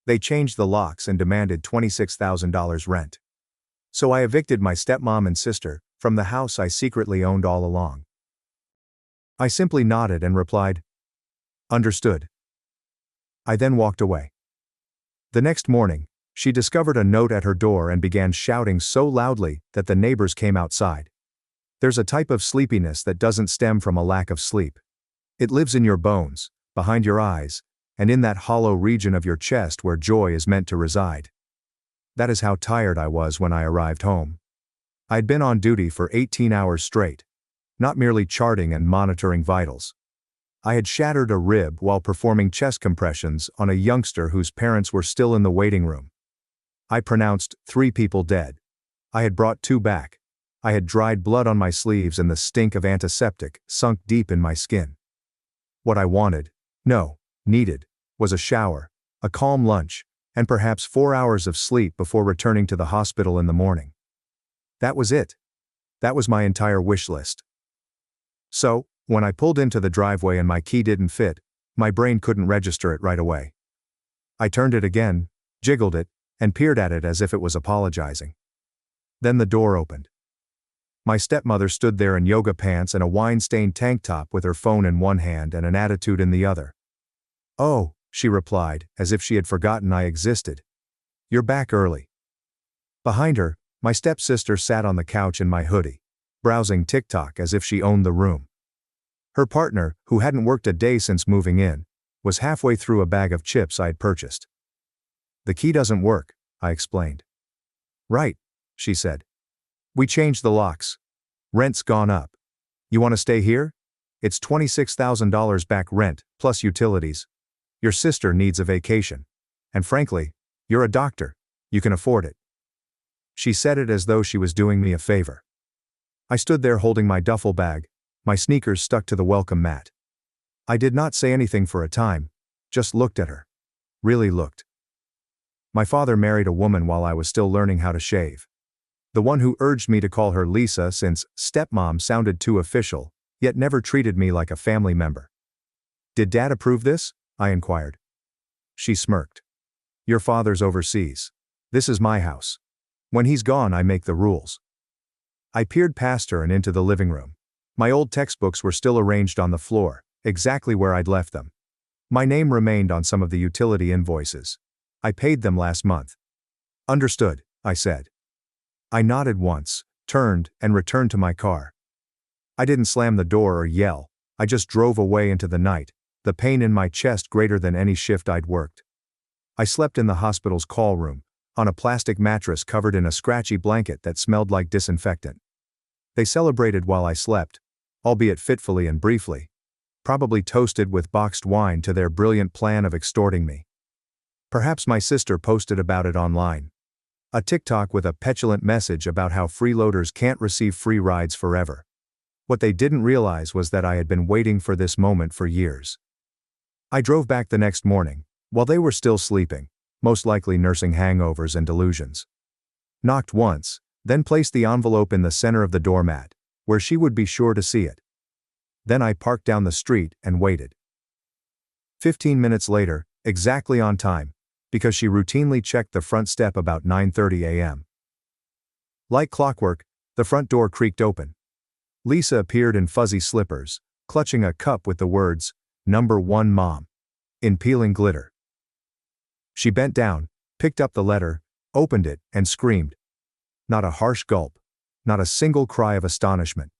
They changed the locks and demanded $26,000 rent. So I evicted my stepmom and sister from the house I secretly owned all along. I simply nodded and replied, "Understood." I then walked away. The next morning, she discovered a note at her door and began shouting so loudly that the neighbors came outside. There's a type of sleepiness that doesn't stem from a lack of sleep. It lives in your bones, behind your eyes, and in that hollow region of your chest where joy is meant to reside. That is how tired I was when I arrived home. I'd been on duty for 18 hours straight, not merely charting and monitoring vitals. I had shattered a rib while performing chest compressions on a youngster whose parents were still in the waiting room. I pronounced 3 people dead. I had brought 2 back. I had dried blood on my sleeves and the stink of antiseptic sunk deep in my skin. What I wanted, no, needed, was a shower, a calm lunch, and perhaps 4 hours of sleep before returning to the hospital in the morning. That was it. That was my entire wish list. So, when I pulled into the driveway and my key didn't fit, my brain couldn't register it right away. I turned it again, jiggled it, and peered at it as if it was apologizing. Then the door opened. My stepmother stood there in yoga pants and a wine-stained tank top with her phone in one hand and an attitude in the other. "Oh," she replied, as if she had forgotten I existed. "You're back early." Behind her, my stepsister sat on the couch in my hoodie, browsing TikTok as if she owned the room. Her partner, who hadn't worked a day since moving in, was halfway through a bag of chips I had purchased. "The key doesn't work," I explained. "Right," she said. "We changed the locks. Rent's gone up. You want to stay here? It's $26,000 back rent, plus utilities. Your sister needs a vacation. And frankly, you're a doctor. You can afford it." She said it as though she was doing me a favor. I stood there holding my duffel bag, my sneakers stuck to the welcome mat. I did not say anything for a time, just looked at her. Really looked. My father married a woman while I was still learning how to shave. The one who urged me to call her Lisa since stepmom sounded too official, yet never treated me like a family member. "Did Dad approve this?" I inquired. She smirked. "Your father's overseas. This is my house. When he's gone, I make the rules." I peered past her and into the living room. My old textbooks were still arranged on the floor, exactly where I'd left them. My name remained on some of the utility invoices. I paid them last month. "Understood," I said. I nodded once, turned, and returned to my car. I didn't slam the door or yell, I just drove away into the night, the pain in my chest greater than any shift I'd worked. I slept in the hospital's call room, on a plastic mattress covered in a scratchy blanket that smelled like disinfectant. They celebrated while I slept, albeit fitfully and briefly, probably toasted with boxed wine to their brilliant plan of extorting me. Perhaps my sister posted about it online. A TikTok with a petulant message about how freeloaders can't receive free rides forever. What they didn't realize was that I had been waiting for this moment for years. I drove back the next morning, while they were still sleeping, most likely nursing hangovers and delusions. Knocked once, then placed the envelope in the center of the doormat, where she would be sure to see it. Then I parked down the street and waited. 15 minutes later, exactly on time, because she routinely checked the front step about 9:30 a.m. Like clockwork, the front door creaked open. Lisa appeared in fuzzy slippers, clutching a cup with the words, "Number 1 Mom," in peeling glitter. She bent down, picked up the letter, opened it, and screamed. Not a harsh gulp, not a single cry of astonishment.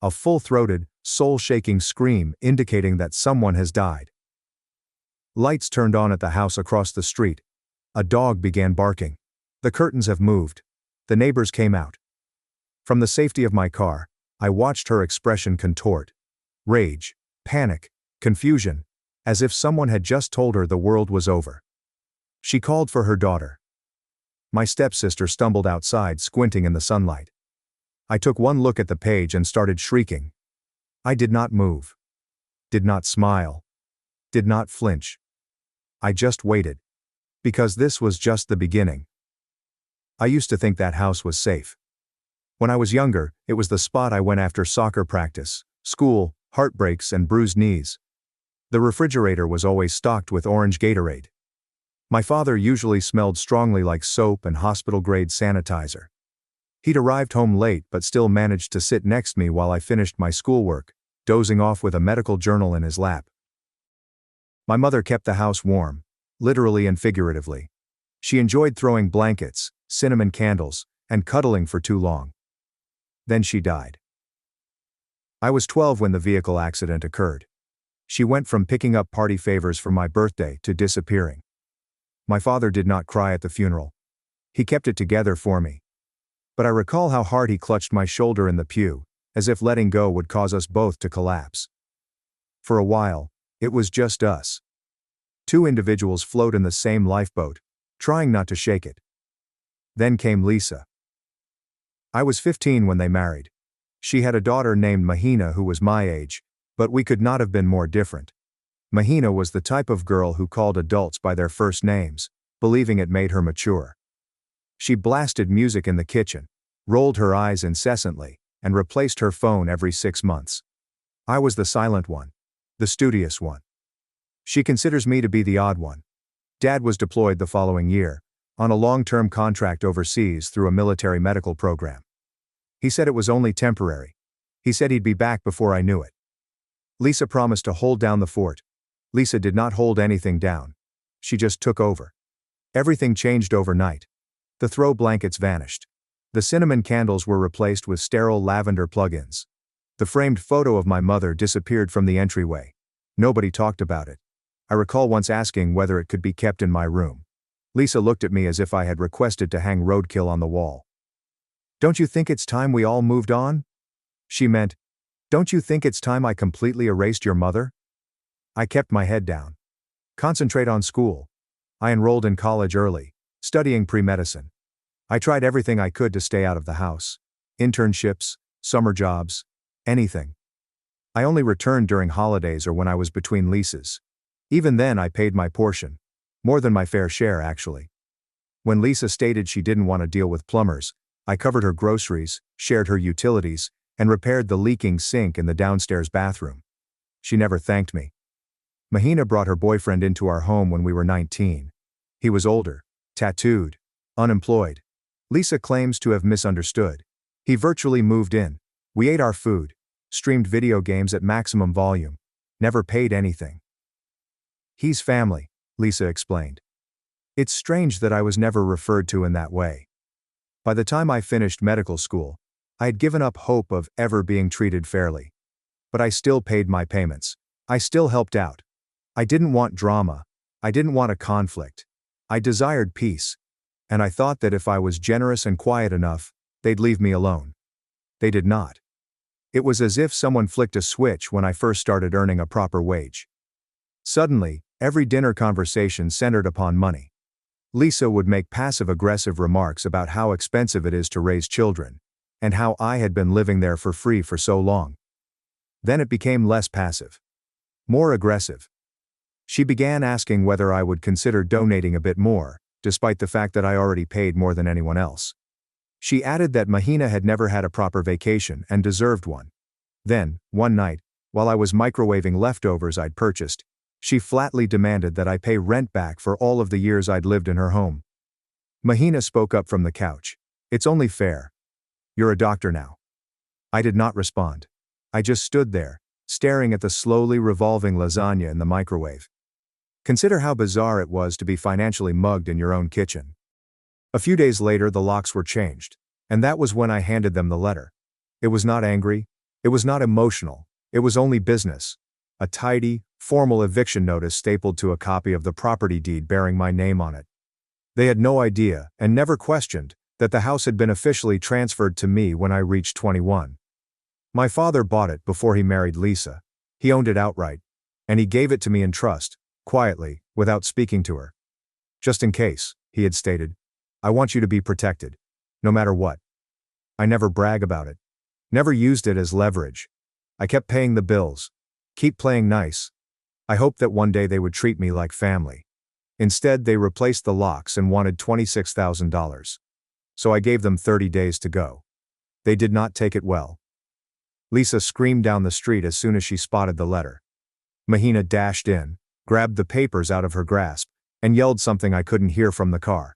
A full-throated, soul-shaking scream indicating that someone has died. Lights turned on at the house across the street. A dog began barking. The curtains have moved. The neighbors came out. From the safety of my car, I watched her expression contort. Rage, panic, confusion, as if someone had just told her the world was over. She called for her daughter. My stepsister stumbled outside, squinting in the sunlight. I took one look at the page and started shrieking. I did not move. Did not smile. Did not flinch. I just waited. Because this was just the beginning. I used to think that house was safe. When I was younger, it was the spot I went after soccer practice, school, heartbreaks, and bruised knees. The refrigerator was always stocked with orange Gatorade. My father usually smelled strongly like soap and hospital-grade sanitizer. He'd arrived home late but still managed to sit next to me while I finished my schoolwork, dozing off with a medical journal in his lap. My mother kept the house warm, literally and figuratively. She enjoyed throwing blankets, cinnamon candles, and cuddling for too long. Then she died. I was 12 when the vehicle accident occurred. She went from picking up party favors for my birthday to disappearing. My father did not cry at the funeral. He kept it together for me. But I recall how hard he clutched my shoulder in the pew, as if letting go would cause us both to collapse. For a while, it was just us. Two individuals float in the same lifeboat, trying not to shake it. Then came Lisa. I was 15 when they married. She had a daughter named Mahina who was my age, but we could not have been more different. Mahina was the type of girl who called adults by their first names, believing it made her mature. She blasted music in the kitchen, rolled her eyes incessantly, and replaced her phone every 6 months. I was the silent one, the studious one. She considers me to be the odd one. Dad was deployed the following year, on a long-term contract overseas through a military medical program. He said it was only temporary. He said he'd be back before I knew it. Lisa promised to hold down the fort. Lisa did not hold anything down. She just took over. Everything changed overnight. The throw blankets vanished. The cinnamon candles were replaced with sterile lavender plug-ins. The framed photo of my mother disappeared from the entryway. Nobody talked about it. I recall once asking whether it could be kept in my room. Lisa looked at me as if I had requested to hang roadkill on the wall. "Don't you think it's time we all moved on?" She meant, "Don't you think it's time I completely erased your mother?" I kept my head down. Concentrate on school. I enrolled in college early, studying pre-medicine. I tried everything I could to stay out of the house. Internships, summer jobs, anything. I only returned during holidays or when I was between leases. Even then I paid my portion. More than my fair share, actually. When Lisa stated she didn't want to deal with plumbers, I covered her groceries, shared her utilities, and repaired the leaking sink in the downstairs bathroom. She never thanked me. Mahina brought her boyfriend into our home when we were 19. He was older, tattooed, unemployed. Lisa claims to have misunderstood. He virtually moved in. We ate our food, streamed video games at maximum volume, never paid anything. He's family, Lisa explained. It's strange that I was never referred to in that way. By the time I finished medical school, I had given up hope of ever being treated fairly. But I still paid my payments. I still helped out. I didn't want drama. I didn't want a conflict. I desired peace. And I thought that if I was generous and quiet enough, they'd leave me alone. They did not. It was as if someone flicked a switch when I first started earning a proper wage. Suddenly, every dinner conversation centered upon money. Lisa would make passive-aggressive remarks about how expensive it is to raise children, and how I had been living there for free for so long. Then it became less passive. More aggressive. She began asking whether I would consider donating a bit more, despite the fact that I already paid more than anyone else. She added that Mahina had never had a proper vacation and deserved one. Then, one night, while I was microwaving leftovers I'd purchased, she flatly demanded that I pay rent back for all of the years I'd lived in her home. Mahina spoke up from the couch. "It's only fair. You're a doctor now." I did not respond. I just stood there, staring at the slowly revolving lasagna in the microwave. Consider how bizarre it was to be financially mugged in your own kitchen. A few days later the locks were changed, and that was when I handed them the letter. It was not angry, it was not emotional, it was only business. A tidy, formal eviction notice stapled to a copy of the property deed bearing my name on it. They had no idea, and never questioned, that the house had been officially transferred to me when I reached 21. My father bought it before he married Lisa. He owned it outright. And he gave it to me in trust, quietly, without speaking to her. "Just in case," he had stated. "I want you to be protected. No matter what." I never brag about it. Never used it as leverage. I kept paying the bills. Keep playing nice. I hoped that one day they would treat me like family. Instead, they replaced the locks and wanted $26,000. So I gave them 30 days to go. They did not take it well. Lisa screamed down the street as soon as she spotted the letter. Mahina dashed in, grabbed the papers out of her grasp, and yelled something I couldn't hear from the car.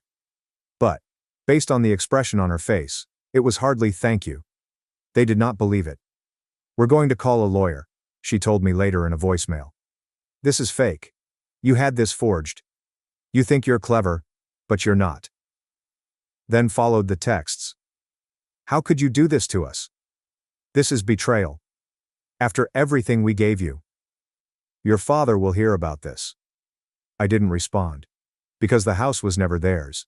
But, based on the expression on her face, it was hardly thank you. They did not believe it. "We're going to call a lawyer," she told me later in a voicemail. "This is fake. You had this forged. You think you're clever, but you're not." Then followed the texts. "How could you do this to us? This is betrayal. After everything we gave you. Your father will hear about this." I didn't respond. Because the house was never theirs.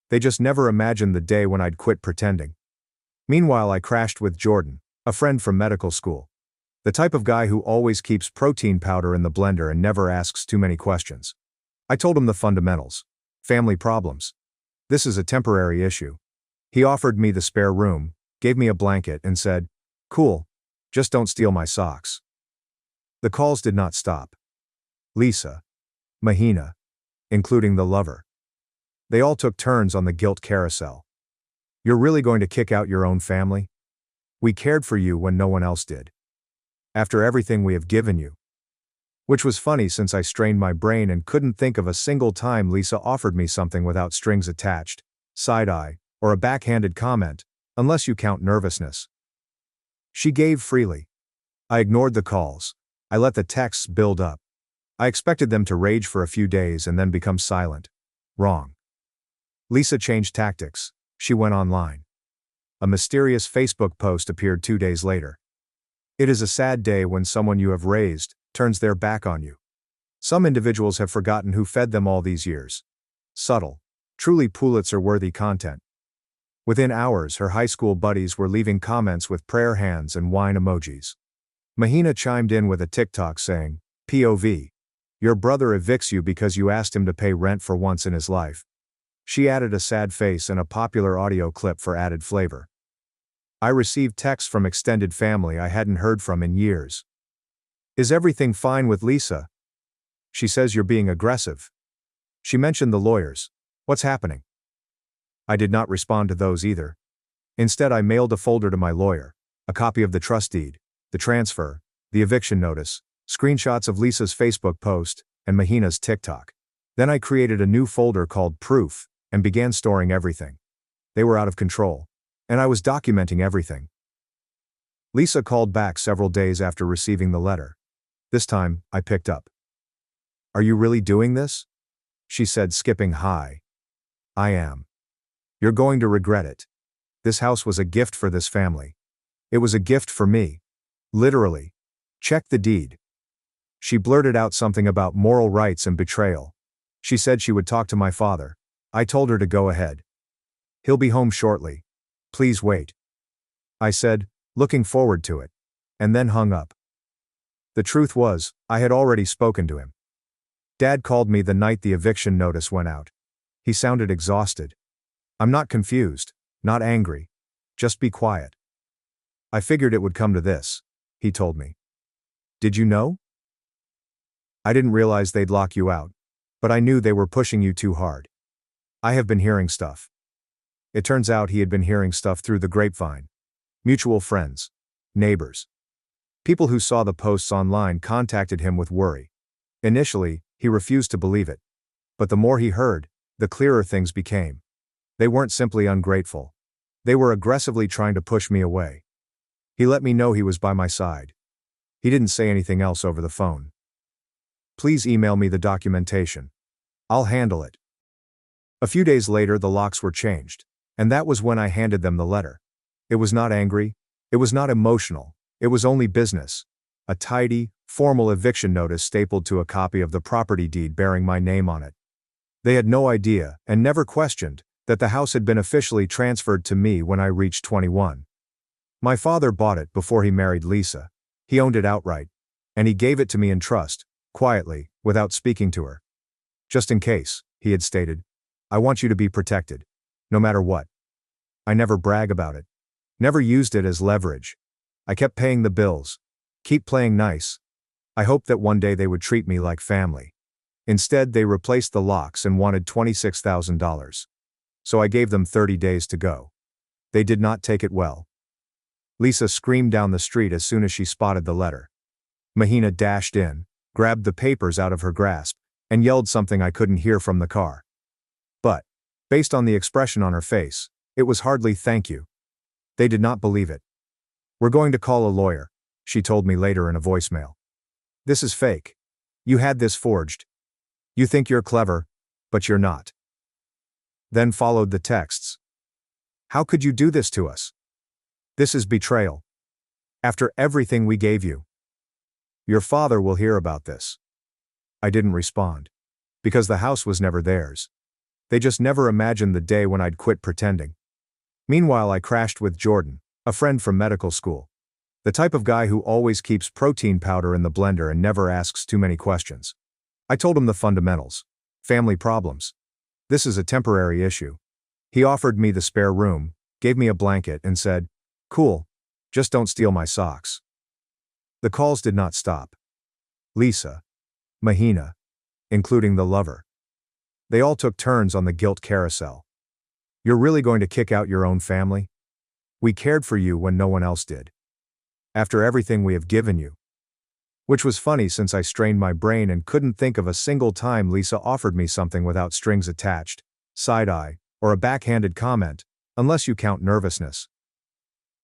They just never imagined the day when I'd quit pretending. Meanwhile, I crashed with Jordan, a friend from medical school. The type of guy who always keeps protein powder in the blender and never asks too many questions. I told him the fundamentals. Family problems. This is a temporary issue. He offered me the spare room, gave me a blanket, and said, "Cool, just don't steal my socks." The calls did not stop. Lisa, Mahina, including the lover. They all took turns on the guilt carousel. "You're really going to kick out your own family? We cared for you when no one else did. After everything we have given you." Which was funny since I strained my brain and couldn't think of a single time Lisa offered me something without strings attached, side-eye, or a backhanded comment, unless you count nervousness. She gave freely. I ignored the calls. I let the texts build up. I expected them to rage for a few days and then become silent. Wrong. Lisa changed tactics. She went online. A mysterious Facebook post appeared 2 days later. "It is a sad day when someone you have raised turns their back on you. Some individuals have forgotten who fed them all these years." Subtle, truly Pulitzer-worthy content. Within hours, her high school buddies were leaving comments with prayer hands and wine emojis. Mahina chimed in with a TikTok saying, "POV. Your brother evicts you because you asked him to pay rent for once in his life." She added a sad face and a popular audio clip for added flavor. I received texts from extended family I hadn't heard from in years. "Is everything fine with Lisa? She says you're being aggressive. She mentioned the lawyers. What's happening?" I did not respond to those either. Instead, I mailed a folder to my lawyer, a copy of the trust deed, the transfer, the eviction notice, screenshots of Lisa's Facebook post, and Mahina's TikTok. Then I created a new folder called Proof, and began storing everything. They were out of control. And I was documenting everything. Lisa called back several days after receiving the letter. This time, I picked up. "Are you really doing this?" she said, skipping high. "I am. You're going to regret it. This house was a gift for this family. It was a gift for me. Literally. Check the deed." She blurted out something about moral rights and betrayal. She said she would talk to my father. I told her to go ahead. "He'll be home shortly. Please wait," I said, looking forward to it. And then hung up. The truth was, I had already spoken to him. Dad called me the night the eviction notice went out. He sounded exhausted. "I'm not confused, not angry. Just be quiet." "I figured it would come to this," he told me. "Did you know?" "I didn't realize they'd lock you out. But I knew they were pushing you too hard. I have been hearing stuff." It turns out he had been hearing stuff through the grapevine. Mutual friends. Neighbors. People who saw the posts online contacted him with worry. Initially, he refused to believe it. But the more he heard, the clearer things became. They weren't simply ungrateful. They were aggressively trying to push me away. He let me know he was by my side. He didn't say anything else over the phone. "Please email me the documentation. I'll handle it." A few days later, the locks were changed. And that was when I handed them the letter. It was not angry. It was not emotional. It was only business. A tidy, formal eviction notice stapled to a copy of the property deed bearing my name on it. They had no idea, and never questioned, that the house had been officially transferred to me when I reached 21. My father bought it before he married Lisa. He owned it outright. And he gave it to me in trust, quietly, without speaking to her. "Just in case," he had stated. "I want you to be protected. No matter what." I never brag about it. Never used it as leverage. I kept paying the bills. Keep playing nice. I hoped that one day they would treat me like family. Instead, they replaced the locks and wanted $26,000. So I gave them 30 days to go. They did not take it well. Lisa screamed down the street as soon as she spotted the letter. Mahina dashed in, grabbed the papers out of her grasp, and yelled something I couldn't hear from the car. But, based on the expression on her face, it was hardly thank you. They did not believe it. "We're going to call a lawyer," she told me later in a voicemail. "This is fake. You had this forged. You think you're clever, but you're not." Then followed the texts. "How could you do this to us? This is betrayal. After everything we gave you. Your father will hear about this." I didn't respond. Because the house was never theirs. They just never imagined the day when I'd quit pretending. Meanwhile, I crashed with Jordan, a friend from medical school. The type of guy who always keeps protein powder in the blender and never asks too many questions. I told him the fundamentals. Family problems. This is a temporary issue. He offered me the spare room, gave me a blanket, and said, "Cool, just don't steal my socks." The calls did not stop. Lisa, Mahina, including the lover. They all took turns on the guilt carousel. "You're really going to kick out your own family? We cared for you when no one else did. After everything we have given you." Which was funny since I strained my brain and couldn't think of a single time Lisa offered me something without strings attached, side-eye, or a backhanded comment, unless you count nervousness.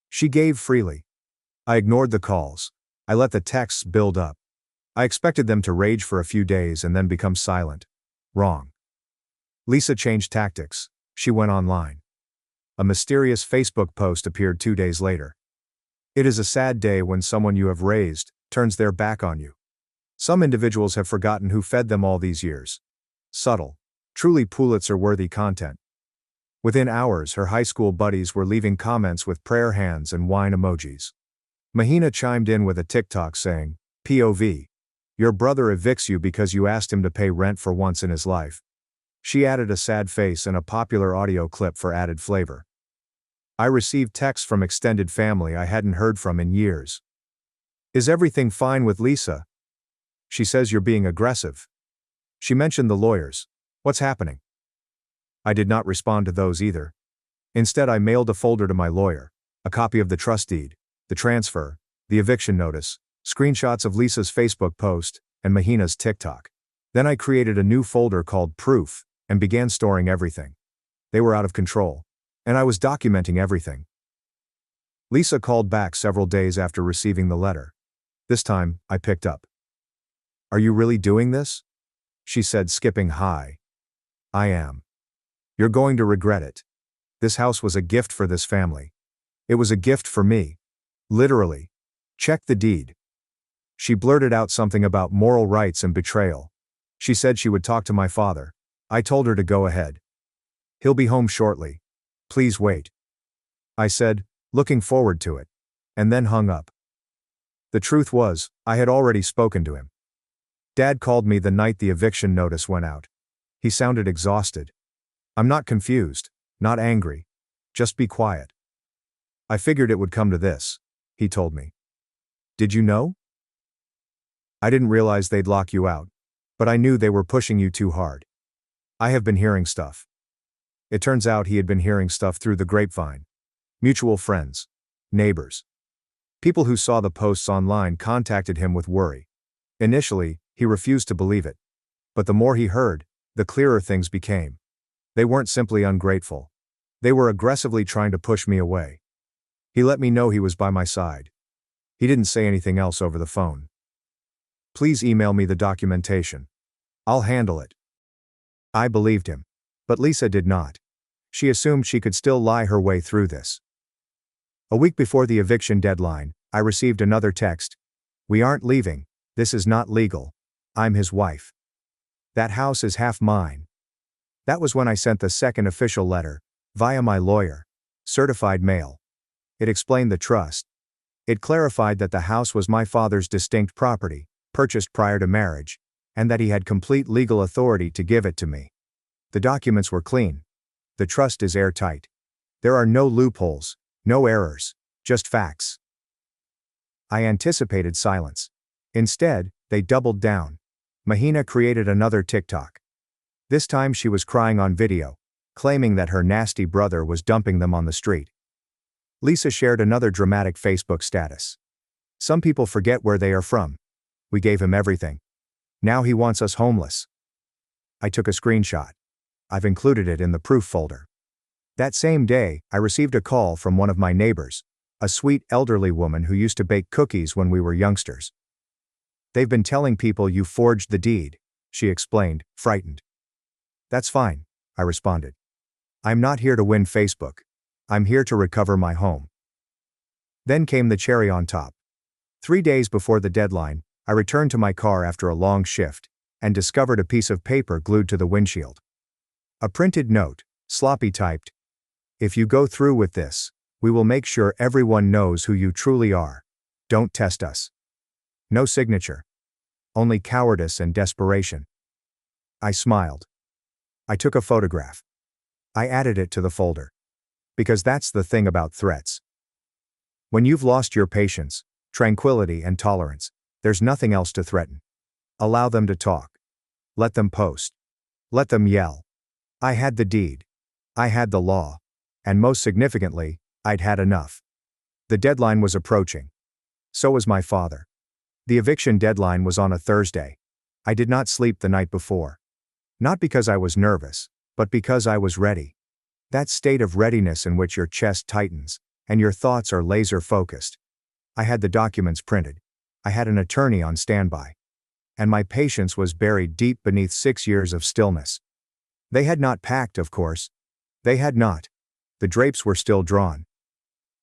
She gave freely. I ignored the calls. I let the texts build up. I expected them to rage for a few days and then become silent. Wrong. Lisa changed tactics. She went online. A mysterious Facebook post appeared 2 days later. "It is a sad day when someone you have raised turns their back on you. Some individuals have forgotten who fed them all these years." Subtle, truly Pulitzer-worthy content. Within hours, her high school buddies were leaving comments with prayer hands and wine emojis. Mahina chimed in with a TikTok saying, "POV. Your brother evicts you because you asked him to pay rent for once in his life." She added a sad face and a popular audio clip for added flavor. I received texts from extended family I hadn't heard from in years. "Is everything fine with Lisa? She says you're being aggressive. She mentioned the lawyers. What's happening?" I did not respond to those either. Instead, I mailed a folder to my lawyer, a copy of the trust deed, the transfer, the eviction notice, screenshots of Lisa's Facebook post, and Mahina's TikTok. Then I created a new folder called Proof, and began storing everything. They were out of control. And I was documenting everything. Lisa called back several days after receiving the letter. This time, I picked up. "Are you really doing this?" she said, skipping high. "I am. You're going to regret it. This house was a gift for this family. It was a gift for me. Literally. Check the deed." She blurted out something about moral rights and betrayal. She said she would talk to my father. I told her to go ahead. "He'll be home shortly. Please wait," I said, looking forward to it. And then hung up. The truth was, I had already spoken to him. Dad called me the night the eviction notice went out. He sounded exhausted. "I'm not confused, not angry. Just be quiet." "I figured it would come to this," he told me. "Did you know?" "I didn't realize they'd lock you out. But I knew they were pushing you too hard. I have been hearing stuff." It turns out he had been hearing stuff through the grapevine. Mutual friends. Neighbors. People who saw the posts online contacted him with worry. Initially, he refused to believe it. But the more he heard, the clearer things became. They weren't simply ungrateful. They were aggressively trying to push me away. He let me know he was by my side. He didn't say anything else over the phone. "Please email me the documentation. I'll handle it." I believed him. But Lisa did not. She assumed she could still lie her way through this. A week before the eviction deadline, I received another text. "We aren't leaving. This is not legal. I'm his wife. That house is half mine." That was when I sent the second official letter, via my lawyer. Certified mail. It explained the trust. It clarified that the house was my father's distinct property, purchased prior to marriage, and that he had complete legal authority to give it to me. The documents were clean. The trust is airtight. There are no loopholes, no errors, just facts. I anticipated silence. Instead, they doubled down. Mahina created another TikTok. This time she was crying on video, claiming that her nasty brother was dumping them on the street. Lisa shared another dramatic Facebook status. "Some people forget where they are from. We gave him everything. Now he wants us homeless. I took a screenshot. I've included it in the proof folder. That same day, I received a call from one of my neighbors, a sweet elderly woman who used to bake cookies when we were youngsters. "They've been telling people you forged the deed," she explained, frightened. "That's fine," I responded. "I'm not here to win Facebook. I'm here to recover my home." Then came the cherry on top. 3 days before the deadline, I returned to my car after a long shift and discovered a piece of paper glued to the windshield. A printed note, sloppy typed, "If you go through with this, we will make sure everyone knows who you truly are. Don't test us." No signature. Only cowardice and desperation. I smiled. I took a photograph. I added it to the folder. Because that's the thing about threats. When you've lost your patience, tranquility, and tolerance, there's nothing else to threaten. Allow them to talk. Let them post. Let them yell. I had the deed. I had the law. And most significantly, I'd had enough. The deadline was approaching. So was my father. The eviction deadline was on a Thursday. I did not sleep the night before. Not because I was nervous, but because I was ready. That state of readiness in which your chest tightens, and your thoughts are laser-focused. I had the documents printed. I had an attorney on standby. And my patience was buried deep beneath 6 years of stillness. They had not packed, of course. They had not. The drapes were still drawn.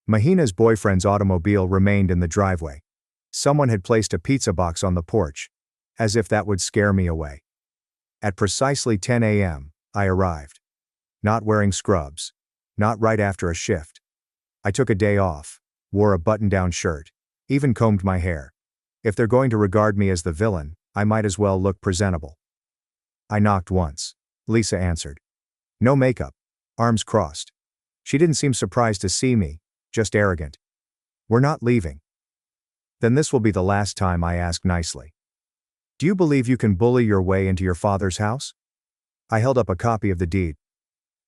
Mahina's boyfriend's automobile remained in the driveway. Someone had placed a pizza box on the porch, as if that would scare me away. At precisely 10 a.m., I arrived. Not wearing scrubs. Not right after a shift. I took a day off, wore a button-down shirt, even combed my hair. If they're going to regard me as the villain, I might as well look presentable. I knocked once. Lisa answered. No makeup. Arms crossed. She didn't seem surprised to see me, just arrogant. "We're not leaving." "Then this will be the last time," I asked nicely. "Do you believe you can bully your way into your father's house?" I held up a copy of the deed.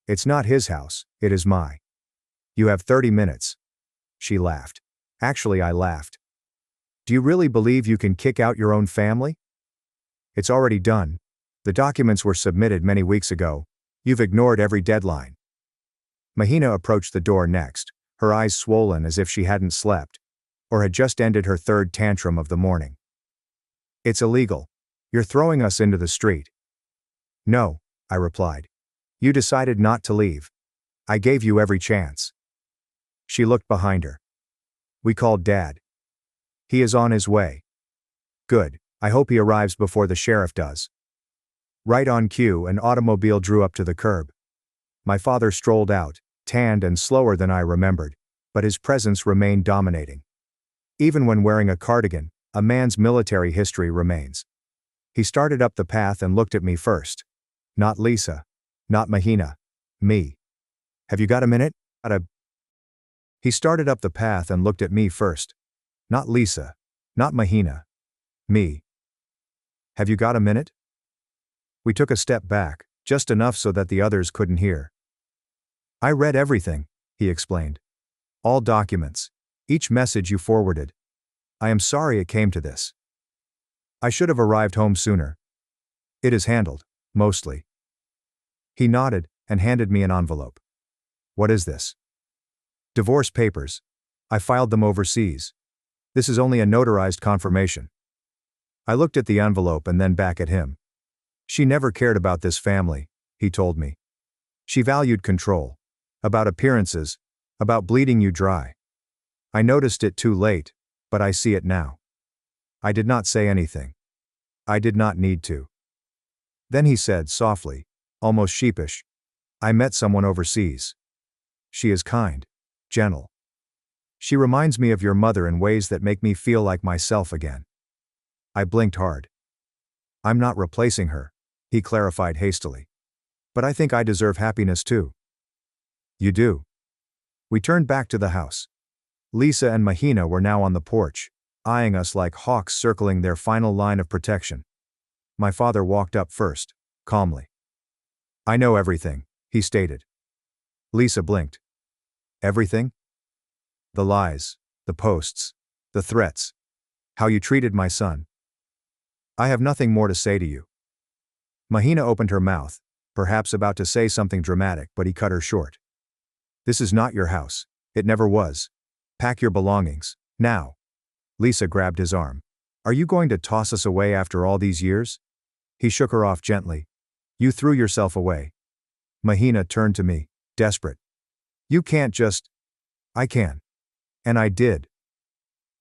"It's not his house, it is my." "You have 30 minutes. She laughed. Actually, I laughed. "Do you really believe you can kick out your own family?" "It's already done. The documents were submitted many weeks ago. You've ignored every deadline." Mahina approached the door next, her eyes swollen as if she hadn't slept, or had just ended her third tantrum of the morning. "It's illegal. You're throwing us into the street." "No," I replied. "You decided not to leave. I gave you every chance." She looked behind her. "We called Dad. He is on his way." "Good. I hope he arrives before the sheriff does." Right on cue, an automobile drew up to the curb. My father strolled out, tanned and slower than I remembered, but his presence remained dominating. Even when wearing a cardigan, a man's military history remains. He started up the path and looked at me first. Not Lisa. Not Mahina. Me. "Have you got a minute?" He started up the path and looked at me first. Not Lisa. Not Mahina. Me. "Have you got a minute?" We took a step back, just enough so that the others couldn't hear. "I read everything," he explained. "All documents. Each message you forwarded. I am sorry it came to this. I should have arrived home sooner. It is handled, mostly." He nodded and handed me an envelope. "What is this?" "Divorce papers. I filed them overseas. This is only a notarized confirmation." I looked at the envelope and then back at him. "She never cared about this family," he told me. "She valued control. About appearances. About bleeding you dry. I noticed it too late, but I see it now." I did not say anything. I did not need to. Then he said softly, almost sheepish, "I met someone overseas. She is kind. Gentle. She reminds me of your mother in ways that make me feel like myself again." I blinked hard. "I'm not replacing her," he clarified hastily. "But I think I deserve happiness too." "You do." We turned back to the house. Lisa and Mahina were now on the porch, eyeing us like hawks circling their final line of protection. My father walked up first, calmly. "I know everything," he stated. Lisa blinked. "Everything?" "The lies, the posts, the threats. How you treated my son. I have nothing more to say to you." Mahina opened her mouth, perhaps about to say something dramatic, but he cut her short. This is not your house. It never was. Pack your belongings, now. Lisa grabbed his arm. Are you going to toss us away after all these years? He shook her off gently. You threw yourself away. Mahina turned to me, desperate. You can't just. I can. And I did.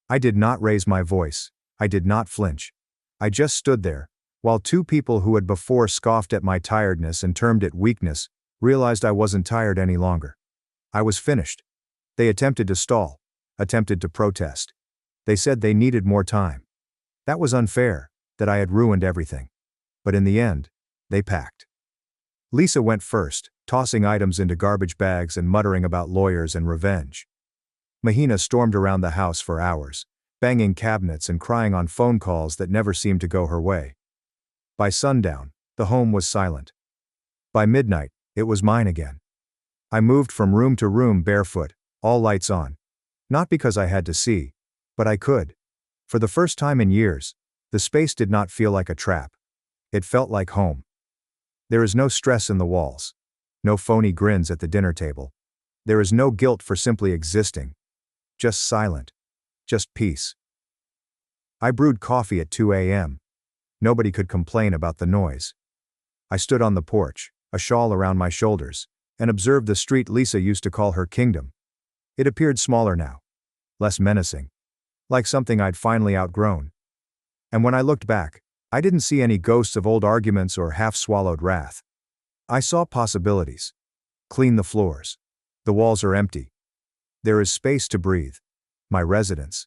I did not raise my voice. I did not flinch. I just stood there, while two people who had before scoffed at my tiredness and termed it weakness, realized I wasn't tired any longer. I was finished. They attempted to stall, attempted to protest. They said they needed more time. That was unfair, that I had ruined everything. But in the end, they packed. Lisa went first, tossing items into garbage bags and muttering about lawyers and revenge. Mahina stormed around the house for hours, banging cabinets and crying on phone calls that never seemed to go her way. By sundown, the home was silent. By midnight, it was mine again. I moved from room to room barefoot, all lights on. Not because I had to see, but I could. For the first time in years, the space did not feel like a trap. It felt like home. There is no stress in the walls. No phony grins at the dinner table. There is no guilt for simply existing. Just silent. Just peace. I brewed coffee at 2 a.m. Nobody could complain about the noise. I stood on the porch, a shawl around my shoulders, and observed the street Lisa used to call her kingdom. It appeared smaller now. Less menacing. Like something I'd finally outgrown. And when I looked back, I didn't see any ghosts of old arguments or half-swallowed wrath. I saw possibilities. Clean the floors. The walls are empty. There is space to breathe. My residence.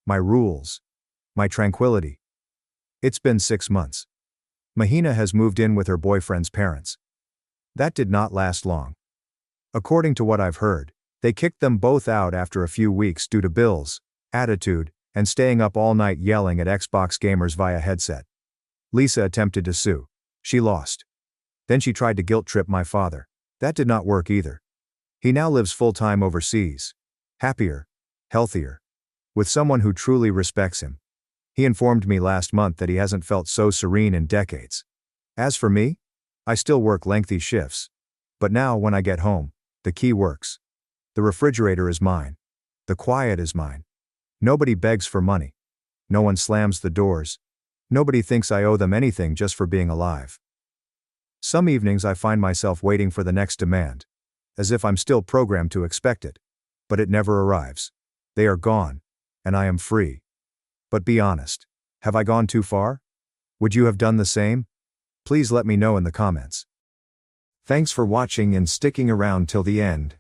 My rules. My tranquility. It's been 6 months. Mahina has moved in with her boyfriend's parents. That did not last long. According to what I've heard, they kicked them both out after a few weeks due to bills, attitude, and staying up all night yelling at Xbox gamers via headset. Lisa attempted to sue. She lost. Then she tried to guilt-trip my father. That did not work either. He now lives full-time overseas. Happier. Healthier. With someone who truly respects him. He informed me last month that he hasn't felt so serene in decades. As for me, I still work lengthy shifts. But now when I get home, the key works. The refrigerator is mine. The quiet is mine. Nobody begs for money. No one slams the doors. Nobody thinks I owe them anything just for being alive. Some evenings I find myself waiting for the next demand. As if I'm still programmed to expect it. But it never arrives. They are gone. And I am free. But be honest. Have I gone too far? Would you have done the same? Please let me know in the comments. Thanks for watching and sticking around till the end.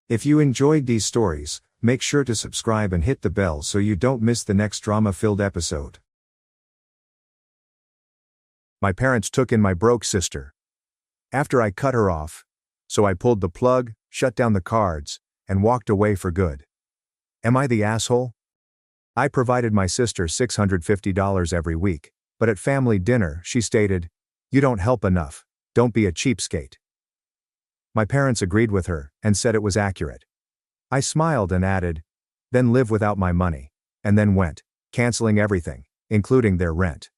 If you enjoyed these stories, make sure to subscribe and hit the bell so you don't miss the next drama-filled episode. My parents took in my broke sister. After I cut her off, so I pulled the plug, shut down the cards, and walked away for good. Am I the asshole? I provided my sister $650 every week, but at family dinner she stated, "You don't help enough, don't be a cheapskate." My parents agreed with her and said it was accurate. I smiled and added, "Then live without my money," and then went, canceling everything, including their rent.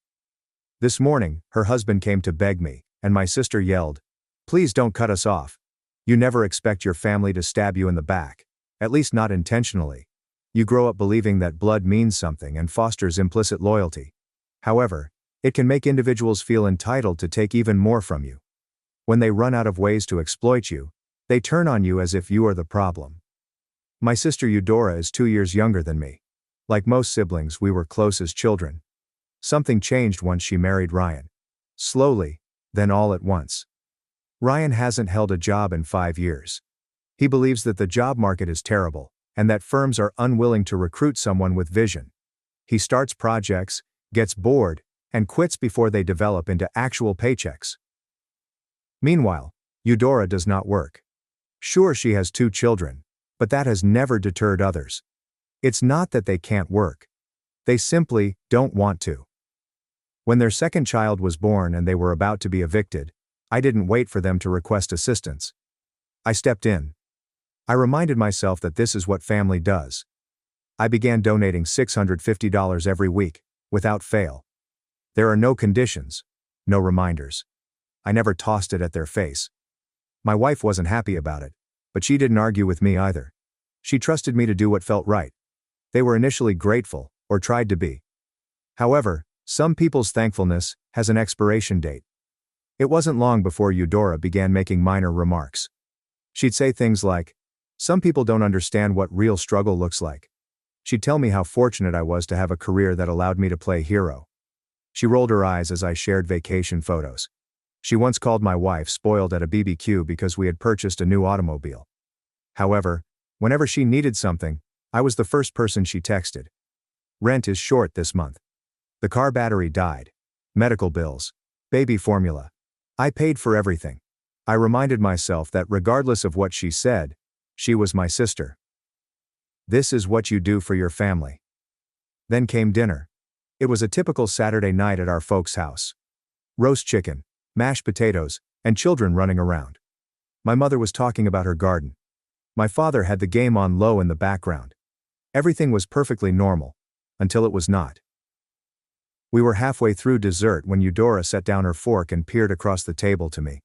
This morning, her husband came to beg me, and my sister yelled, "Please don't cut us off. You never expect your family to stab you in the back, at least not intentionally. You grow up believing that blood means something and fosters implicit loyalty. However, it can make individuals feel entitled to take even more from you. When they run out of ways to exploit you, they turn on you as if you are the problem." My sister Eudora is 2 years younger than me. Like most siblings, we were close as children. Something changed once she married Ryan. Slowly, then all at once. Ryan hasn't held a job in 5 years. He believes that the job market is terrible, and that firms are unwilling to recruit someone with vision. He starts projects, gets bored, and quits before they develop into actual paychecks. Meanwhile, Eudora does not work. Sure, she has 2 children, but that has never deterred others. It's not that they can't work. They simply don't want to. When their second child was born and they were about to be evicted, I didn't wait for them to request assistance. I stepped in. I reminded myself that this is what family does. I began donating $650 every week, without fail. There are no conditions. No reminders. I never tossed it at their face. My wife wasn't happy about it, but she didn't argue with me either. She trusted me to do what felt right. They were initially grateful, or tried to be. However, some people's thankfulness has an expiration date. It wasn't long before Eudora began making minor remarks. She'd say things like, "Some people don't understand what real struggle looks like." She'd tell me how fortunate I was to have a career that allowed me to play hero. She rolled her eyes as I shared vacation photos. She once called my wife spoiled at a BBQ because we had purchased a new automobile. However, whenever she needed something, I was the first person she texted. Rent is short this month. The car battery died. Medical bills. Baby formula. I paid for everything. I reminded myself that regardless of what she said, she was my sister. This is what you do for your family. Then came dinner. It was a typical Saturday night at our folks' house. Roast chicken, mashed potatoes, and children running around. My mother was talking about her garden. My father had the game on low in the background. Everything was perfectly normal, until it was not. We were halfway through dessert when Eudora set down her fork and peered across the table to me.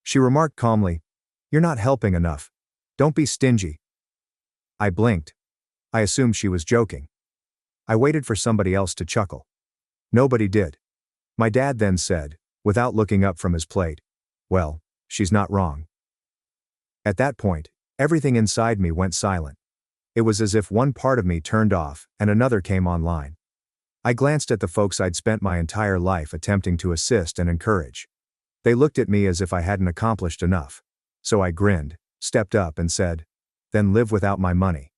She remarked calmly, "You're not helping enough. Don't be stingy." I blinked. I assumed she was joking. I waited for somebody else to chuckle. Nobody did. My dad then said, without looking up from his plate, "Well, she's not wrong." At that point, everything inside me went silent. It was as if one part of me turned off and another came online. I glanced at the folks I'd spent my entire life attempting to assist and encourage. They looked at me as if I hadn't accomplished enough. So I grinned, stepped up and said, "Then live without my money."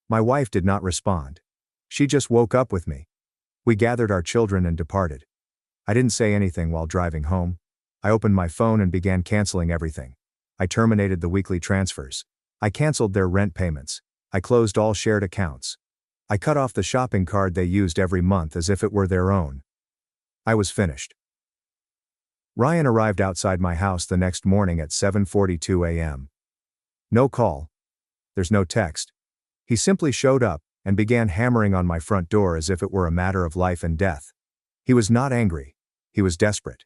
My wife did not respond. She just woke up with me. We gathered our children and departed. I didn't say anything while driving home. I opened my phone and began canceling everything. I terminated the weekly transfers. I canceled their rent payments. I closed all shared accounts. I cut off the shopping card they used every month as if it were their own. I was finished. Ryan arrived outside my house the next morning at 7:42 a.m. No call. There's no text. He simply showed up and began hammering on my front door as if it were a matter of life and death. He was not angry. He was desperate.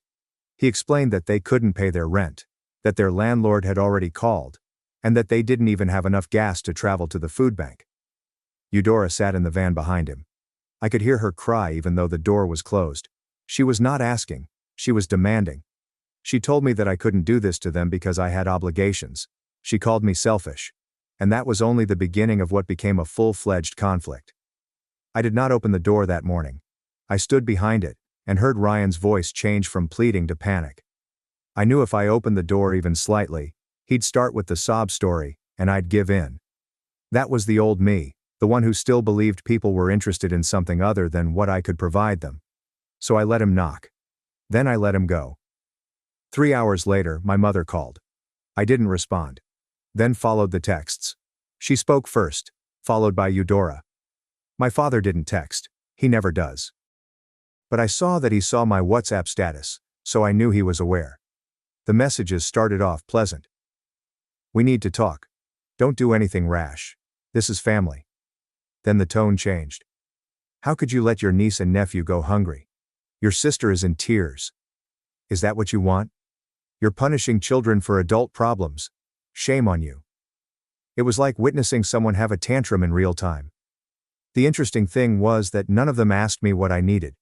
He explained that they couldn't pay their rent, that their landlord had already called, and that they didn't even have enough gas to travel to the food bank. Eudora sat in the van behind him. I could hear her cry even though the door was closed. She was not asking, she was demanding. She told me that I couldn't do this to them because I had obligations. She called me selfish. And that was only the beginning of what became a full-fledged conflict. I did not open the door that morning. I stood behind it, and heard Ryan's voice change from pleading to panic. I knew if I opened the door even slightly, he'd start with the sob story, and I'd give in. That was the old me, the one who still believed people were interested in something other than what I could provide them. So I let him knock. Then I let him go. 3 hours later, my mother called. I didn't respond. Then followed the texts. She spoke first, followed by Eudora. My father didn't text, he never does. But I saw that he saw my WhatsApp status, so I knew he was aware. The messages started off pleasant. "We need to talk. Don't do anything rash. This is family." Then the tone changed. "How could you let your niece and nephew go hungry? Your sister is in tears. Is that what you want? You're punishing children for adult problems. Shame on you." It was like witnessing someone have a tantrum in real time. The interesting thing was that none of them asked me what I needed.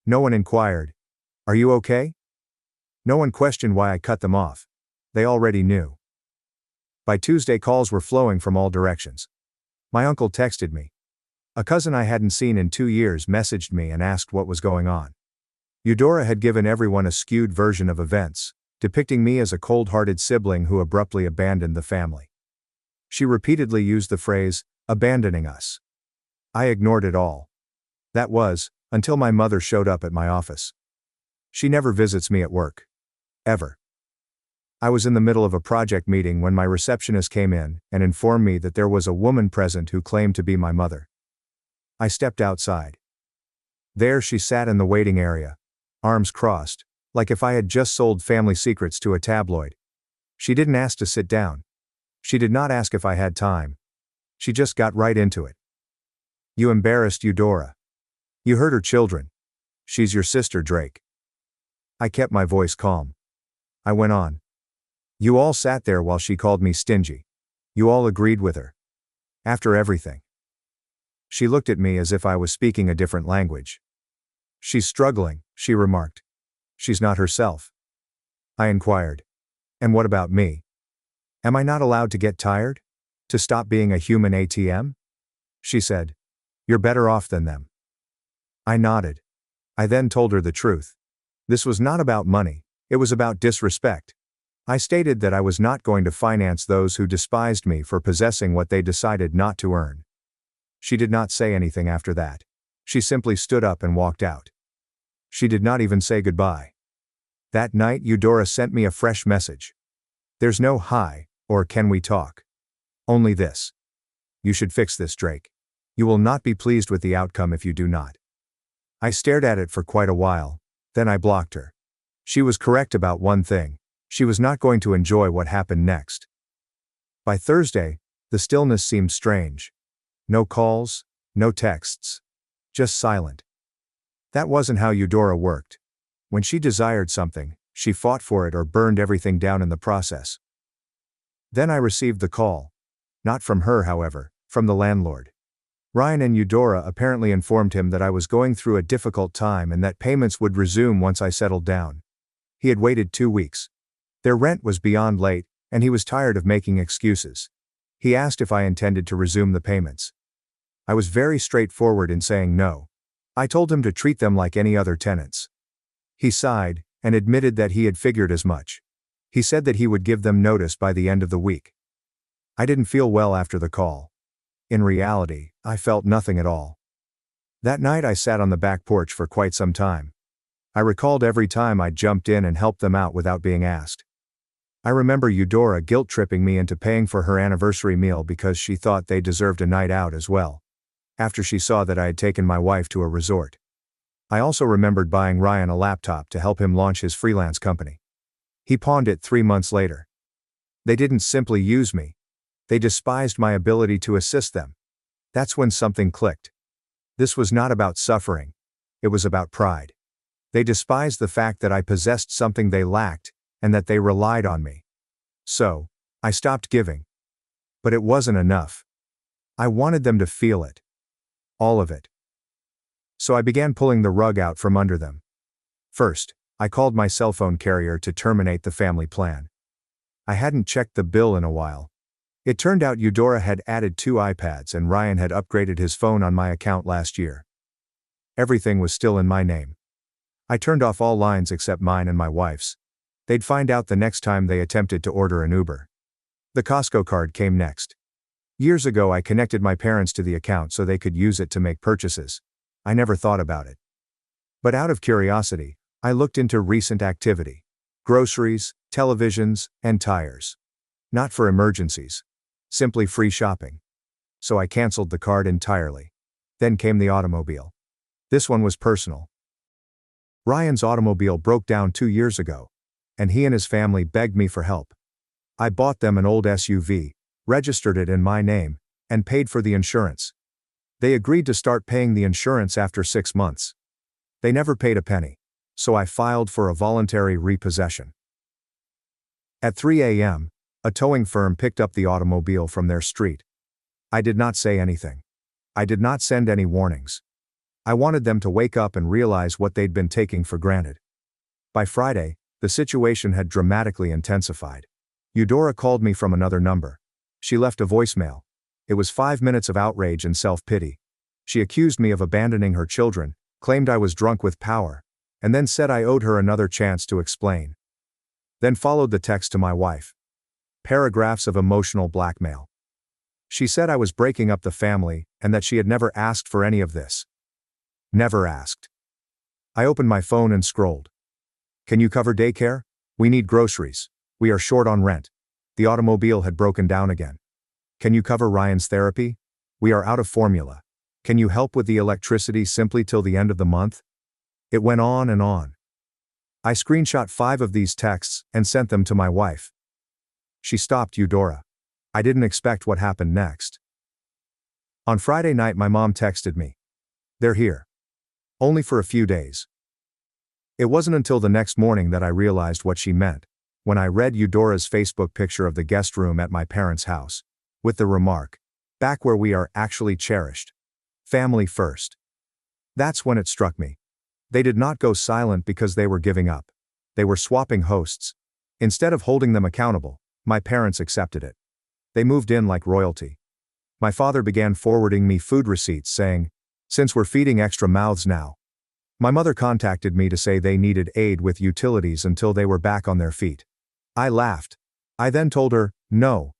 No one inquired, "Are you okay?" No one questioned why I cut them off. They already knew. By Tuesday, calls were flowing from all directions. My uncle texted me. A cousin I hadn't seen in 2 years messaged me and asked what was going on. Eudora had given everyone a skewed version of events, depicting me as a cold-hearted sibling who abruptly abandoned the family. She repeatedly used the phrase, "abandoning us." I ignored it all. That was, until my mother showed up at my office. She never visits me at work. Ever. I was in the middle of a project meeting when my receptionist came in and informed me that there was a woman present who claimed to be my mother. I stepped outside. There she sat in the waiting area, arms crossed, like if I had just sold family secrets to a tabloid. She didn't ask to sit down. She did not ask if I had time. She just got right into it. "You embarrassed Eudora. You hurt her children. She's your sister, Drake." I kept my voice calm. I went on. You all sat there while she called me stingy. You all agreed with her. After everything. She looked at me as if I was speaking a different language. She's struggling, she remarked. She's not herself. I inquired. And what about me? Am I not allowed to get tired? To stop being a human ATM? She said. You're better off than them. I nodded. I then told her the truth. This was not about money, it was about disrespect. I stated that I was not going to finance those who despised me for possessing what they decided not to earn. She did not say anything after that. She simply stood up and walked out. She did not even say goodbye. That night Eudora sent me a fresh message. There's no hi, or can we talk? Only this. You should fix this, Drake. You will not be pleased with the outcome if you do not. I stared at it for quite a while, then I blocked her. She was correct about one thing. She was not going to enjoy what happened next. By Thursday, the stillness seemed strange. No calls, no texts. Just silent. That wasn't how Eudora worked. When she desired something, she fought for it or burned everything down in the process. Then I received the call. Not from her, however, from the landlord. Ryan and Eudora apparently informed him that I was going through a difficult time and that payments would resume once I settled down. He had waited 2 weeks. Their rent was beyond late, and he was tired of making excuses. He asked if I intended to resume the payments. I was very straightforward in saying no. I told him to treat them like any other tenants. He sighed, and admitted that he had figured as much. He said that he would give them notice by the end of the week. I didn't feel well after the call. In reality, I felt nothing at all. That night I sat on the back porch for quite some time. I recalled every time I jumped in and helped them out without being asked. I remember Eudora guilt-tripping me into paying for her anniversary meal because she thought they deserved a night out as well, after she saw that I had taken my wife to a resort. I also remembered buying Ryan a laptop to help him launch his freelance company. He pawned it 3 months later. They didn't simply use me. They despised my ability to assist them. That's when something clicked. This was not about suffering. It was about pride. They despised the fact that I possessed something they lacked, and that they relied on me. So, I stopped giving. But it wasn't enough. I wanted them to feel it. All of it. So I began pulling the rug out from under them. First, I called my cell phone carrier to terminate the family plan. I hadn't checked the bill in a while. It turned out Eudora had added 2 iPads and Ryan had upgraded his phone on my account last year. Everything was still in my name. I turned off all lines except mine and my wife's. They'd find out the next time they attempted to order an Uber. The Costco card came next. Years ago I connected my parents to the account so they could use it to make purchases. I never thought about it. But out of curiosity, I looked into recent activity. Groceries, televisions, and tires. Not for emergencies. Simply free shopping. So I canceled the card entirely. Then came the automobile. This one was personal. Ryan's automobile broke down 2 years ago, and he and his family begged me for help. I bought them an old SUV, registered it in my name, and paid for the insurance. They agreed to start paying the insurance after 6 months. They never paid a penny, so I filed for a voluntary repossession. At 3 a.m., a towing firm picked up the automobile from their street. I did not say anything. I did not send any warnings. I wanted them to wake up and realize what they'd been taking for granted. By Friday, the situation had dramatically intensified. Eudora called me from another number. She left a voicemail. It was 5 minutes of outrage and self-pity. She accused me of abandoning her children, claimed I was drunk with power, and then said I owed her another chance to explain. Then followed the text to my wife. Paragraphs of emotional blackmail. She said I was breaking up the family, and that she had never asked for any of this. Never asked. I opened my phone and scrolled. Can you cover daycare? We need groceries. We are short on rent. The automobile had broken down again. Can you cover Ryan's therapy? We are out of formula. Can you help with the electricity simply till the end of the month? It went on and on. I screenshot 5 of these texts and sent them to my wife. She stopped Eudora. I didn't expect what happened next. On Friday night my mom texted me. They're here. Only for a few days. It wasn't until the next morning that I realized what she meant, when I read Eudora's Facebook picture of the guest room at my parents' house, with the remark, "Back where we are actually cherished. Family first." That's when it struck me. They did not go silent because they were giving up. They were swapping hosts. Instead of holding them accountable, my parents accepted it. They moved in like royalty. My father began forwarding me food receipts saying, "Since we're feeding extra mouths now." My mother contacted me to say they needed aid with utilities until they were back on their feet. I laughed. I then told her, "No."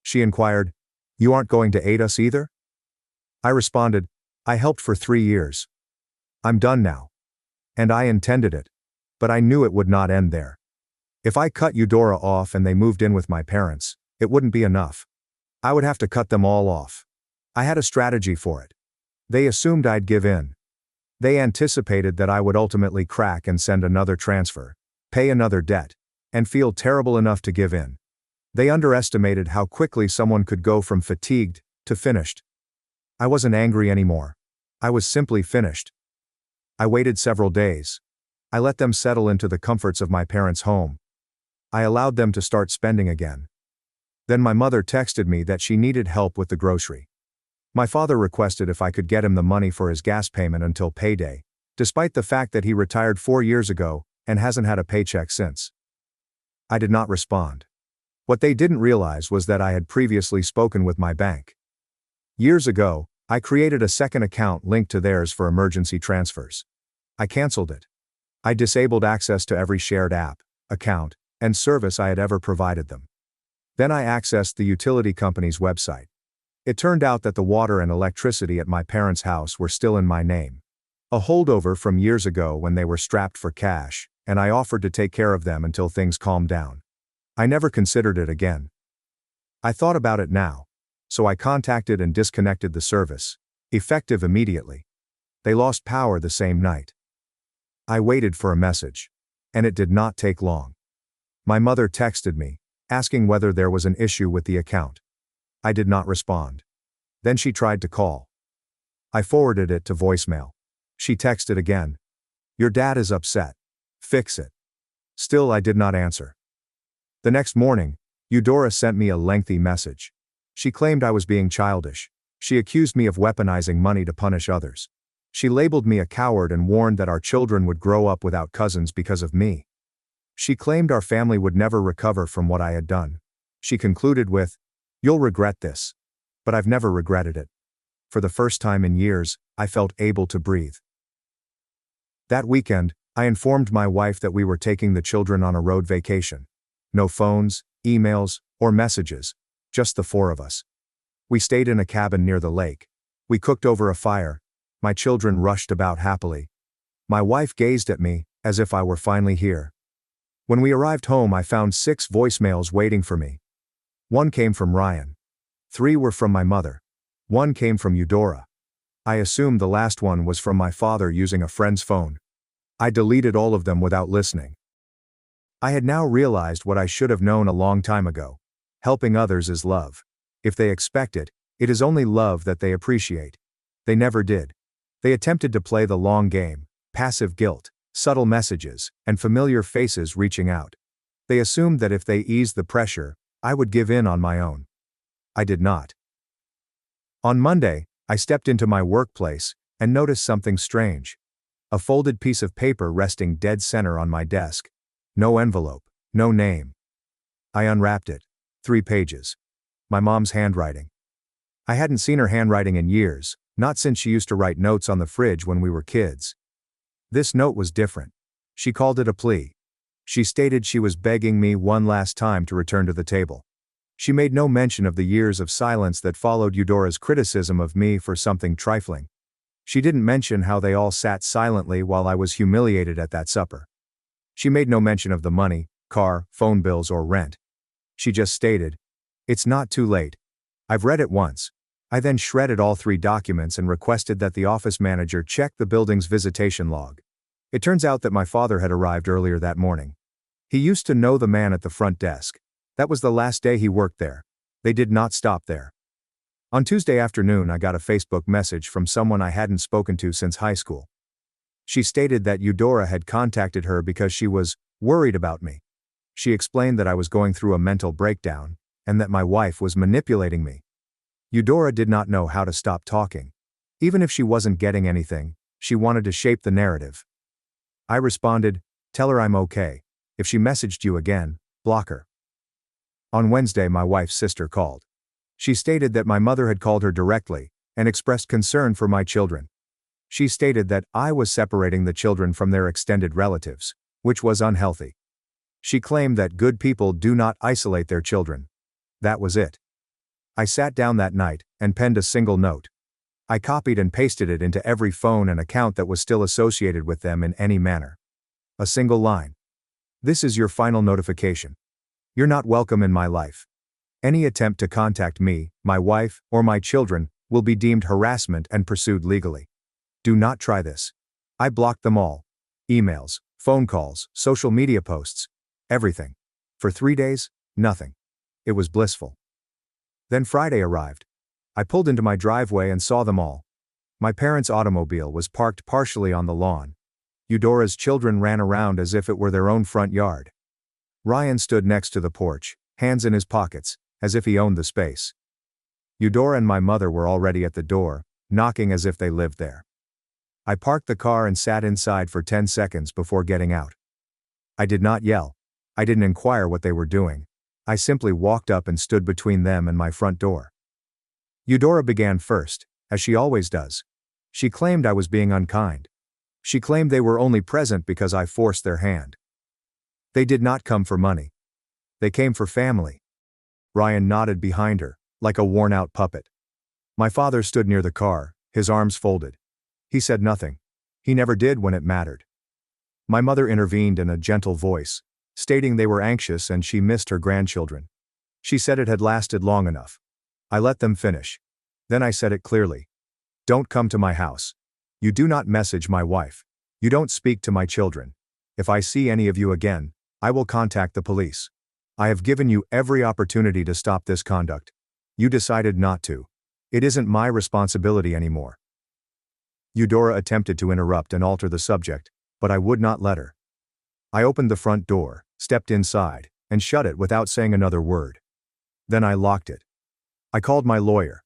She inquired, "You aren't going to aid us either?" I responded, "I helped for 3 years. I'm done now." And I intended it. But I knew it would not end there. If I cut Eudora off and they moved in with my parents, it wouldn't be enough. I would have to cut them all off. I had a strategy for it. They assumed I'd give in. They anticipated that I would ultimately crack and send another transfer, pay another debt, and feel terrible enough to give in. They underestimated how quickly someone could go from fatigued to finished. I wasn't angry anymore. I was simply finished. I waited several days. I let them settle into the comforts of my parents' home. I allowed them to start spending again. Then my mother texted me that she needed help with the grocery. My father requested if I could get him the money for his gas payment until payday, despite the fact that he retired 4 years ago and hasn't had a paycheck since. I did not respond. What they didn't realize was that I had previously spoken with my bank. Years ago, I created a second account linked to theirs for emergency transfers. I canceled it. I disabled access to every shared app, account, and service I had ever provided them. Then I accessed the utility company's website. It turned out that the water and electricity at my parents' house were still in my name. A holdover from years ago when they were strapped for cash, and I offered to take care of them until things calmed down. I never considered it again. I thought about it now, so I contacted and disconnected the service, effective immediately. They lost power the same night. I waited for a message, and it did not take long. My mother texted me, asking whether there was an issue with the account. I did not respond. Then she tried to call. I forwarded it to voicemail. She texted again. "Your dad is upset. Fix it." Still I did not answer. The next morning, Eudora sent me a lengthy message. She claimed I was being childish. She accused me of weaponizing money to punish others. She labeled me a coward and warned that our children would grow up without cousins because of me. She claimed our family would never recover from what I had done. She concluded with, "You'll regret this." But I've never regretted it. For the first time in years, I felt able to breathe. That weekend, I informed my wife that we were taking the children on a road vacation. No phones, emails, or messages, just the 4 of us. We stayed in a cabin near the lake. We cooked over a fire. My children rushed about happily. My wife gazed at me, as if I were finally here. When we arrived home, I found 6 voicemails waiting for me. 1 came from Ryan. 3 were from my mother. 1 came from Eudora. I assumed the last one was from my father using a friend's phone. I deleted all of them without listening. I had now realized what I should have known a long time ago. Helping others is love. If they expect it, it is only love that they appreciate. They never did. They attempted to play the long game, passive guilt, subtle messages, and familiar faces reaching out. They assumed that if they eased the pressure, I would give in on my own. I did not. On Monday, I stepped into my workplace and noticed something strange. A folded piece of paper resting dead center on my desk. No envelope, no name. I unwrapped it. 3 pages. My mom's handwriting. I hadn't seen her handwriting in years, not since she used to write notes on the fridge when we were kids. This note was different. She called it a plea. She stated she was begging me one last time to return to the table. She made no mention of the years of silence that followed Eudora's criticism of me for something trifling. She didn't mention how they all sat silently while I was humiliated at that supper. She made no mention of the money, car, phone bills, or rent. She just stated, "It's not too late. I've read it once." I then shredded all 3 documents and requested that the office manager check the building's visitation log. It turns out that my father had arrived earlier that morning. He used to know the man at the front desk. That was the last day he worked there. They did not stop there. On Tuesday afternoon, I got a Facebook message from someone I hadn't spoken to since high school. She stated that Eudora had contacted her because she was worried about me. She explained that I was going through a mental breakdown, and that my wife was manipulating me. Eudora did not know how to stop talking. Even if she wasn't getting anything, she wanted to shape the narrative. I responded, "Tell her I'm okay. If she messaged you again, block her." On Wednesday, my wife's sister called. She stated that my mother had called her directly and expressed concern for my children. She stated that I was separating the children from their extended relatives, which was unhealthy. She claimed that good people do not isolate their children. That was it. I sat down that night and penned a single note. I copied and pasted it into every phone and account that was still associated with them in any manner. A single line. "This is your final notification. You're not welcome in my life. Any attempt to contact me, my wife, or my children will be deemed harassment and pursued legally. Do not try this." I blocked them all. Emails, phone calls, social media posts, everything. For 3 days, nothing. It was blissful. Then Friday arrived. I pulled into my driveway and saw them all. My parents' automobile was parked partially on the lawn. Eudora's children ran around as if it were their own front yard. Ryan stood next to the porch, hands in his pockets, as if he owned the space. Eudora and my mother were already at the door, knocking as if they lived there. I parked the car and sat inside for 10 seconds before getting out. I did not yell. I didn't inquire what they were doing. I simply walked up and stood between them and my front door. Eudora began first, as she always does. She claimed I was being unkind. She claimed they were only present because I forced their hand. They did not come for money. They came for family. Ryan nodded behind her, like a worn-out puppet. My father stood near the car, his arms folded. He said nothing. He never did when it mattered. My mother intervened in a gentle voice, stating they were anxious and she missed her grandchildren. She said it had lasted long enough. I let them finish. Then I said it clearly. "Don't come to my house. You do not message my wife. You don't speak to my children. If I see any of you again, I will contact the police. I have given you every opportunity to stop this conduct. You decided not to. It isn't my responsibility anymore." Eudora attempted to interrupt and alter the subject, but I would not let her. I opened the front door, stepped inside, and shut it without saying another word. Then I locked it. I called my lawyer.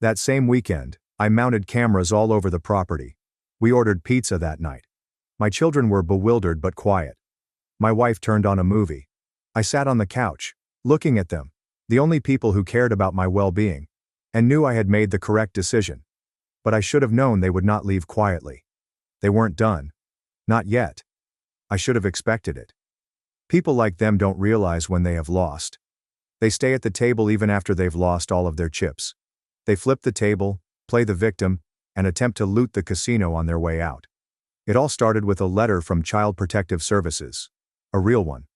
That same weekend, I mounted cameras all over the property. We ordered pizza that night. My children were bewildered but quiet. My wife turned on a movie. I sat on the couch, looking at them, the only people who cared about my well-being, and knew I had made the correct decision. But I should have known they would not leave quietly. They weren't done. Not yet. I should have expected it. People like them don't realize when they have lost. They stay at the table even after they've lost all of their chips. They flip the table, play the victim, and attempt to loot the casino on their way out. It all started with a letter from Child Protective Services. A real one.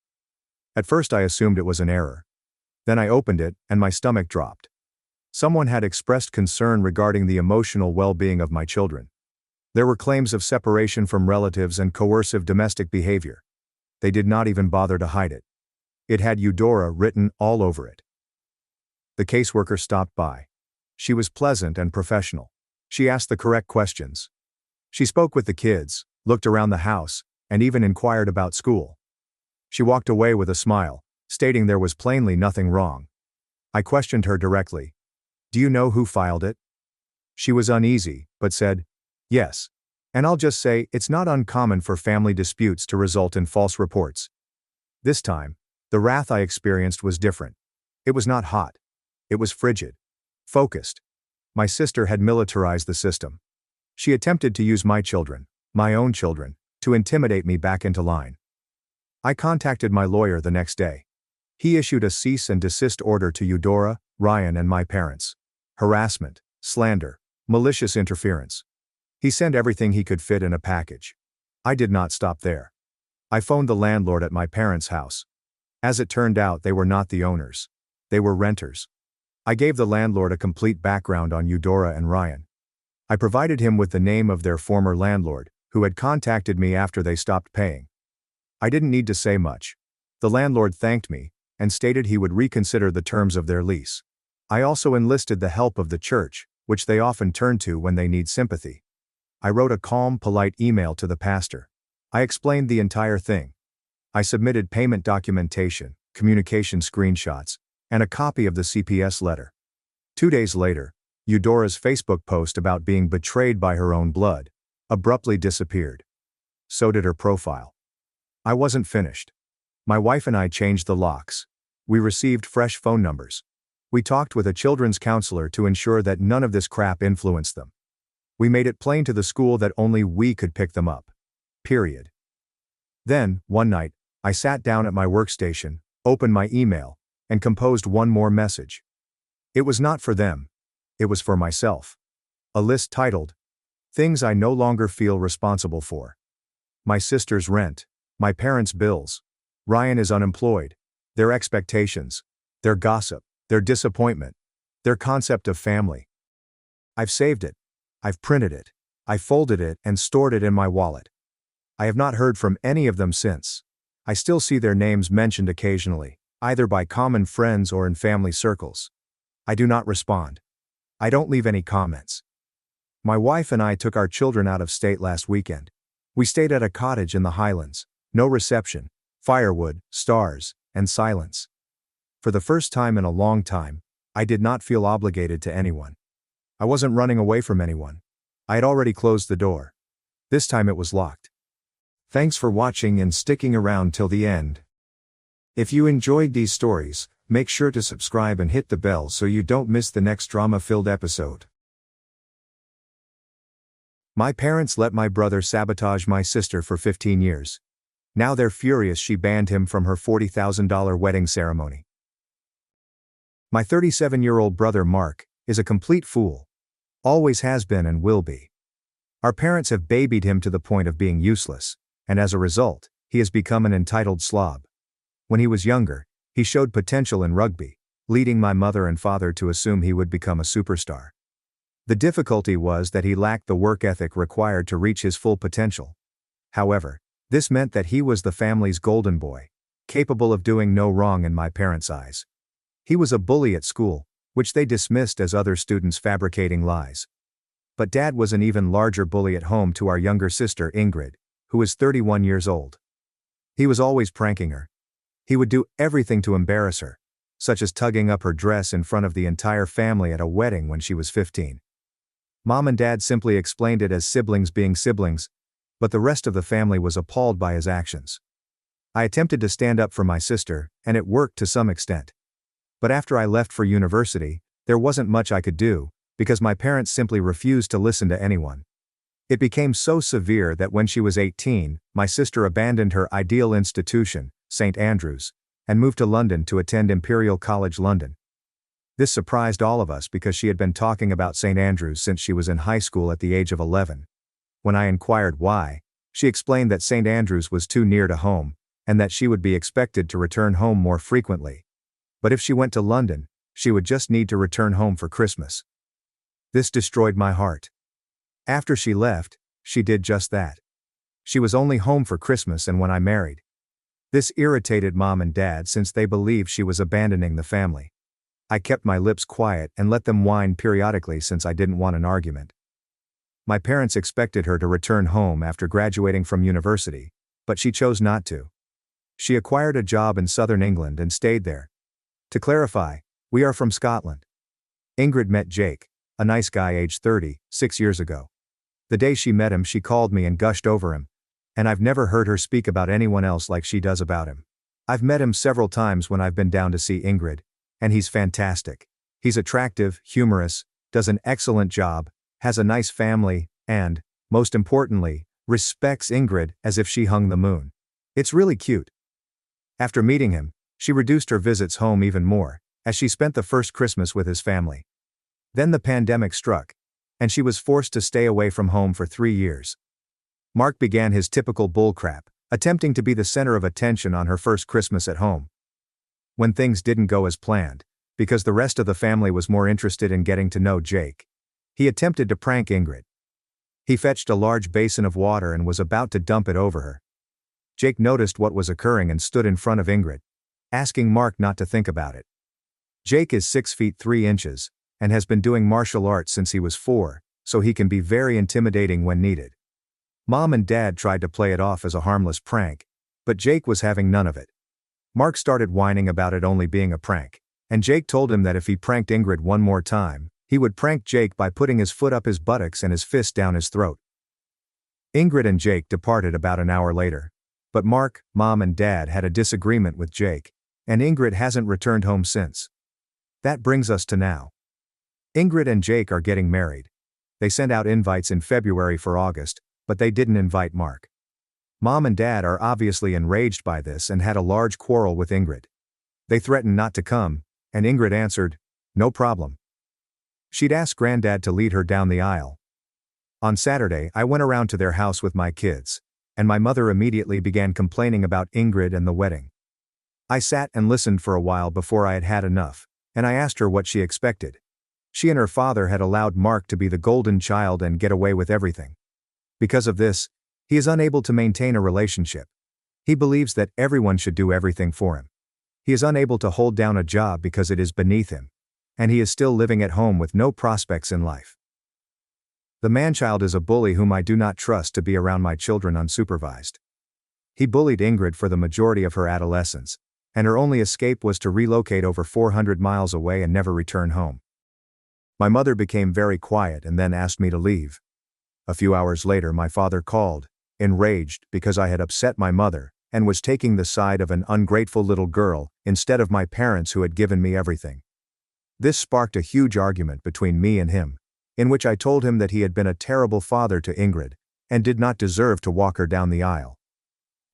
At first I assumed it was an error. Then I opened it, and my stomach dropped. Someone had expressed concern regarding the emotional well-being of my children. There were claims of separation from relatives and coercive domestic behavior. They did not even bother to hide it. It had Eudora written all over it. The caseworker stopped by. She was pleasant and professional. She asked the correct questions. She spoke with the kids, looked around the house, and even inquired about school. She walked away with a smile, stating there was plainly nothing wrong. I questioned her directly. "Do you know who filed it?" She was uneasy, but said, "Yes. And I'll just say it's not uncommon for family disputes to result in false reports." This time, the wrath I experienced was different. It was not hot. It was frigid. Focused. My sister had militarized the system. She attempted to use my children, my own children, to intimidate me back into line. I contacted my lawyer the next day. He issued a cease and desist order to Eudora, Ryan, and my parents. Harassment, slander, malicious interference. He sent everything he could fit in a package. I did not stop there. I phoned the landlord at my parents' house. As it turned out, they were not the owners. They were renters. I gave the landlord a complete background on Eudora and Ryan. I provided him with the name of their former landlord, who had contacted me after they stopped paying. I didn't need to say much. The landlord thanked me, and stated he would reconsider the terms of their lease. I also enlisted the help of the church, which they often turn to when they need sympathy. I wrote a calm, polite email to the pastor. I explained the entire thing. I submitted payment documentation, communication screenshots, and a copy of the CPS letter. 2 days later, Eudora's Facebook post about being betrayed by her own blood abruptly disappeared. So did her profile. I wasn't finished. My wife and I changed the locks. We received fresh phone numbers. We talked with a children's counselor to ensure that none of this crap influenced them. We made it plain to the school that only we could pick them up. Period. Then, one night, I sat down at my workstation, opened my email, and composed one more message. It was not for them. It was for myself. A list titled, "Things I no longer feel responsible for." My sister's rent, my parents' bills, Ryan is unemployed, their expectations, their gossip, their disappointment, their concept of family. I've saved it. I've printed it. I folded it and stored it in my wallet. I have not heard from any of them since. I still see their names mentioned occasionally, either by common friends or in family circles. I do not respond. I don't leave any comments. My wife and I took our children out of state last weekend. We stayed at a cottage in the Highlands. No reception, firewood, stars, and silence. For the first time in a long time, I did not feel obligated to anyone. I wasn't running away from anyone. I had already closed the door. This time it was locked. Thanks for watching and sticking around till the end. If you enjoyed these stories, make sure to subscribe and hit the bell so you don't miss the next drama-filled episode. My parents let my brother sabotage my sister for 15 years. Now they're furious she banned him from her $40,000 wedding ceremony. My 37-year-old brother Mark is a complete fool. Always has been and will be. Our parents have babied him to the point of being useless, and as a result, he has become an entitled slob. When he was younger, he showed potential in rugby, leading my mother and father to assume he would become a superstar. The difficulty was that he lacked the work ethic required to reach his full potential. However, this meant that he was the family's golden boy, capable of doing no wrong in my parents' eyes. He was a bully at school, which they dismissed as other students fabricating lies. But Dad was an even larger bully at home to our younger sister Ingrid, who is 31 years old. He was always pranking her. He would do everything to embarrass her, such as tugging up her dress in front of the entire family at a wedding when she was 15. Mom and Dad simply explained it as siblings being siblings, but the rest of the family was appalled by his actions. I attempted to stand up for my sister, and it worked to some extent. But after I left for university, there wasn't much I could do, because my parents simply refused to listen to anyone. It became so severe that when she was 18, my sister abandoned her ideal institution, St. Andrews, and moved to London to attend Imperial College London. This surprised all of us because she had been talking about St. Andrews since she was in high school at the age of 11. When I inquired why, she explained that St. Andrews was too near to home, and that she would be expected to return home more frequently. But if she went to London, she would just need to return home for Christmas. This destroyed my heart. After she left, she did just that. She was only home for Christmas and when I married. This irritated Mom and Dad since they believed she was abandoning the family. I kept my lips quiet and let them whine periodically since I didn't want an argument. My parents expected her to return home after graduating from university, but she chose not to. She acquired a job in southern England and stayed there. To clarify, we are from Scotland. Ingrid met Jake, a nice guy aged 30, 6 years ago. The day she met him, she called me and gushed over him, and I've never heard her speak about anyone else like she does about him. I've met him several times when I've been down to see Ingrid, and he's fantastic. He's attractive, humorous, does an excellent job, has a nice family, and, most importantly, respects Ingrid as if she hung the moon. It's really cute. After meeting him, she reduced her visits home even more, as she spent the first Christmas with his family. Then the pandemic struck, and she was forced to stay away from home for 3 years. Mark began his typical bullcrap, attempting to be the center of attention on her first Christmas at home. When things didn't go as planned, because the rest of the family was more interested in getting to know Jake, he attempted to prank Ingrid. He fetched a large basin of water and was about to dump it over her. Jake noticed what was occurring and stood in front of Ingrid, asking Mark not to think about it. Jake is 6 feet 3 inches, and has been doing martial arts since he was 4, so he can be very intimidating when needed. Mom and Dad tried to play it off as a harmless prank, but Jake was having none of it. Mark started whining about it only being a prank, and Jake told him that if he pranked Ingrid one more time, he would prank Jake by putting his foot up his buttocks and his fist down his throat. Ingrid and Jake departed about an hour later, but Mark, Mom and Dad had a disagreement with Jake, and Ingrid hasn't returned home since. That brings us to now. Ingrid and Jake are getting married. They sent out invites in February for August, but they didn't invite Mark. Mom and Dad are obviously enraged by this and had a large quarrel with Ingrid. They threatened not to come, and Ingrid answered, "No problem." She'd asked Granddad to lead her down the aisle. On Saturday, I went around to their house with my kids, and my mother immediately began complaining about Ingrid and the wedding. I sat and listened for a while before I had had enough, and I asked her what she expected. She and her father had allowed Mark to be the golden child and get away with everything. Because of this, he is unable to maintain a relationship. He believes that everyone should do everything for him. He is unable to hold down a job because it is beneath him, and he is still living at home with no prospects in life. The man-child is a bully whom I do not trust to be around my children unsupervised. He bullied Ingrid for the majority of her adolescence, and her only escape was to relocate over 400 miles away and never return home. My mother became very quiet and then asked me to leave. A few hours later my father called, enraged because I had upset my mother, and was taking the side of an ungrateful little girl, instead of my parents who had given me everything. This sparked a huge argument between me and him, in which I told him that he had been a terrible father to Ingrid, and did not deserve to walk her down the aisle.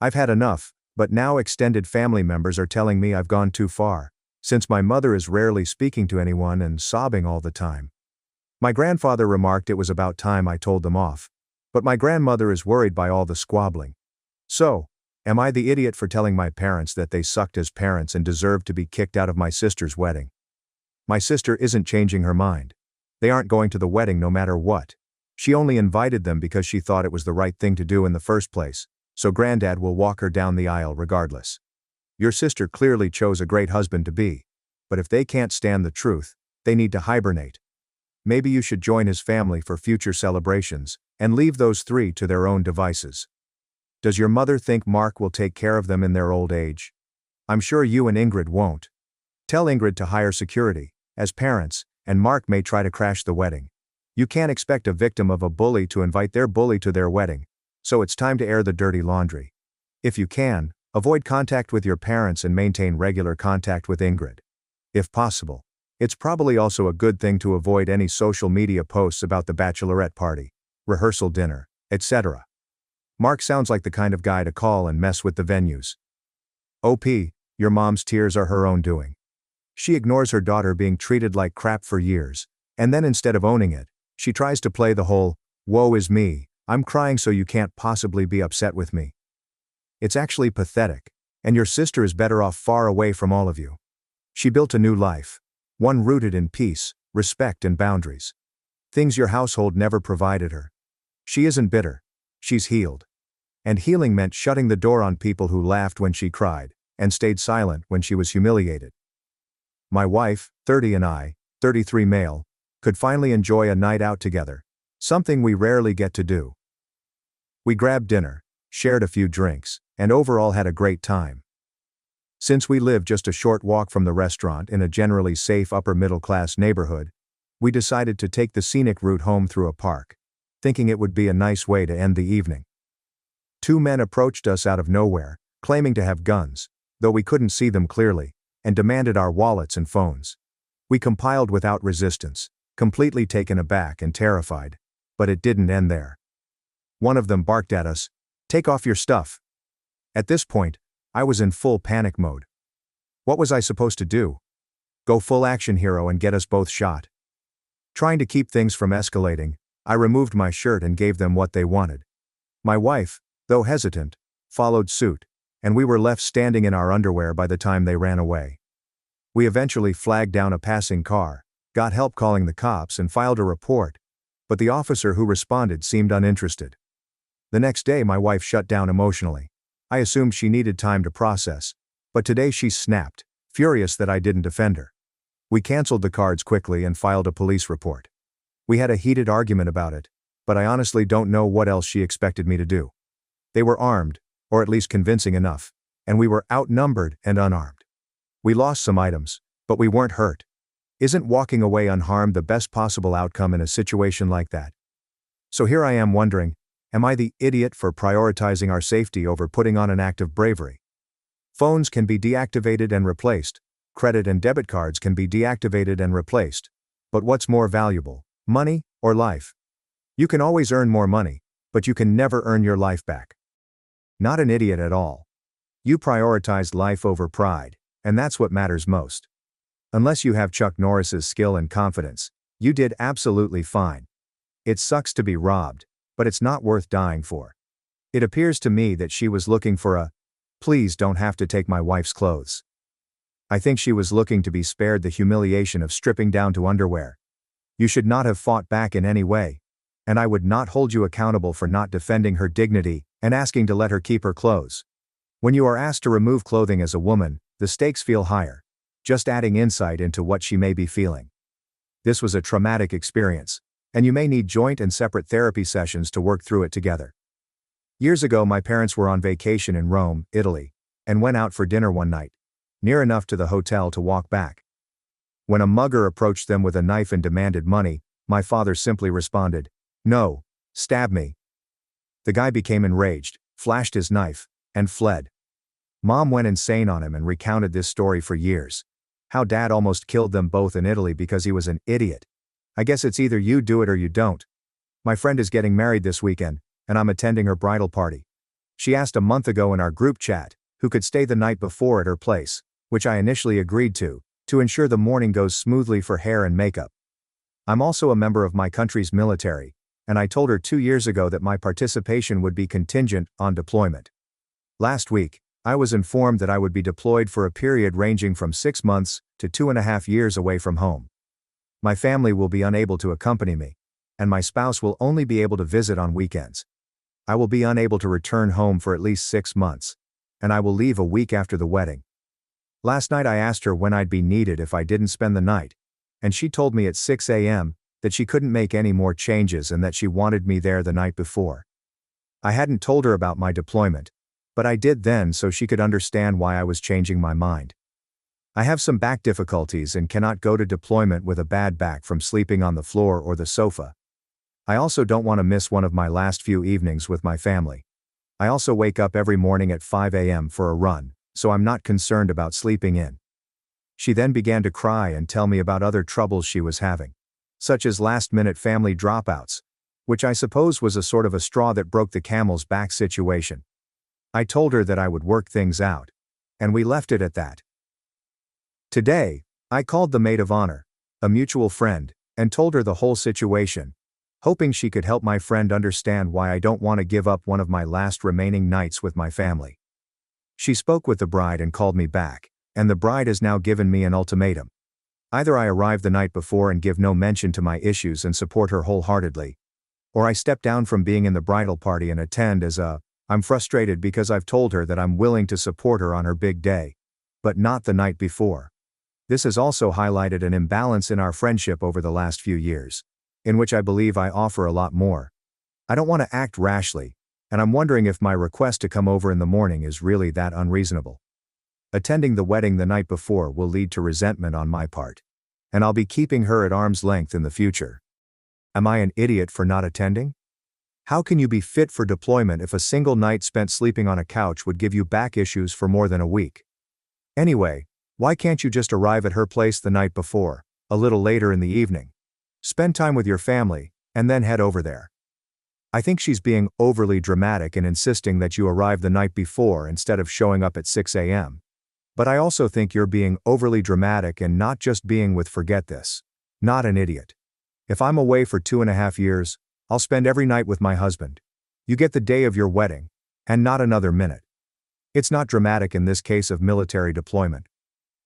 I've had enough, but now extended family members are telling me I've gone too far, since my mother is rarely speaking to anyone and sobbing all the time. My grandfather remarked it was about time I told them off, but my grandmother is worried by all the squabbling. So, am I the idiot for telling my parents that they sucked as parents and deserved to be kicked out of my sister's wedding? My sister isn't changing her mind. They aren't going to the wedding no matter what. She only invited them because she thought it was the right thing to do in the first place, so Granddad will walk her down the aisle regardless. Your sister clearly chose a great husband to be, but if they can't stand the truth, they need to hibernate. Maybe you should join his family for future celebrations, and leave those three to their own devices. Does your mother think Mark will take care of them in their old age? I'm sure you and Ingrid won't. Tell Ingrid to hire security, as parents, and Mark may try to crash the wedding. You can't expect a victim of a bully to invite their bully to their wedding, so it's time to air the dirty laundry. If you can, avoid contact with your parents and maintain regular contact with Ingrid. If possible. It's probably also a good thing to avoid any social media posts about the bachelorette party, rehearsal dinner, etc. Mark sounds like the kind of guy to call and mess with the venues. OP, your mom's tears are her own doing. She ignores her daughter being treated like crap for years, and then instead of owning it, she tries to play the whole, "Woe is me, I'm crying so you can't possibly be upset with me." It's actually pathetic, and your sister is better off far away from all of you. She built a new life, one rooted in peace, respect and boundaries. Things your household never provided her. She isn't bitter. She's healed. And healing meant shutting the door on people who laughed when she cried, and stayed silent when she was humiliated. My wife, 30 and I, 33 male, could finally enjoy a night out together, something we rarely get to do. We grabbed dinner, shared a few drinks, and overall had a great time. Since we live just a short walk from the restaurant in a generally safe upper-middle-class neighborhood, we decided to take the scenic route home through a park, thinking it would be a nice way to end the evening. Two men approached us out of nowhere, claiming to have guns, though we couldn't see them clearly, and demanded our wallets and phones. We complied without resistance, completely taken aback and terrified, but it didn't end there. One of them barked at us, "Take off your stuff." At this point, I was in full panic mode. What was I supposed to do? Go full action hero and get us both shot? Trying to keep things from escalating, I removed my shirt and gave them what they wanted. My wife, though hesitant, followed suit, and we were left standing in our underwear by the time they ran away. We eventually flagged down a passing car, got help calling the cops and filed a report, but the officer who responded seemed uninterested. The next day my wife shut down emotionally. I assumed she needed time to process, but today she snapped, furious that I didn't defend her. We canceled the cards quickly and filed a police report. We had a heated argument about it, but I honestly don't know what else she expected me to do. They were armed, or at least convincing enough, and we were outnumbered and unarmed. We lost some items, but we weren't hurt. Isn't walking away unharmed the best possible outcome in a situation like that? So here I am wondering, am I the idiot for prioritizing our safety over putting on an act of bravery? Phones can be deactivated and replaced. Credit and debit cards can be deactivated and replaced. But what's more valuable, money or life? You can always earn more money, but you can never earn your life back. Not an idiot at all. You prioritized life over pride, and that's what matters most. Unless you have Chuck Norris's skill and confidence, you did absolutely fine. It sucks to be robbed, but it's not worth dying for. It appears to me that she was looking for a, "Please don't have to take my wife's clothes." I think she was looking to be spared the humiliation of stripping down to underwear. You should not have fought back in any way, and I would not hold you accountable for not defending her dignity and asking to let her keep her clothes. When you are asked to remove clothing as a woman, the stakes feel higher, just adding insight into what she may be feeling. This was a traumatic experience, and you may need joint and separate therapy sessions to work through it together. Years ago, my parents were on vacation in Rome, Italy, and went out for dinner one night, near enough to the hotel to walk back. When a mugger approached them with a knife and demanded money, my father simply responded, "No, stab me." The guy became enraged, flashed his knife, and fled. Mom went insane on him and recounted this story for years. How dad almost killed them both in Italy because he was an idiot. I guess it's either you do it or you don't. My friend is getting married this weekend, and I'm attending her bridal party. She asked a month ago in our group chat who could stay the night before at her place, which I initially agreed to ensure the morning goes smoothly for hair and makeup. I'm also a member of my country's military, and I told her 2 years ago that my participation would be contingent on deployment. Last week, I was informed that I would be deployed for a period ranging from 6 months to 2.5 years away from home. My family will be unable to accompany me, and my spouse will only be able to visit on weekends. I will be unable to return home for at least 6 months, and I will leave a week after the wedding. Last night I asked her when I'd be needed if I didn't spend the night, and she told me at 6 a.m. that she couldn't make any more changes and that she wanted me there the night before. I hadn't told her about my deployment, but I did then so she could understand why I was changing my mind. I have some back difficulties and cannot go to deployment with a bad back from sleeping on the floor or the sofa. I also don't want to miss one of my last few evenings with my family. I also wake up every morning at 5 a.m. for a run, so I'm not concerned about sleeping in. She then began to cry and tell me about other troubles she was having, such as last-minute family dropouts, which I suppose was a sort of a straw that broke the camel's back situation. I told her that I would work things out, and we left it at that. Today, I called the maid of honor, a mutual friend, and told her the whole situation, hoping she could help my friend understand why I don't want to give up one of my last remaining nights with my family. She spoke with the bride and called me back, and the bride has now given me an ultimatum. Either I arrive the night before and give no mention to my issues and support her wholeheartedly, or I step down from being in the bridal party and attend as I'm frustrated because I've told her that I'm willing to support her on her big day, but not the night before. This has also highlighted an imbalance in our friendship over the last few years, in which I believe I offer a lot more. I don't want to act rashly, and I'm wondering if my request to come over in the morning is really that unreasonable. Attending the wedding the night before will lead to resentment on my part, and I'll be keeping her at arm's length in the future. Am I an idiot for not attending? How can you be fit for deployment if a single night spent sleeping on a couch would give you back issues for more than a week? Anyway, why can't you just arrive at her place the night before, a little later in the evening? Spend time with your family, and then head over there. I think she's being overly dramatic in insisting that you arrive the night before instead of showing up at 6 a.m. But I also think you're being overly dramatic and not just being with forget this. Not an idiot. If I'm away for 2.5 years, I'll spend every night with my husband. You get the day of your wedding, and not another minute. It's not dramatic in this case of military deployment.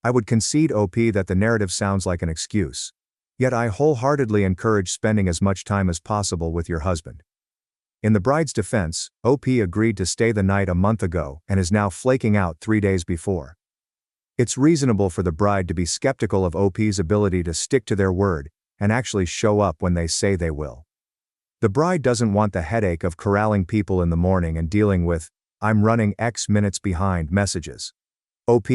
I would concede OP that the narrative sounds like an excuse. Yet I wholeheartedly encourage spending as much time as possible with your husband. In the bride's defense, OP agreed to stay the night a month ago and is now flaking out 3 days before. It's reasonable for the bride to be skeptical of OP's ability to stick to their word, and actually show up when they say they will. The bride doesn't want the headache of corralling people in the morning and dealing with, "I'm running X minutes behind" messages. OP,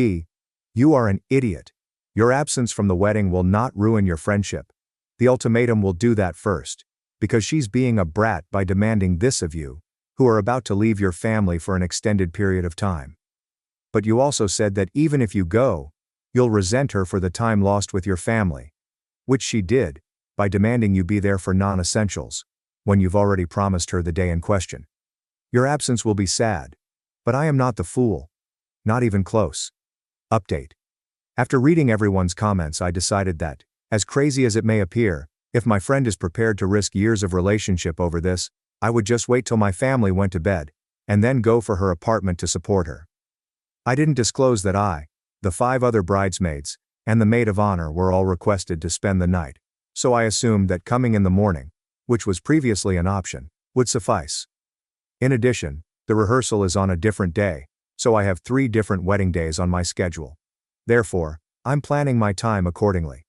you are an idiot. Your absence from the wedding will not ruin your friendship. The ultimatum will do that first, because she's being a brat by demanding this of you, who are about to leave your family for an extended period of time. But you also said that even if you go, you'll resent her for the time lost with your family. Which she did, by demanding you be there for non-essentials, when you've already promised her the day in question. Your absence will be sad. But I am not the fool. Not even close. Update. After reading everyone's comments, I decided that, as crazy as it may appear, if my friend is prepared to risk years of relationship over this, I would just wait till my family went to bed, and then go for her apartment to support her. I didn't disclose that I, the 5 other bridesmaids, and the maid of honor were all requested to spend the night, so I assumed that coming in the morning, which was previously an option, would suffice. In addition, the rehearsal is on a different day, so I have 3 different wedding days on my schedule. Therefore, I'm planning my time accordingly.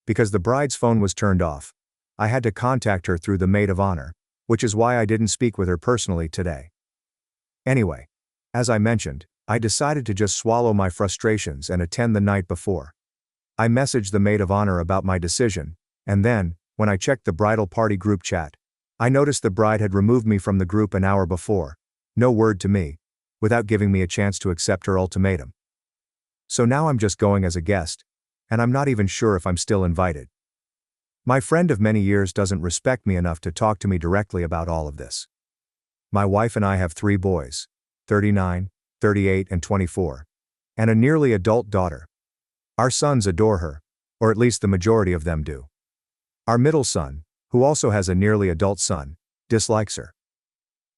Because the bride's phone was turned off, I had to contact her through the maid of honor, which is why I didn't speak with her personally today. Anyway, as I mentioned, I decided to just swallow my frustrations and attend the night before. I messaged the maid of honor about my decision, and then, when I checked the bridal party group chat, I noticed the bride had removed me from the group an hour before, no word to me, without giving me a chance to accept her ultimatum. So now I'm just going as a guest, and I'm not even sure if I'm still invited. My friend of many years doesn't respect me enough to talk to me directly about all of this. My wife and I have 3 boys, 39, 38 and 24, and a nearly adult daughter. Our sons adore her, or at least the majority of them do. Our middle son, who also has a nearly adult son, dislikes her.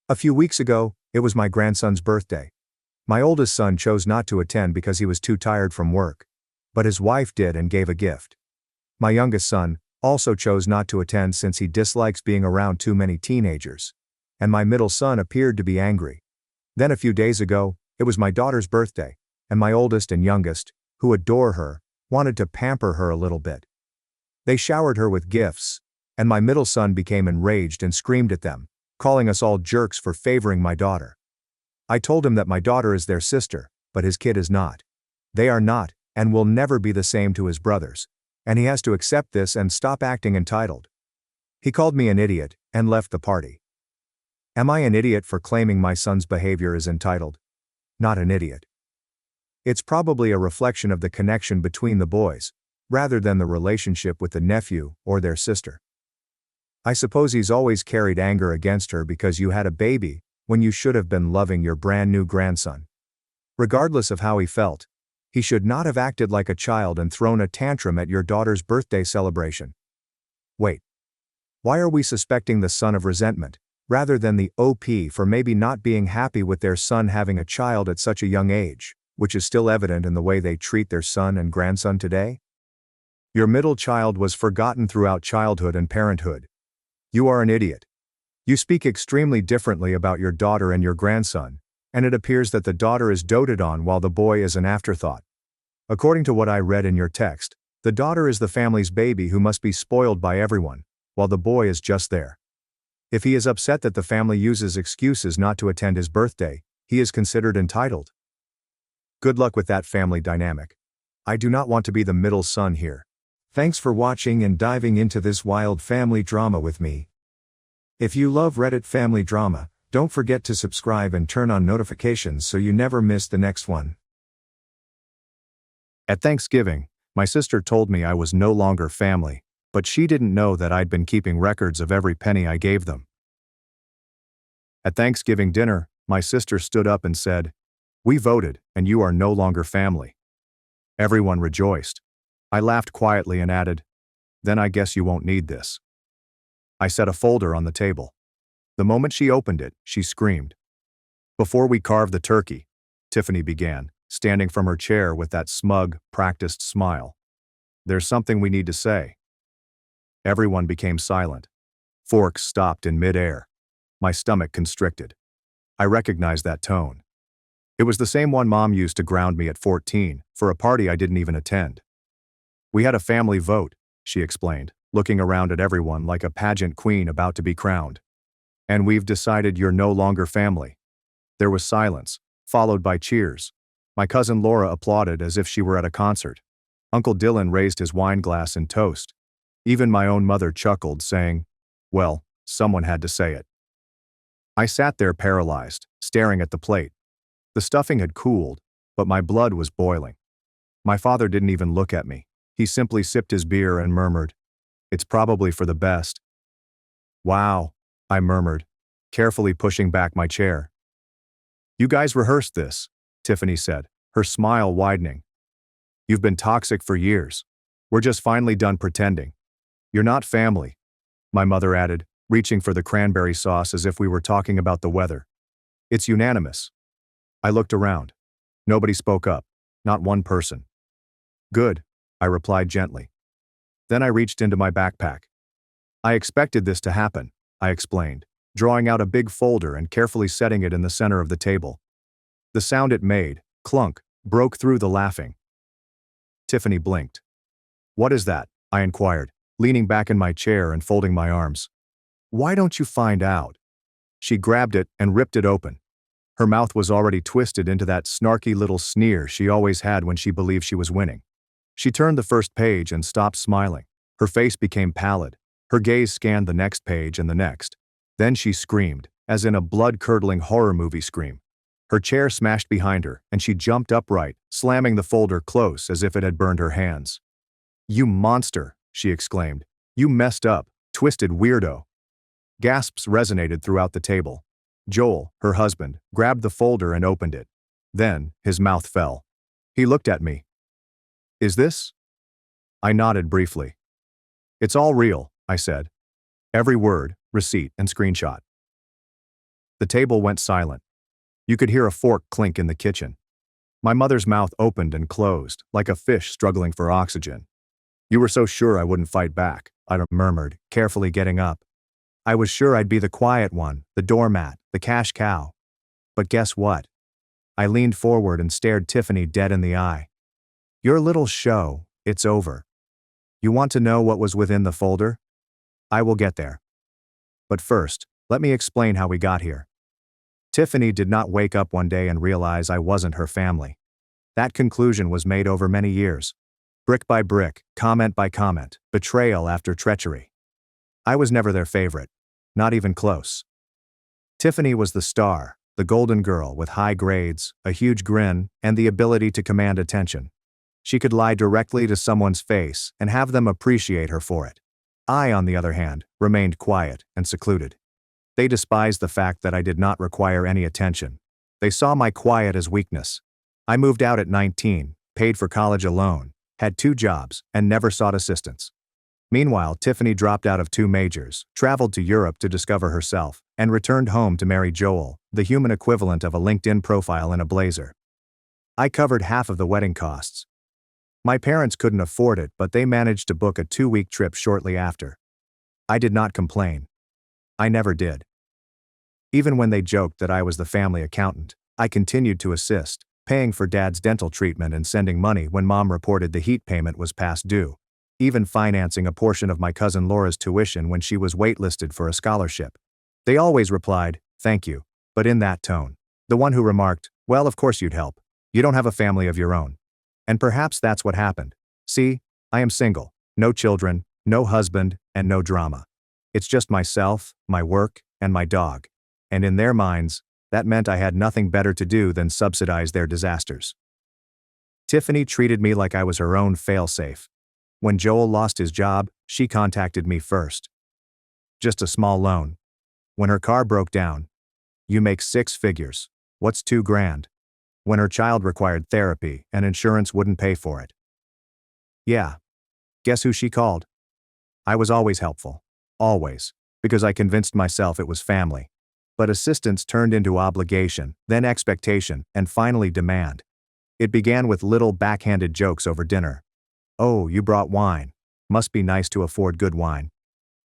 A few weeks ago, it was my grandson's birthday. My oldest son chose not to attend because he was too tired from work, but his wife did and gave a gift. My youngest son also chose not to attend since he dislikes being around too many teenagers, and my middle son appeared to be angry. Then a few days ago, it was my daughter's birthday, and my oldest and youngest, who adore her, wanted to pamper her a little bit. They showered her with gifts, and my middle son became enraged and screamed at them, calling us all jerks for favoring my daughter. I told him that my daughter is their sister, but his kid is not. They are not, and will never be the same to his brothers, and he has to accept this and stop acting entitled. He called me an idiot, and left the party. Am I an idiot for claiming my son's behavior is entitled? Not an idiot. It's probably a reflection of the connection between the boys, rather than the relationship with the nephew or their sister. I suppose he's always carried anger against her because you had a baby, when you should have been loving your brand new grandson. Regardless of how he felt, he should not have acted like a child and thrown a tantrum at your daughter's birthday celebration. Wait. Why are we suspecting the son of resentment, rather than the OP for maybe not being happy with their son having a child at such a young age, which is still evident in the way they treat their son and grandson today? Your middle child was forgotten throughout childhood and parenthood. You are an idiot. You speak extremely differently about your daughter and your grandson, and it appears that the daughter is doted on while the boy is an afterthought. According to what I read in your text, the daughter is the family's baby who must be spoiled by everyone, while the boy is just there. If he is upset that the family uses excuses not to attend his birthday, he is considered entitled. Good luck with that family dynamic. I do not want to be the middle son here. Thanks for watching and diving into this wild family drama with me. If you love Reddit family drama, don't forget to subscribe and turn on notifications so you never miss the next one. At Thanksgiving, my sister told me I was no longer family, but she didn't know that I'd been keeping records of every penny I gave them. At Thanksgiving dinner, my sister stood up and said, "We voted, and you are no longer family." Everyone rejoiced. I laughed quietly and added, "Then I guess you won't need this." I set a folder on the table. The moment she opened it, she screamed. "Before we carve the turkey," Tiffany began, standing from her chair with that smug, practiced smile, "there's something we need to say." Everyone became silent. Forks stopped in mid-air. My stomach constricted. I recognized that tone. It was the same one Mom used to ground me at 14, for a party I didn't even attend. "We had a family vote," she explained, looking around at everyone like a pageant queen about to be crowned. And we've decided you're no longer family. There was silence, followed by cheers. My cousin Laura applauded as if she were at a concert. Uncle Dylan raised his wine glass in toast. Even my own mother chuckled, saying, "Well, someone had to say it." I sat there paralyzed, staring at the plate. The stuffing had cooled, but my blood was boiling. My father didn't even look at me. He simply sipped his beer and murmured, "It's probably for the best." "Wow," I murmured, carefully pushing back my chair. "You guys rehearsed this," Tiffany said, her smile widening. "You've been toxic for years. We're just finally done pretending. You're not family," my mother added, reaching for the cranberry sauce as if we were talking about the weather. "It's unanimous." I looked around. Nobody spoke up, not one person. "Good," I replied gently. Then I reached into my backpack. "I expected this to happen," I explained, drawing out a big folder and carefully setting it in the center of the table. The sound it made, clunk, broke through the laughing. Tiffany blinked. "What is that?" I inquired, leaning back in my chair and folding my arms. "Why don't you find out?" She grabbed it and ripped it open. Her mouth was already twisted into that snarky little sneer she always had when she believed she was winning. She turned the first page and stopped smiling. Her face became pallid. Her gaze scanned the next page and the next. Then she screamed, as in a blood-curdling horror movie scream. Her chair smashed behind her, and she jumped upright, slamming the folder close as if it had burned her hands. "You monster," she exclaimed. "You messed up, twisted weirdo." Gasps resonated throughout the table. Joel, her husband, grabbed the folder and opened it. Then, his mouth fell. He looked at me. "Is this?" I nodded briefly. "It's all real," I said. Every word, receipt, and screenshot. The table went silent. You could hear a fork clink in the kitchen. My mother's mouth opened and closed, like a fish struggling for oxygen. "You were so sure I wouldn't fight back," I murmured, carefully getting up. "I was sure I'd be the quiet one, the doormat, the cash cow. But guess what?" I leaned forward and stared Tiffany dead in the eye. "Your little show, it's over. You want to know what was within the folder? I will get there. But first, let me explain how we got here." Tiffany did not wake up one day and realize I wasn't her family. That conclusion was made over many years. Brick by brick, comment by comment, betrayal after treachery. I was never their favorite. Not even close. Tiffany was the star, the golden girl with high grades, a huge grin, and the ability to command attention. She could lie directly to someone's face and have them appreciate her for it. I, on the other hand, remained quiet and secluded. They despised the fact that I did not require any attention. They saw my quiet as weakness. I moved out at 19, paid for college alone, had 2 jobs, and never sought assistance. Meanwhile, Tiffany dropped out of 2 majors, traveled to Europe to discover herself, and returned home to marry Joel, the human equivalent of a LinkedIn profile in a blazer. I covered half of the wedding costs. My parents couldn't afford it, but they managed to book a 2-week trip shortly after. I did not complain. I never did. Even when they joked that I was the family accountant, I continued to assist, paying for Dad's dental treatment and sending money when Mom reported the heat payment was past due, even financing a portion of my cousin Laura's tuition when she was waitlisted for a scholarship. They always replied, "Thank you," but in that tone. The one who remarked, "Well, of course you'd help. You don't have a family of your own." And perhaps that's what happened. See, I am single, no children, no husband, and no drama. It's just myself, my work, and my dog. And in their minds, that meant I had nothing better to do than subsidize their disasters. Tiffany treated me like I was her own failsafe. When Joel lost his job, she contacted me first. Just a small loan. When her car broke down, "You make 6 figures. What's 2 grand?" When her child required therapy and insurance wouldn't pay for it. Yeah. Guess who she called? I was always helpful. Always. Because I convinced myself it was family. But assistance turned into obligation, then expectation, and finally demand. It began with little backhanded jokes over dinner. "Oh, you brought wine. Must be nice to afford good wine.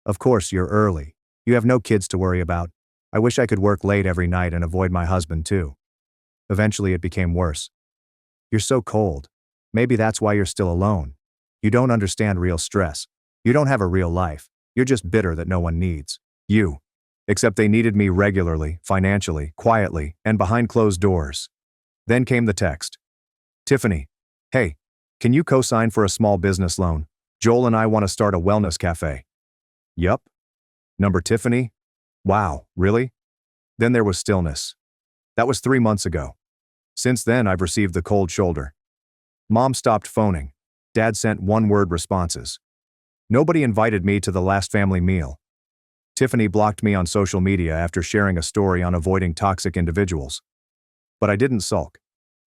Of course, you're early. You have no kids to worry about. I wish I could work late every night and avoid my husband too." Eventually it became worse. "You're so cold. Maybe that's why you're still alone. You don't understand real stress. You don't have a real life. You're just bitter that no one needs you. Except they needed me regularly, financially, quietly, and behind closed doors. Then came the text. Tiffany. Hey, can you co-sign for a small business loan? Joel and I want to start a wellness cafe. Yup. Number Tiffany? Wow, really? Then there was stillness. That was 3 months ago. Since then, I've received the cold shoulder. Mom stopped phoning. Dad sent one-word responses. Nobody invited me to the last family meal. Tiffany blocked me on social media after sharing a story on avoiding toxic individuals. But I didn't sulk.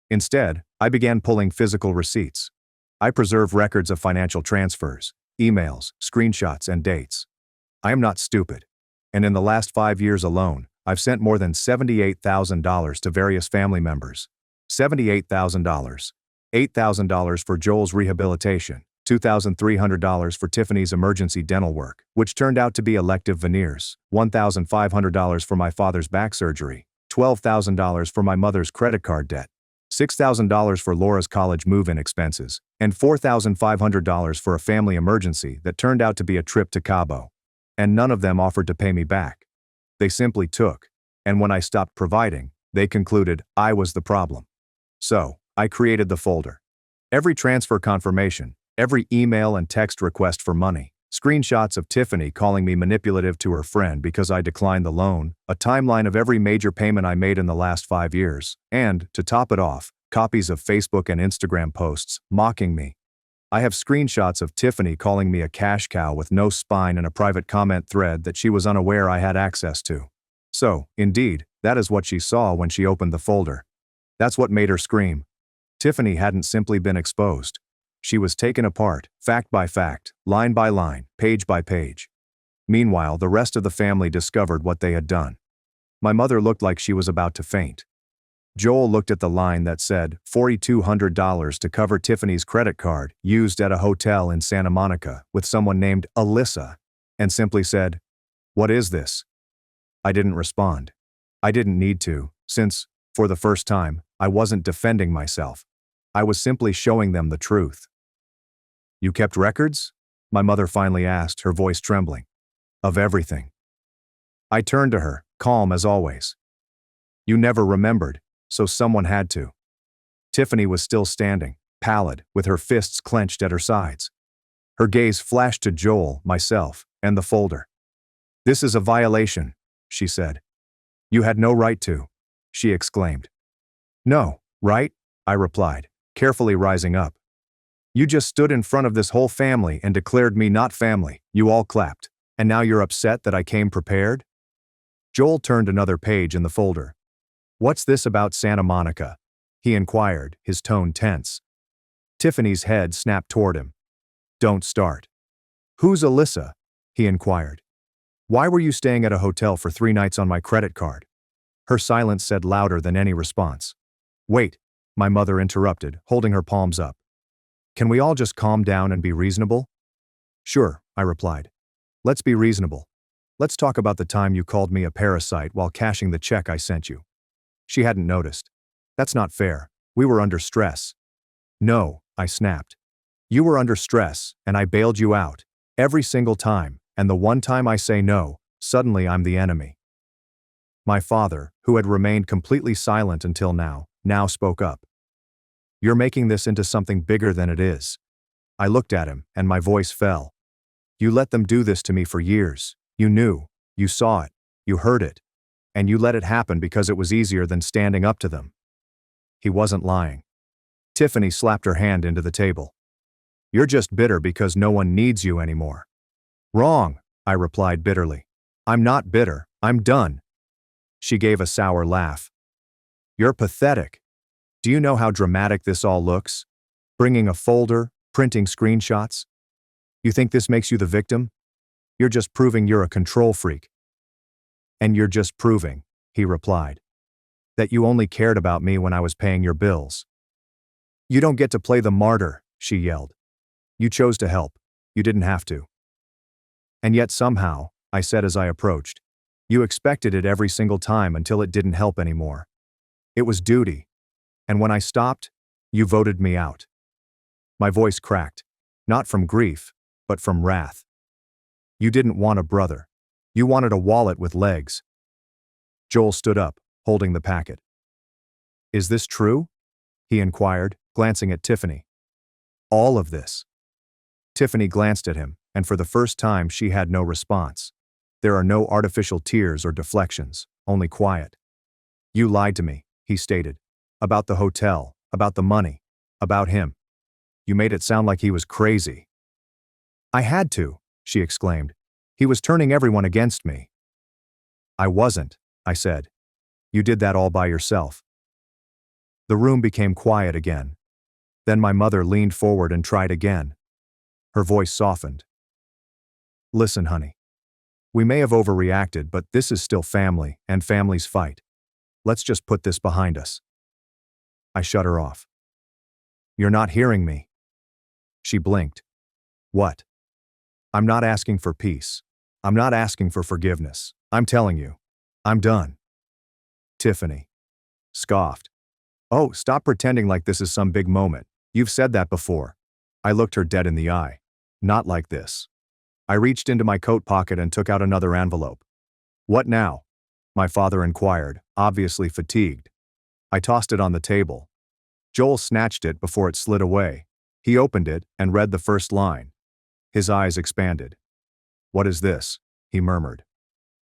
Instead, I began pulling physical receipts. I preserve records of financial transfers, emails, screenshots, and dates. I am not stupid. And in the last 5 years alone, I've sent more than $78,000 to various family members. $78,000. $8,000 for Joel's rehabilitation. $2,300 for Tiffany's emergency dental work, which turned out to be elective veneers. $1,500 for my father's back surgery. $12,000 for my mother's credit card debt. $6,000 for Laura's college move-in expenses. And $4,500 for a family emergency that turned out to be a trip to Cabo. And none of them offered to pay me back. They simply took. And when I stopped providing, they concluded I was the problem. So, I created the folder. Every transfer confirmation, every email and text request for money, screenshots of Tiffany calling me manipulative to her friend because I declined the loan, a timeline of every major payment I made in the last 5 years, and, to top it off, copies of Facebook and Instagram posts mocking me. I have screenshots of Tiffany calling me a cash cow with no spine in a private comment thread that she was unaware I had access to. So, indeed, that is what she saw when she opened the folder. That's what made her scream. Tiffany hadn't simply been exposed. She was taken apart, fact by fact, line by line, page by page. Meanwhile, the rest of the family discovered what they had done. My mother looked like she was about to faint. Joel looked at the line that said $4,200 to cover Tiffany's credit card used at a hotel in Santa Monica with someone named Alyssa, and simply said, "What is this?" I didn't respond. I didn't need to, since, for the first time, I wasn't defending myself. I was simply showing them the truth. You kept records? My mother finally asked, her voice trembling. Of everything. I turned to her, calm as always. You never remembered, so someone had to. Tiffany was still standing, pallid, with her fists clenched at her sides. Her gaze flashed to Joel, myself, and the folder. This is a violation, she said. You had no right to, she exclaimed. No, right? I replied, carefully rising up. You just stood in front of this whole family and declared me not family. You all clapped. And now you're upset that I came prepared? Joel turned another page in the folder. What's this about Santa Monica? He inquired, his tone tense. Tiffany's head snapped toward him. Don't start. Who's Alyssa? He inquired. Why were you staying at a hotel for 3 nights on my credit card? Her silence said louder than any response. Wait, my mother interrupted, holding her palms up. Can we all just calm down and be reasonable? Sure, I replied. Let's be reasonable. Let's talk about the time you called me a parasite while cashing the check I sent you. She hadn't noticed. That's not fair. We were under stress. No, I snapped. You were under stress, and I bailed you out. Every single time, and the one time I say no, suddenly I'm the enemy. My father, who had remained completely silent until now spoke up. You're making this into something bigger than it is. I looked at him, and my voice fell. You let them do this to me for years. You knew, you saw it, you heard it. And you let it happen because it was easier than standing up to them. He wasn't lying. Tiffany slapped her hand into the table. You're just bitter because no one needs you anymore. Wrong, I replied bitterly. I'm not bitter, I'm done. She gave a sour laugh. You're pathetic. Do you know how dramatic this all looks? Bringing a folder, printing screenshots? You think this makes you the victim? You're just proving you're a control freak. And you're just proving, he replied, that you only cared about me when I was paying your bills. You don't get to play the martyr, she yelled. You chose to help. You didn't have to. And yet somehow, I said as I approached, you expected it every single time until it didn't help anymore. It was duty. And when I stopped, you voted me out. My voice cracked, not from grief, but from wrath. You didn't want a brother. You wanted a wallet with legs. Joel stood up, holding the packet. Is this true? He inquired, glancing at Tiffany. All of this. Tiffany glanced at him, and for the first time she had no response. There are no artificial tears or deflections, only quiet. You lied to me, he stated. About the hotel, about the money, about him. You made it sound like he was crazy. I had to, she exclaimed. He was turning everyone against me. I wasn't, I said. You did that all by yourself. The room became quiet again. Then my mother leaned forward and tried again. Her voice softened. Listen, honey. We may have overreacted, but this is still family, and families fight. Let's just put this behind us. I shut her off. You're not hearing me. She blinked. What? I'm not asking for peace. I'm not asking for forgiveness. I'm telling you. I'm done. Tiffany scoffed. Oh, stop pretending like this is some big moment. You've said that before. I looked her dead in the eye. Not like this. I reached into my coat pocket and took out another envelope. What now? My father inquired, obviously fatigued. I tossed it on the table. Joel snatched it before it slid away. He opened it and read the first line. His eyes expanded. What is this? He murmured.